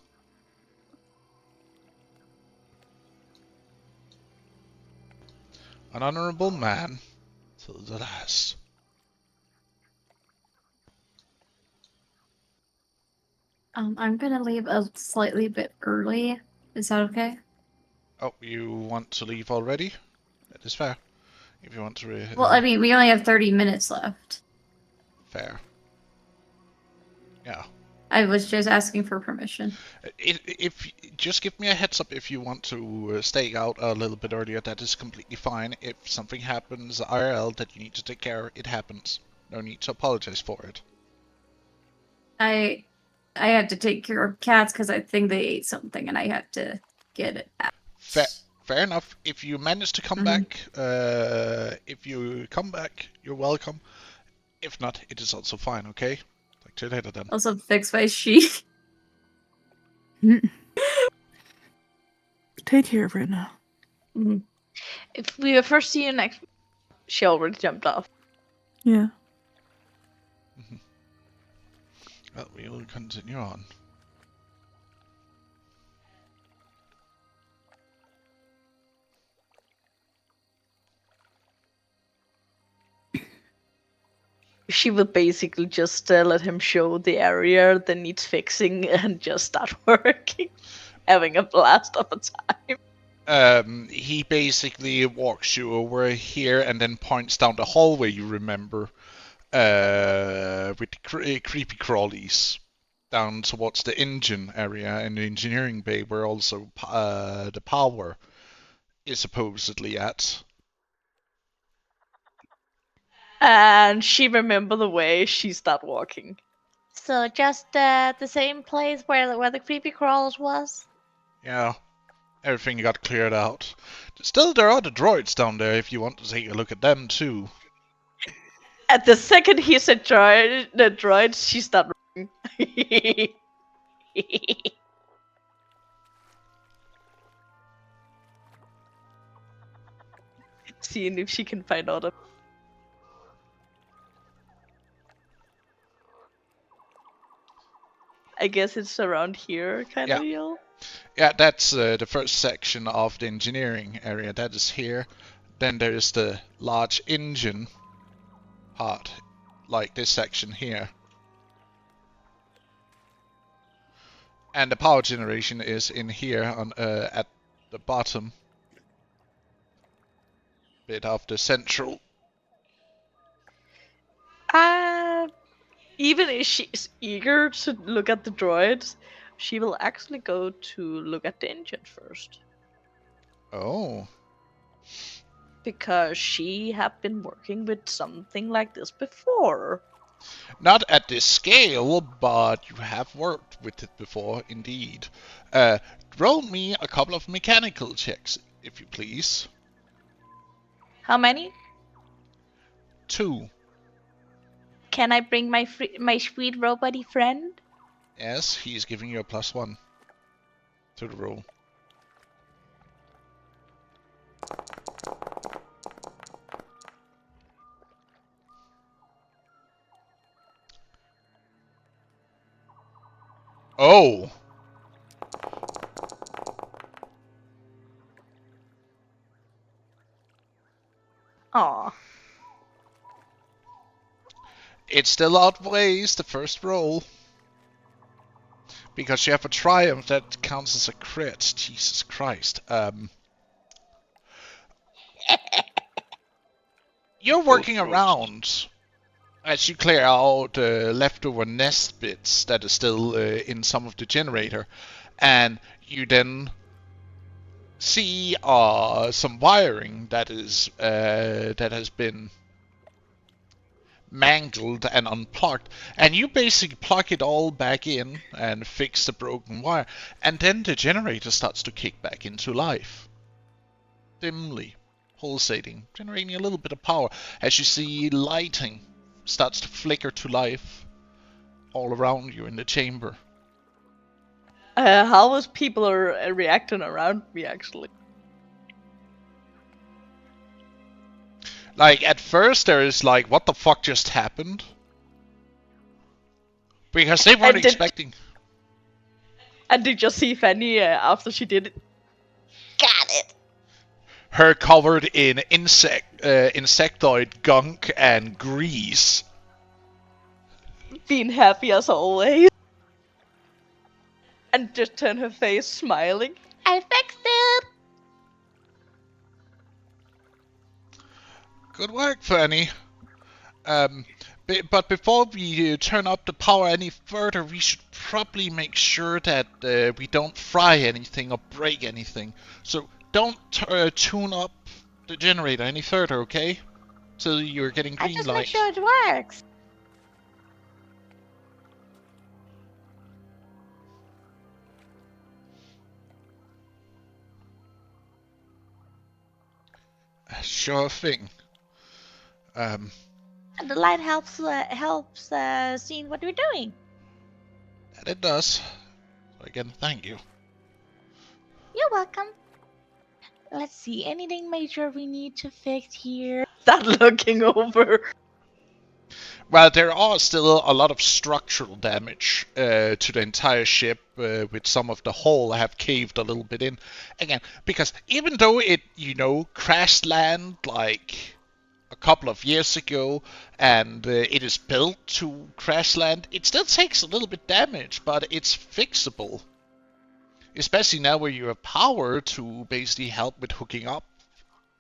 An honorable man till the last. I'm gonna leave a slightly bit early. Is that okay? Oh, you want to leave already? That is fair. If you want to... Well, I mean, we only have 30 minutes left. Fair. Yeah. I was just asking for permission. If just give me a heads up if you want to stay out a little bit earlier, that is completely fine. If something happens IRL that you need to take care of, it happens. No need to apologize for it. I had to take care of cats because I think they ate something and I had to get it out. Fair enough. If you manage to come back, you're welcome. If not, it is also fine, okay? Talk to you later then. Also fix my sheet. Take care of it now. If we first see you next, she already jumped off. Yeah. Well, we will continue on. She will basically just let him show the area that needs fixing and just start working, having a blast of a time. He basically walks you over here and then points down the hallway, you remember, with the creepy crawlies down towards the engine area and the engineering bay where also the power is supposedly at. And she remember the way she start walking. So just the same place where the creepy crawls was? Yeah, everything got cleared out. Still, there are the droids down there if you want to take a look at them too. At the second he said the droids, she start running. Seeing if she can find out. I guess it's around here, kind of deal. Yeah, that's the first section of the engineering area. That is here. Then there is the large engine part, like this section here. And the power generation is in here on at the bottom bit of the central. Even if she's eager to look at the droids, she will actually go to look at the engine first. Oh. Because she have been working with something like this before. Not at this scale, but you have worked with it before, indeed. Roll me a couple of mechanical checks, if you please. How many? 2. Can I bring my sweet robot friend? Yes, he's giving you a +1 to the roll. Oh! Aw. It still outweighs the first roll. Because you have a triumph that counts as a crit. Jesus Christ. You're working around as you clear out the leftover nest bits that are still in some of the generator. And you then see some wiring that is that has been mangled and unplugged, and you basically plug it all back in and fix the broken wire, and then the generator starts to kick back into life, dimly pulsating, generating a little bit of power as you see lighting starts to flicker to life all around you in the chamber. How was people reacting around me, actually? Like, at first there is like, what the fuck just happened? Because they weren't expecting. And did you see Fanny after she did it? Got it. her covered in insectoid gunk and grease. Being happy as always. And just turn her face smiling. I fixed it. Good work, Fanny. But before we turn up the power any further, we should probably make sure that we don't fry anything or break anything. So don't tune up the generator any further, okay? Till you're getting I green just light. make sure it works. Sure thing. And the light helps seeing what we're doing. And it does. So again, thank you. You're welcome. Let's see, anything major we need to fix here? Start looking over. Well, there are still a lot of structural damage to the entire ship, with some of the hull have caved a little bit in. Again, because even though it, crashed land like a couple of years ago, and it is built to crash land, it still takes a little bit damage, but it's fixable. Especially now where you have power to basically help with hooking up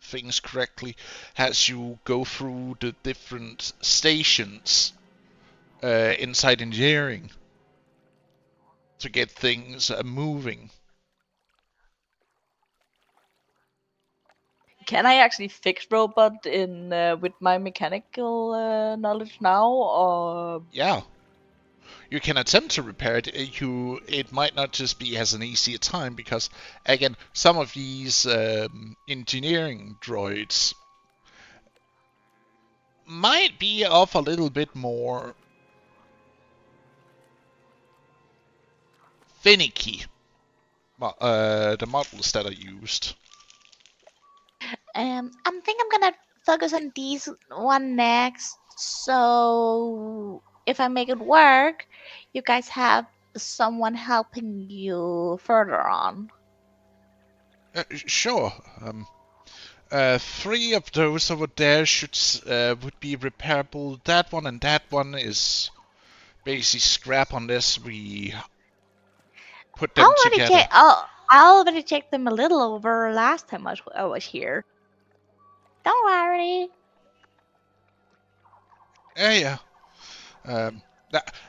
things correctly as you go through the different stations inside engineering to get things moving. Can I actually fix robot in with my mechanical knowledge now, or Yeah. You can attempt to repair it. It might not just be as an easier time because, again, some of these engineering droids might be of a little bit more finicky. The models that are used. I think I'm gonna focus on these one next. So if I make it work, you guys have someone helping you further on. Sure. 3 of those over there would be repairable. That one and that one is basically scrap unless we put them together. I already checked them a little over last time I was here. Don't worry. Yeah.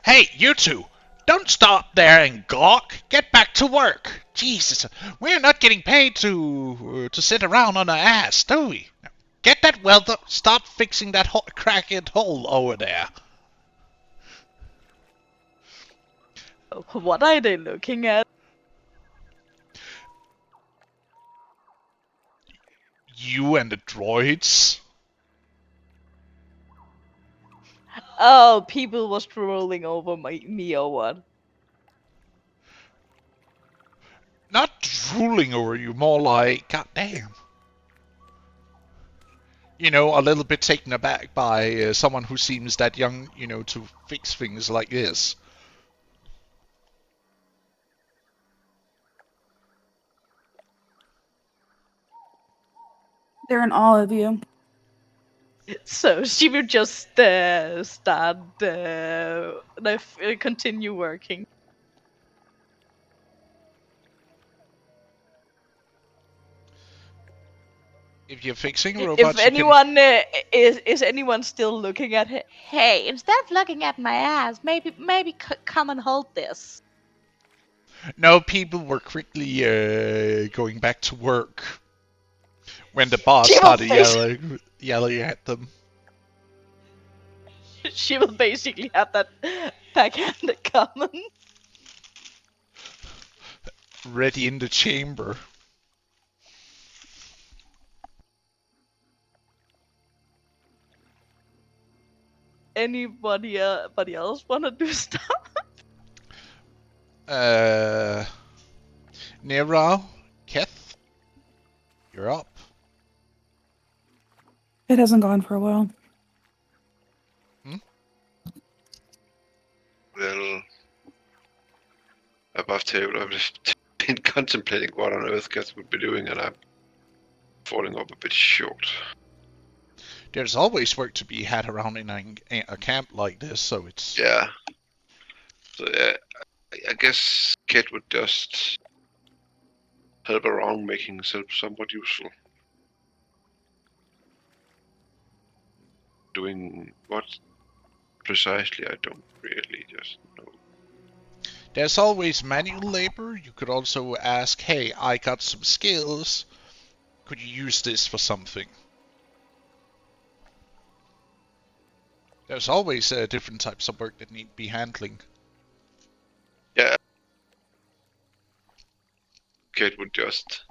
Hey, you two! Don't stop there and gawk. Get back to work. Jesus, we're not getting paid to sit around on our ass, do we? Get that welder. Start fixing that cracked hole over there. what are they looking at? You and the droids. Oh, people was drooling over me or what? Not drooling over you, more like, goddamn. A little bit taken aback by someone who seems that young, to fix things like this. They're in awe of you. So she will just start continue working. If you're fixing robots, If anyone is anyone still looking at her? Hey, instead of looking at my ass, maybe come and hold this. No, people were quickly going back to work when the boss started yelling at them. She will basically have that backhanded comment. Ready in the chamber. Anybody else wanna do stuff? Nero, Keth, you're up. It hasn't gone for a while. Well, above table, I've just been contemplating what on earth Gus would be doing, and I'm falling off a bit short. There's always work to be had around in a camp like this, so it's... Yeah. So I guess Kit would just help around, making himself somewhat useful. Doing what precisely, I don't really just know. There's always manual labor. You could also ask, hey, I got some skills. Could you use this for something? There's always different types of work that need to be handling. Yeah. Kit would just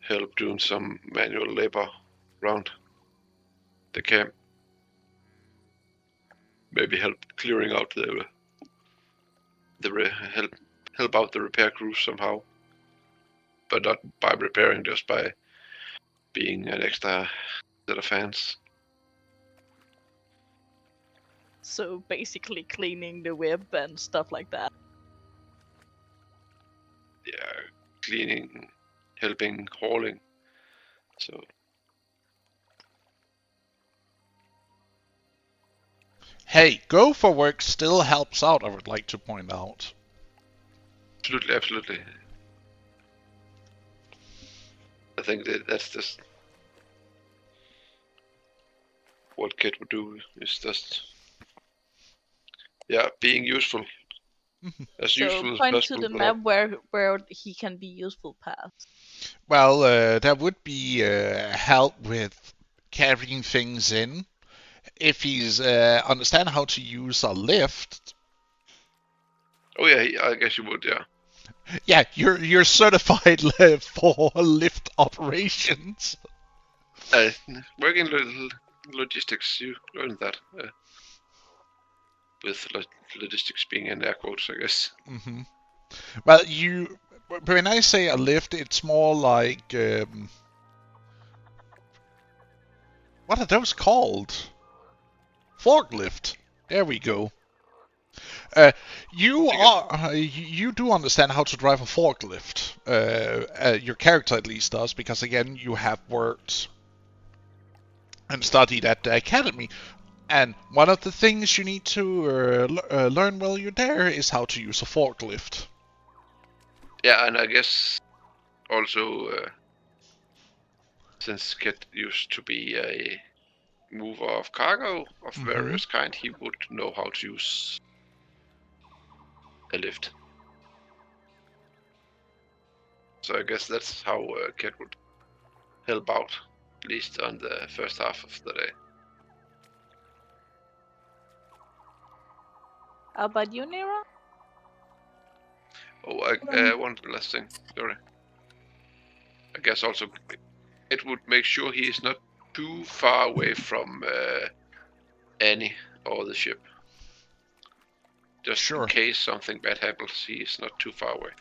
help doing some manual labor around the camp. Maybe help clearing out help out the repair crews somehow, but not by repairing, just by being an extra set of hands. So basically cleaning the web and stuff like that. Yeah, cleaning, helping, hauling. So Hey, go for work still helps out, I would like to point out. absolutely. I think that's just what Kit would do, is just, yeah, being useful. As So useful as point to possible. the map where he can be useful past. Well, there would be help with carrying things in. If he's understand how to use a lift. Oh yeah, I guess you would, yeah. Yeah, you're certified for lift operations. Working logistics, you learned that. With logistics being in air quotes, I guess. Mm-hmm. Well, when I say a lift, it's more like what are those called? Forklift. There we go. You do understand how to drive a forklift. Your character at least does, because again, you have worked and studied at the academy. And one of the things you need to learn while you're there is how to use a forklift. Yeah, and I guess also since Kit used to be a mover of cargo of various kind, he would know how to use a lift. So I guess that's how Kit would help out, at least on the first half of the day. How about you, Nero? Oh, one last thing, sorry. I guess also it would make sure he is not too far away from Annie or the ship. Just in case something bad happens, he is not too far away.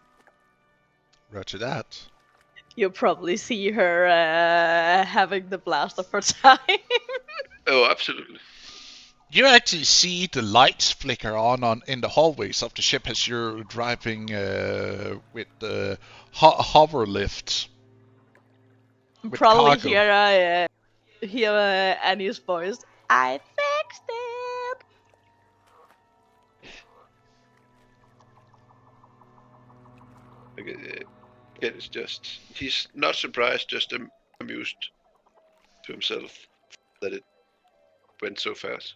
Roger that. You'll probably see her having the blast of her time. Oh, absolutely. You actually see the lights flicker on in the hallways of the ship as you're driving with the hover lift. Probably cargo. hear Annie's voice. I fixed it. Kid is just, he's not surprised, just amused to himself that it went so fast.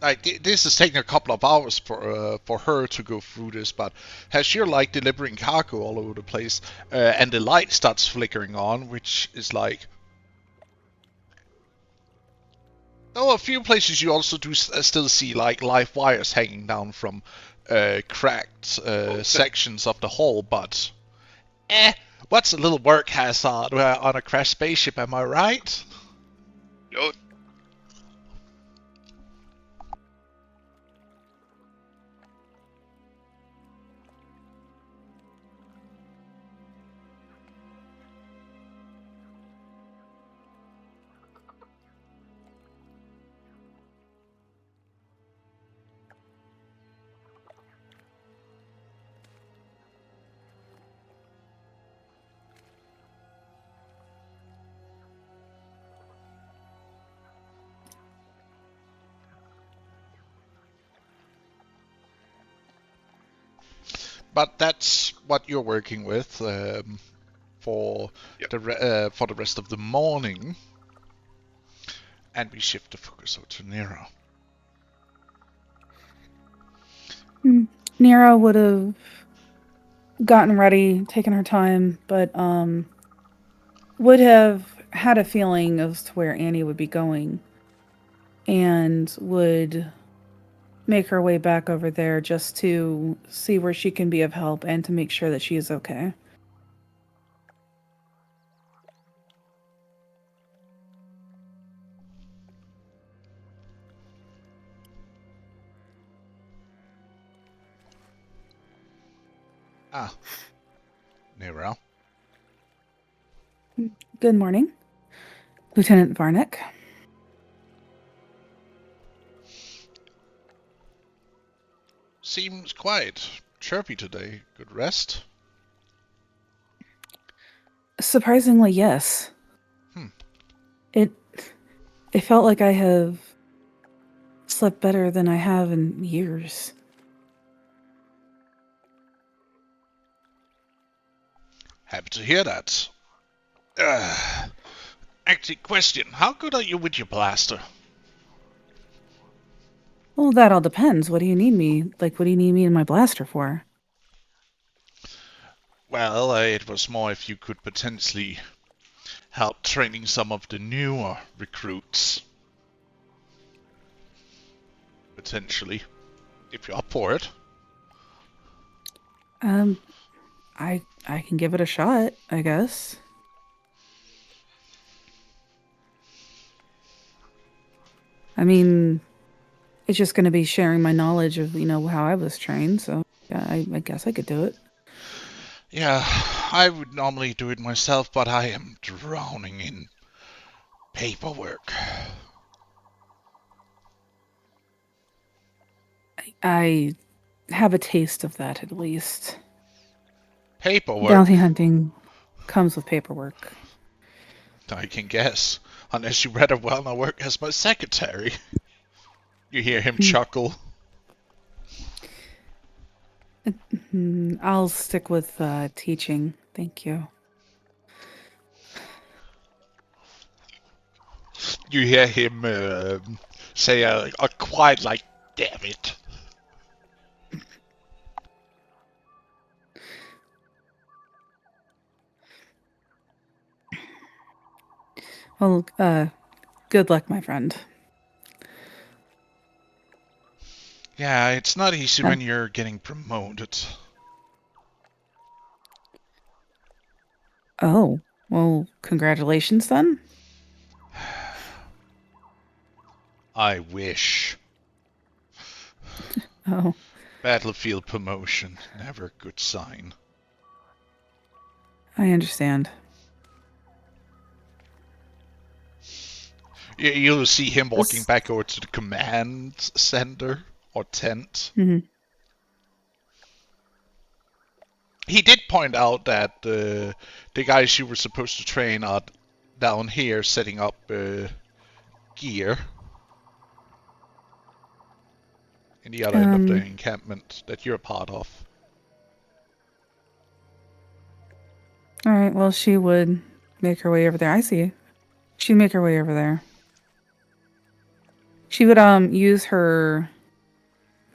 Like this is taking a couple of hours for her to go through this, but as you're like delivering cargo all over the place, and the light starts flickering on, which is like, oh, a few places you also do still see like live wires hanging down from cracked sections of the hull, but what's a little work hazard on a crashed spaceship? Am I right? No. But that's what you're working with for Yep. the rest of the morning, and we shift the focus over to Nero. Nero would have gotten ready, taken her time, but would have had a feeling as to where Annie would be going, and would make her way back over there just to see where she can be of help and to make sure that she is okay. Ah, Nero. Good morning, Lieutenant Varnick. Seems quite chirpy today. Good rest? Surprisingly, yes. It felt like I have slept better than I have in years. Happy to hear that. Actually, question. How good are you with your blaster? Well, that all depends. What do you need me? Like, what do you need me and my blaster for? Well, it was more if you could potentially help training some of the newer recruits. Potentially. If you're up for it. I can give it a shot, I guess. I mean, it's just going to be sharing my knowledge of, how I was trained, so yeah, I guess I could do it. Yeah, I would normally do it myself, but I am drowning in paperwork. I have a taste of that, at least. Paperwork? Bounty hunting comes with paperwork. I can guess. Unless you rather well work as my secretary. You hear him chuckle. I'll stick with teaching. Thank you. You hear him say a quiet like, damn it. Well, good luck, my friend. Yeah, it's not easy when you're getting promoted. Oh, well, congratulations then. I wish. Oh, Battlefield promotion, never a good sign. I understand. You'll see him walking back over to the command center or tent. Mm-hmm. He did point out that the guys you were supposed to train are down here setting up gear in the other end of the encampment that you're a part of. All right, well, she would make her way over there. I see. She'd make her way over there. She would use her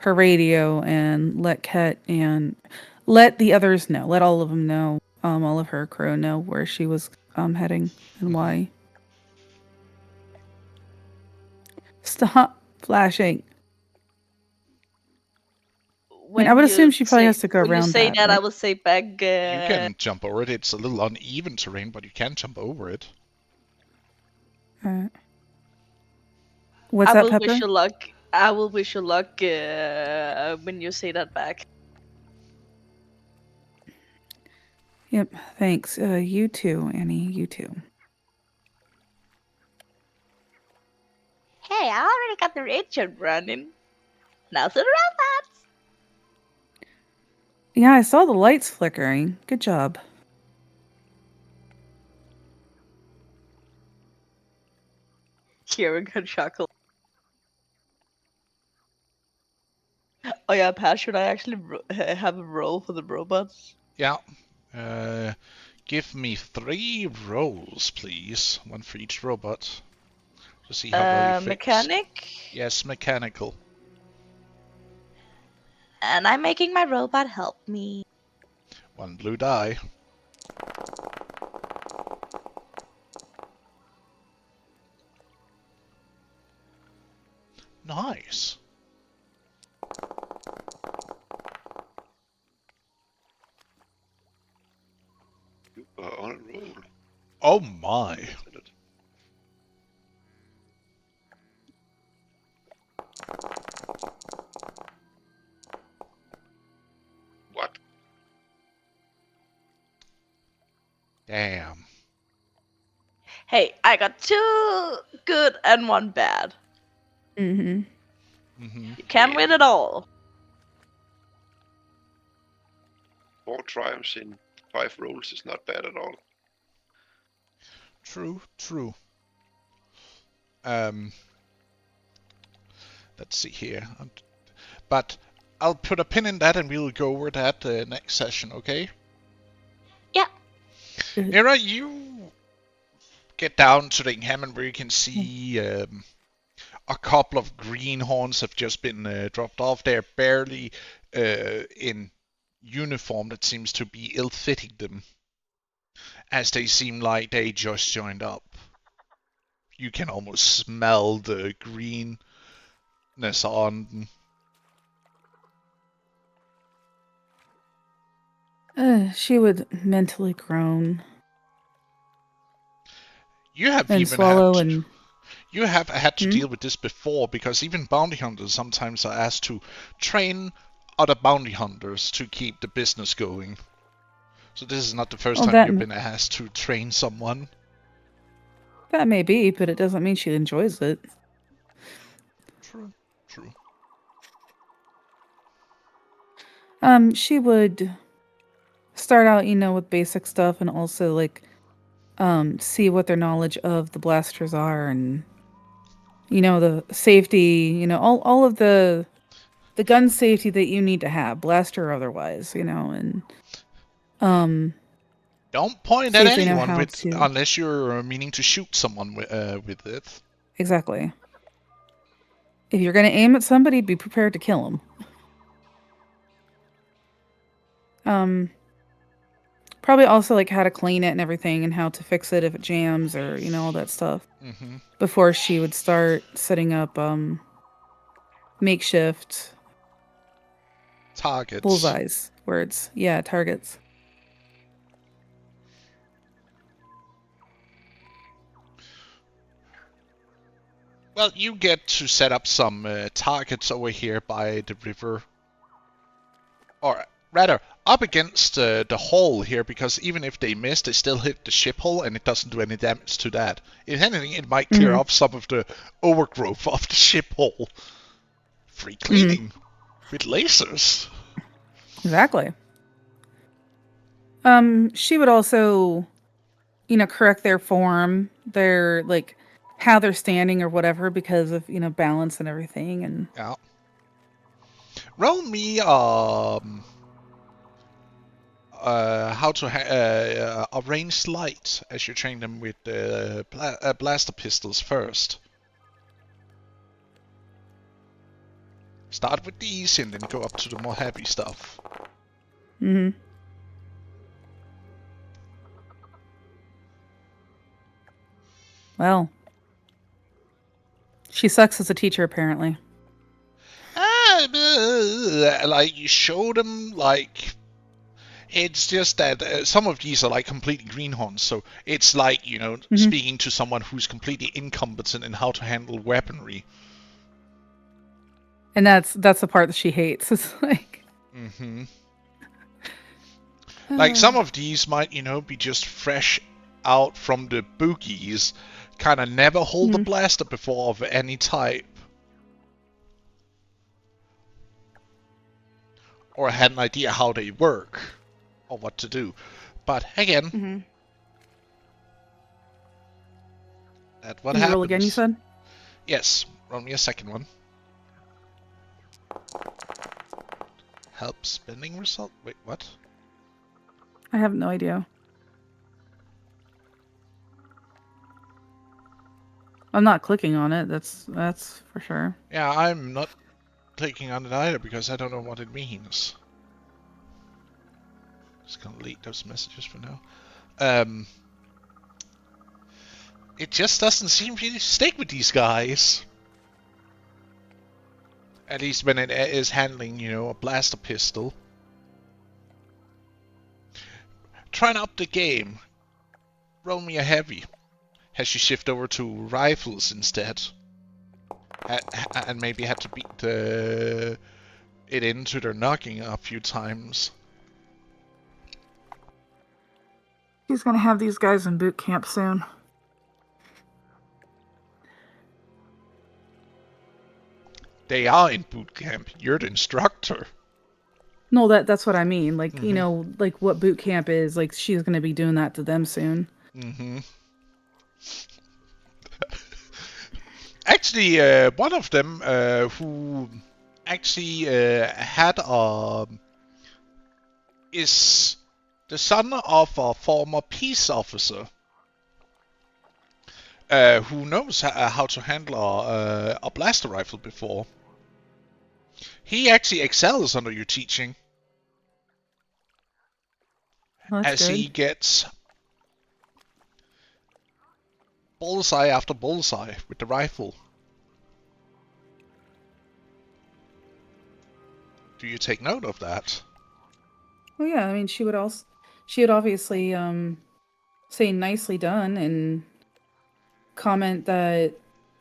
radio and let Ket and let the others know. Let all of them know. All of her crew know where she was heading and why. Stop flashing. I would assume she probably has to go when around you say that, right? I will say back. You can jump over it. It's a little uneven terrain, but you can jump over it. What's that, Pepper? Wish you luck. I will wish you luck when you say that back. Yep, thanks. You too, Annie. You too. Hey, I already got the engine running. Now sit around that. Yeah, I saw the lights flickering. Good job. Hearing her chuckle. Oh yeah, Pat, should I actually have a roll for the robots? Yeah. Give me 3 rolls, please. 1 for each robot. To see how well you fix. Mechanic? Yes, mechanical. And I'm making my robot help me. 1 blue die. Nice. You are on a roll. Oh my. What? Damn. Hey, I got 2 good and 1 bad. Mm-hmm. Mm-hmm. You can't win it all. 4 triumphs in 5 rolls is not bad at all. True, true. Let's see here. But I'll put a pin in that and we'll go over that next session, okay? Yeah. Mira, you get down to the encampment where you can see a couple of greenhorns have just been dropped off. They're barely in uniform that seems to be ill-fitting them, as they seem like they just joined up. You can almost smell the greenness on them. She would mentally groan You have and even swallow had and you have had to Hmm? deal with this before, because even bounty hunters sometimes are asked to train other bounty hunters to keep the business going. So this is not the first well, time you've been asked to train someone. that may be, but it doesn't mean she enjoys it. True, true. She would start out, with basic stuff and also like see what their knowledge of the blasters are and the safety, all of the gun safety that you need to have, blaster or otherwise, and Don't point see at if they know anyone how with to unless you're meaning to shoot someone with it. exactly. If you're going to aim at somebody, be prepared to kill them. Probably also like how to clean it and everything and how to fix it if it jams or, all that stuff. Mm-hmm. Before she would start setting up makeshift Targets. bullseyes, words. Yeah, targets. Well, you get to set up some targets over here by the river. Or rather, up against the hull here, because even if they miss, they still hit the ship hull and it doesn't do any damage to that. If anything, it might clear Mhm. off some of the overgrowth of the ship hull. Free cleaning with lasers. Exactly. She would also, correct their form, their like how they're standing or whatever because of, balance and everything and Yeah. Roll me how to arrange light as you train them with blaster pistols first. Start with the easy and then go up to the more heavy stuff. Mhm. Well, she sucks as a teacher apparently. Like you show them, like it's just that some of these are like completely greenhorns, so it's like speaking to someone who's completely incompetent in how to handle weaponry. And that's the part that she hates. It's like like some of these might be just fresh out from the boogies, kind of never hold a blaster before of any type, or had an idea how they work or what to do. But again, that's what Can you happens. roll again, you said? Yes, roll me a second one. Help spending result? Wait, what? I have no idea. I'm not clicking on it. That's for sure. Yeah, I'm not clicking on it either because I don't know what it means. Just gonna delete those messages for now. It just doesn't seem to stick with these guys. At least when it is handling, a blaster pistol. Trying up the game. Roll me a heavy. Has she shifted over to rifles instead? And maybe had to beat it into their knocking a few times. He's gonna have these guys in boot camp soon. They are in boot camp. You're the instructor. No, that's what I mean. Like, Mhm. like what boot camp is. Like, she's gonna be doing that to them soon. Mm-hmm. Actually, one of them who actually had is the son of a former peace officer who knows how to handle a blaster rifle before. He actually excels under your teaching. Well, that's As good. he gets bullseye after bullseye with the rifle. Do you take note of that? Well, yeah. I mean, she would obviously say nicely done and comment that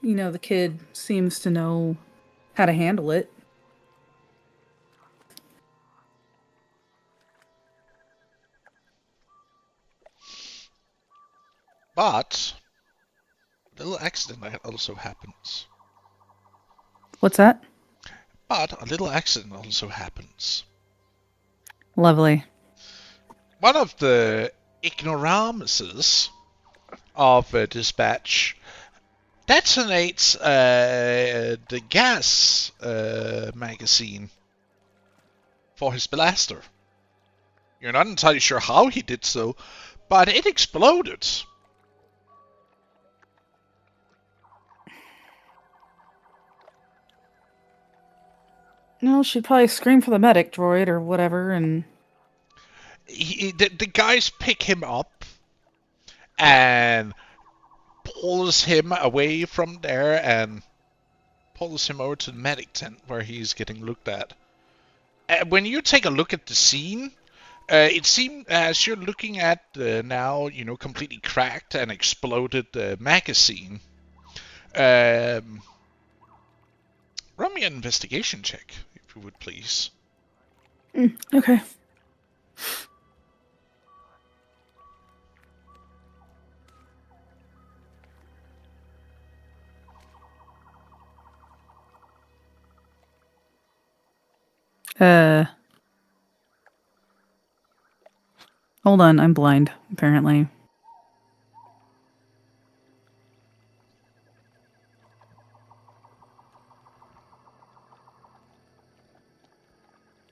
the kid seems to know how to handle it. But a little accident also happens. What's that? But a little accident also happens. Lovely. One of the ignoramuses of dispatch detonates the gas magazine for his blaster. You're not entirely sure how he did so, but it exploded. No, she'd probably scream for the medic droid or whatever, and The guys pick him up and pulls him away from there and pulls him over to the medic tent where he's getting looked at. When you take a look at the scene, it seems as you're looking at the now, completely cracked and exploded magazine. Run me an investigation check, if you would please. okay. Hold on, I'm blind, apparently.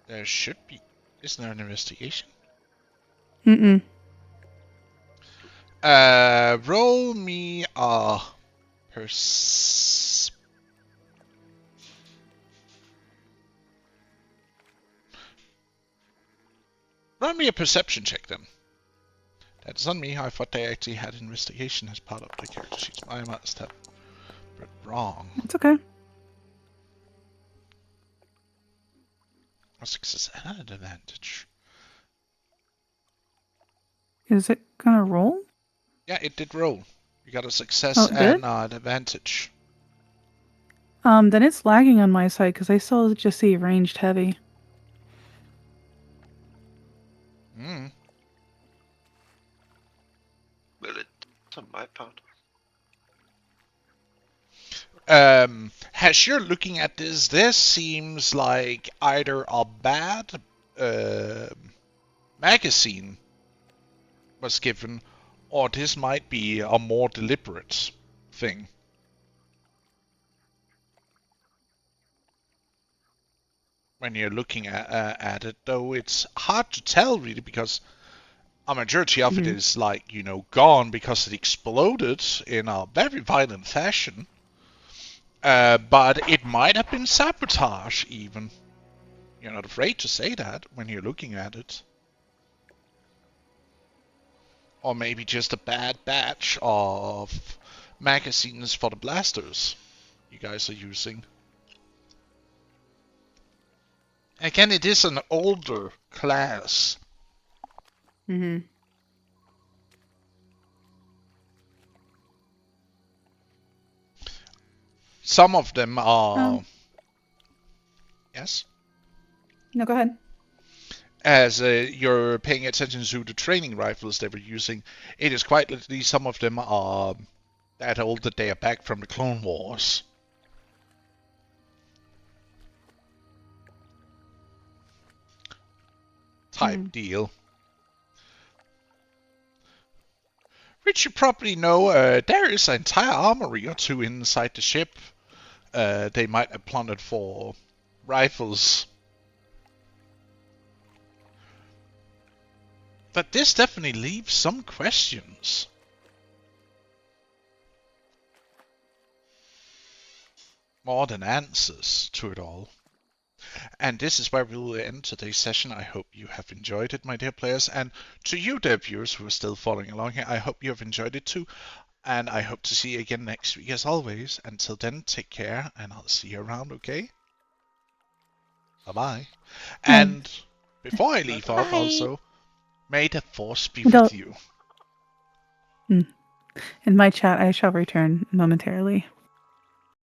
There should be. Isn't there an investigation? Mm-mm. Roll me a Roll me a perception check then. That's on me. I thought they actually had investigation as part of the character sheets. I must have read wrong. It's okay. A success and an advantage. Is it gonna roll? Yeah, it did roll. You got a success Oh, good. and an advantage. Then it's lagging on my side because I still just see ranged heavy. Hmm. Well, it's on my part. As you're looking at this seems like either a bad magazine was given, or this might be a more deliberate thing. when you're looking at it, though, it's hard to tell really because a majority of it is like, gone because it exploded in a very violent fashion. But it might have been sabotage even. You're not afraid to say that when you're looking at it. Or maybe just a bad batch of magazines for the blasters you guys are using. Again, it is an older class. Mm-hmm. Some of them are... Yes? No, go ahead. As you're paying attention to the training rifles they were using, it is quite likely some of them are that old that they are back from the Clone Wars. Type deal. Which you probably know, there is an entire armory or two inside the ship. They might have plundered for rifles. But this definitely leaves some questions. More than answers to it all. And this is where we will end today's session. I hope you have enjoyed it, my dear players. And to you, dear viewers who are still following along here, I hope you have enjoyed it too. And I hope to see you again next week as always. Until then, take care and I'll see you around, okay? Bye-bye. And before I leave off also, may the force be with you. In my chat, I shall return momentarily.